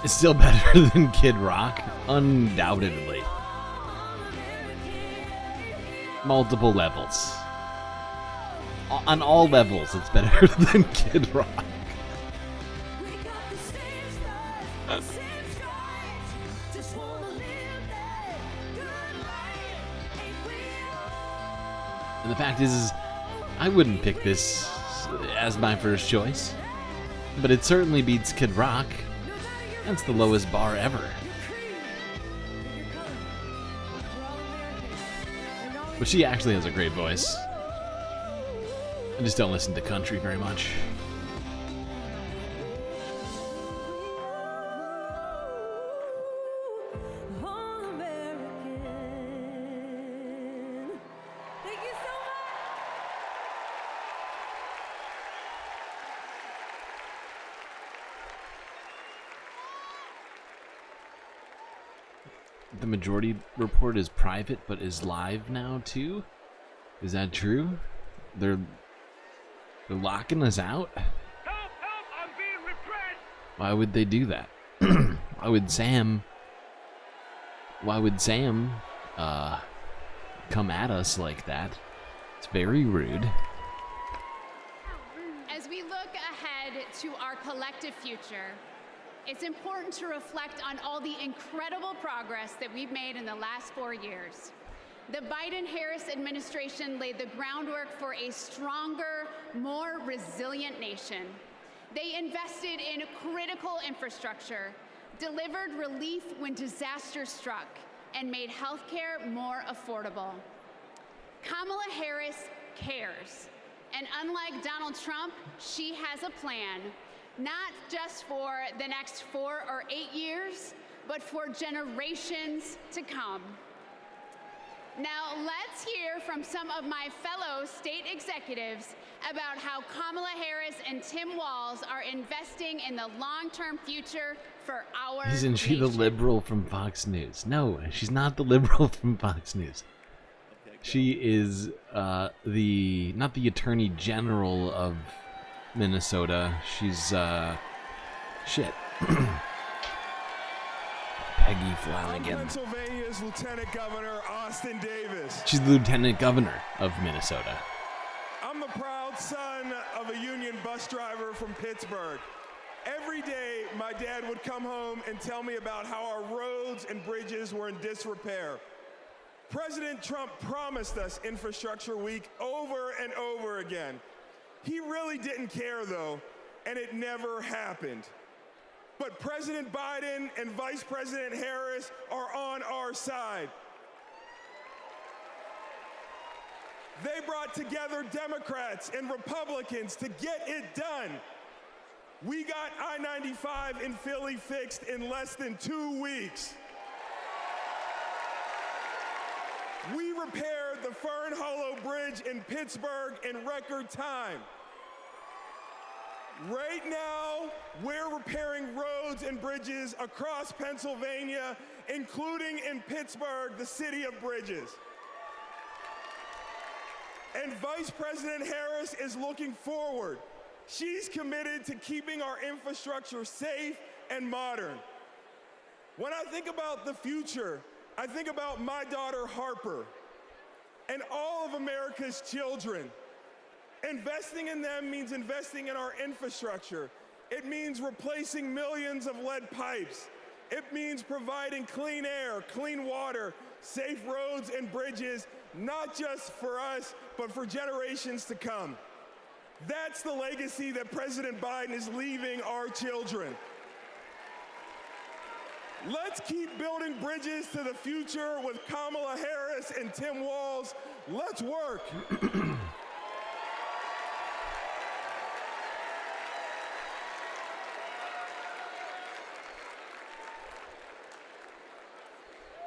S1: It's still better than Kid Rock, undoubtedly. Multiple levels. On all levels, it's better than Kid Rock. And the fact is I wouldn't pick this as my first choice, but it certainly beats Kid Rock. That's the lowest bar ever. But she actually has a great voice. I just don't listen to country very much. The Majority Report is private, but is live now too. Is that true? They're locking us out.
S6: Help! I'm being repressed.
S1: Why would they do that? Why would Sam come at us like that? It's very rude.
S2: As we look ahead to our collective future, it's important to reflect on all the incredible progress that we've made in the last 4 years. The Biden-Harris administration laid the groundwork for a stronger, more resilient nation. They invested in critical infrastructure, delivered relief when disaster struck, and made healthcare more affordable. Kamala Harris cares. And unlike Donald Trump, she has a plan, not just for the next 4 or 8 years, but for generations to come. Now, let's hear from some of my fellow state executives about how Kamala Harris and Tim Walz are investing in the long-term future for our
S1: Isn't she the
S2: nation.
S1: liberal from Fox News? No, she's not the liberal from Fox News. She is not the Attorney General of Minnesota. She's shit. Peggy Flanagan.
S15: Pennsylvania's Lieutenant Governor Austin Davis.
S1: She's the Lieutenant Governor of Minnesota.
S15: I'm the proud son of a union bus driver from Pittsburgh. Every day, my dad would come home and tell me about how our roads and bridges were in disrepair. President Trump promised us Infrastructure Week over and over again. He really didn't care, though, and it never happened. But President Biden and Vice President Harris are on our side. They brought together Democrats and Republicans to get it done. We got I-95 in Philly fixed in less than 2 weeks. We repaired the Fern Hollow Bridge in Pittsburgh in record time. Right now, we're repairing roads and bridges across Pennsylvania, including in Pittsburgh, the city of bridges. And Vice President Harris is looking forward. She's committed to keeping our infrastructure safe and modern. When I think about the future, I think about my daughter Harper and all of America's children. Investing in them means investing in our infrastructure. It means replacing millions of lead pipes. It means providing clean air, clean water, safe roads and bridges, not just for us, but for generations to come. That's the legacy that President Biden is leaving our children. Let's keep building bridges to the future with Kamala Harris and Tim Walz. Let's work.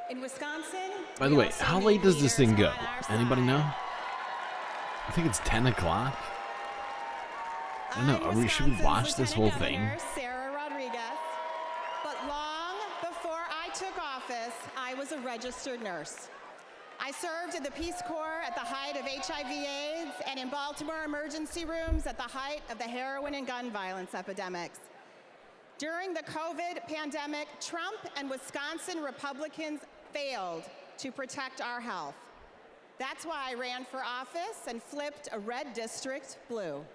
S9: In Wisconsin.
S1: By the way, how late does this thing go? Anybody know? I think it's 10 o'clock. I don't know. Should we watch this whole thing?
S9: Sarah Rodriguez. But long before I took office, I was a registered nurse. I served in the Peace Corps at the height of HIV/AIDS and in Baltimore emergency rooms at the height of the heroin and gun violence epidemics. During the COVID pandemic, Trump and Wisconsin Republicans failed to protect our health. That's why I ran for office and flipped a red district blue.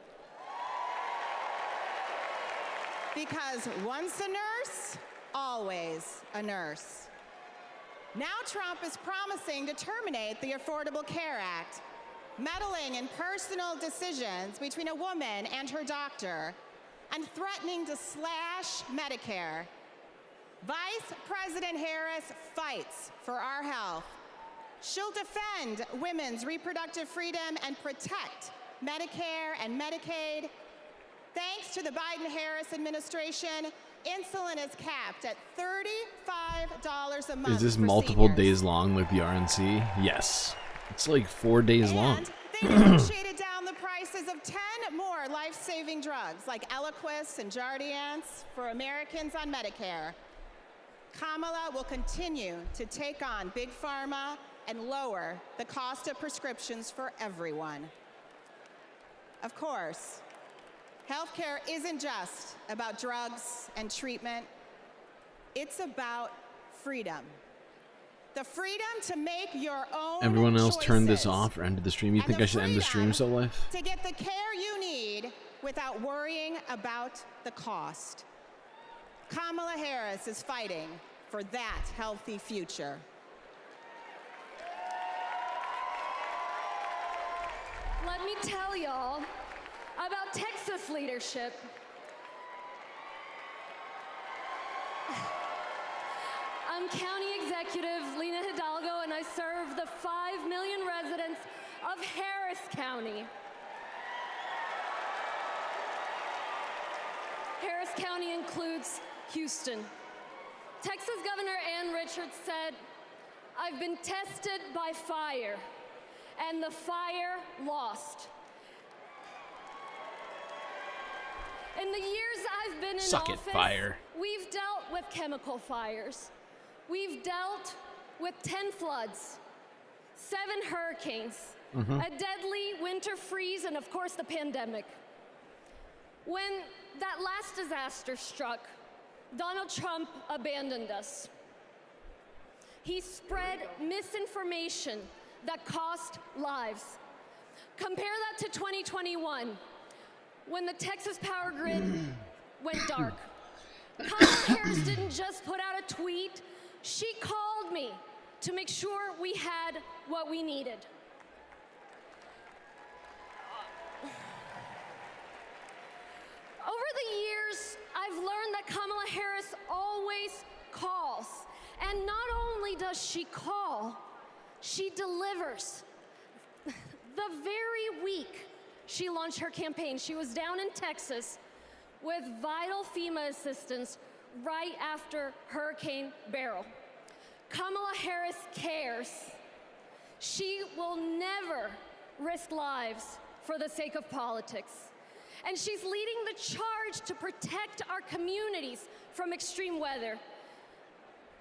S9: Because once a nurse, always a nurse. Now Trump is promising to terminate the Affordable Care Act, meddling in personal decisions between a woman and her doctor, and threatening to slash Medicare. Vice President Harris fights for our health. She'll defend women's reproductive freedom and protect Medicare and Medicaid. Thanks to the Biden-Harris administration, insulin is capped at $35 a month.
S1: Is this
S9: for
S1: multiple
S9: seniors.
S1: days long like the RNC? Yes. It's like 4 days long.
S9: They negotiated down the prices of 10 more life-saving drugs like Eliquis and Jardiance for Americans on Medicare. Kamala will continue to take on Big Pharma and lower the cost of prescriptions for everyone. Of course, healthcare isn't just about drugs and treatment. It's about freedom. The freedom to make your own
S1: Everyone else turned this
S9: choices.
S1: off or ended the stream. You think I should end the stream, So Life?
S9: To get the care you need without worrying about the cost. Kamala Harris is fighting for that healthy future.
S16: Let me tell y'all about Texas leadership. I'm County Executive Lena Hidalgo, and I serve the 5 million residents of Harris County. Harris County includes Houston. Texas Governor Ann Richards said, "I've been tested by fire, and the fire lost." In the years I've been in
S1: Suck it,
S16: office,
S1: fire.
S16: we've dealt with chemical fires. We've dealt with 10 floods, 7 hurricanes, a deadly winter freeze, and of course the pandemic. When that last disaster struck, Donald Trump abandoned us. He spread misinformation that cost lives. Compare that to 2021, when the Texas power grid went dark. Kamala Harris didn't just put out a tweet, she called me to make sure we had what we needed. Over the years, I've learned that Kamala Harris always calls. And not only does she call, she delivers. The very week she launched her campaign, she was down in Texas with vital FEMA assistance right after Hurricane Beryl. Kamala Harris cares. She will never risk lives for the sake of politics. And she's leading the charge to protect our communities from extreme weather.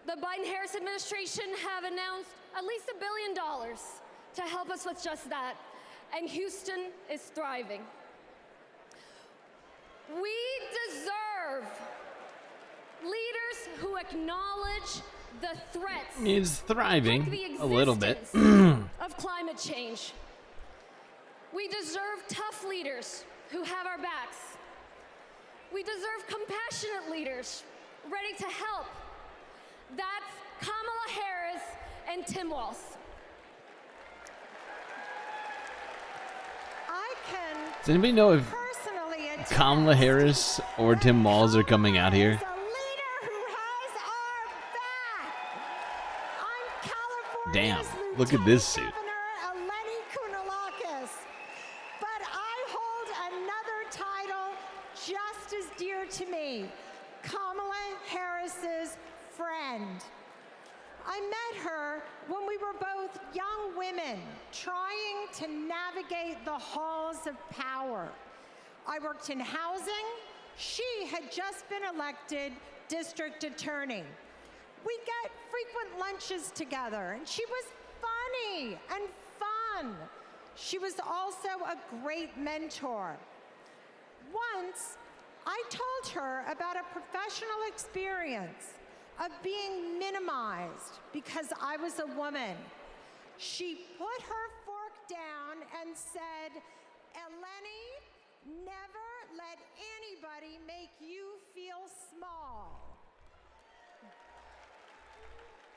S16: The Biden-Harris administration have announced at least $1 billion to help us with just that. And Houston is thriving. We deserve leaders who acknowledge the threats.
S1: Is thriving
S16: like the
S1: a little bit.
S16: existence of climate change. We deserve tough leaders who have our backs. We deserve compassionate leaders ready to help. That's Kamala Harris and Tim Walz.
S4: I can
S1: Does anybody know if
S4: personally attest
S1: Kamala Harris or Tim Walz are coming out here?
S4: a leader who has our back. I'm California's
S1: Damn, look at this suit.
S4: Governor Eleni Kounalakis, but I hold another title just as dear to me, Kamala Harris's friend. I met her when we were both young women trying to navigate the halls of power. I worked in housing. She had just been elected district attorney. We get frequent lunches together, and she was funny and fun. She was also a great mentor. Once,
S14: I told her about a professional experience of being minimized because I was a woman. She put her fork down and said, Eleni, never let anybody make you feel small.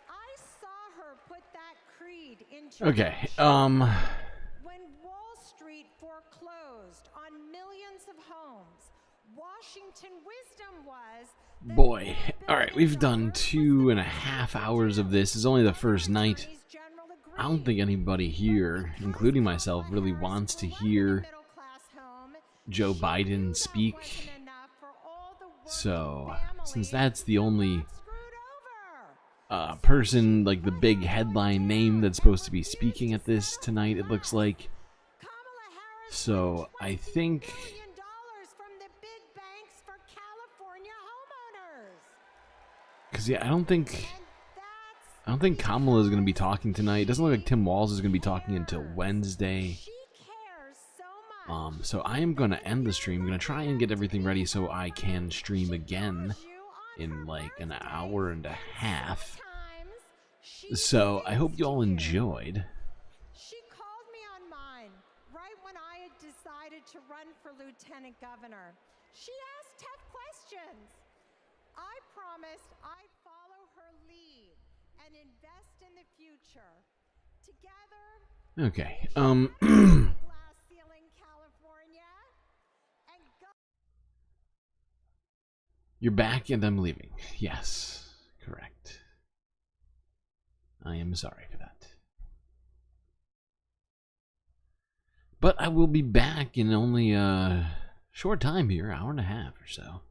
S14: I saw her put that creed into
S1: Okay,
S14: when Wall Street foreclosed on millions of homes, Washington wisdom was
S1: boy. Alright, we've done 2.5 hours of this. It's only the first night. I don't think anybody here, including myself, really wants to hear Joe Biden speak. So, since that's the only person, like the big headline name that's supposed to be speaking at this tonight, it looks like. So, I think... Because, yeah, I don't think Kamala is going to be talking tonight. It doesn't look like Tim Walz is going to be talking until Wednesday. So I am going to end the stream. I'm going to try and get everything ready so I can stream again in like an hour and a half. So I hope you all enjoyed.
S14: She called me on mine right when I had decided to run for lieutenant governor. She asked tough questions. I promised I'd follow her lead and invest in the future. Together.
S1: Okay.
S14: Glass ceiling, California, and go.
S1: You're back and I'm leaving. Yes, correct. I am sorry for that. But I will be back in only a short time here, hour and a half or so.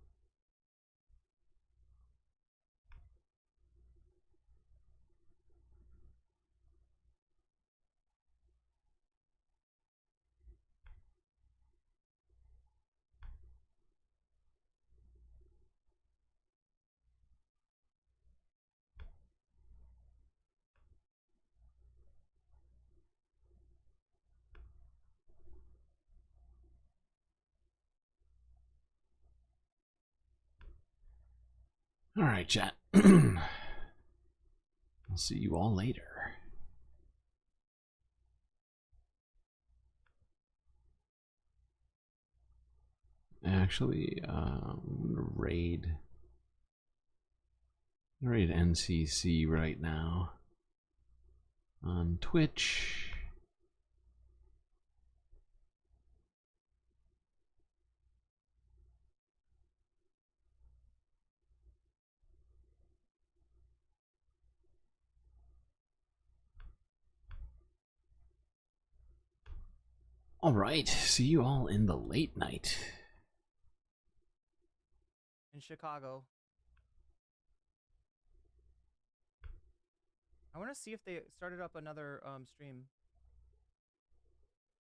S1: Alright, chat. I'll see you all later. Actually, I'm gonna raid NCC right now on Twitch. Alright, see you all in the late night.
S21: In Chicago. I want to see if they started up another stream.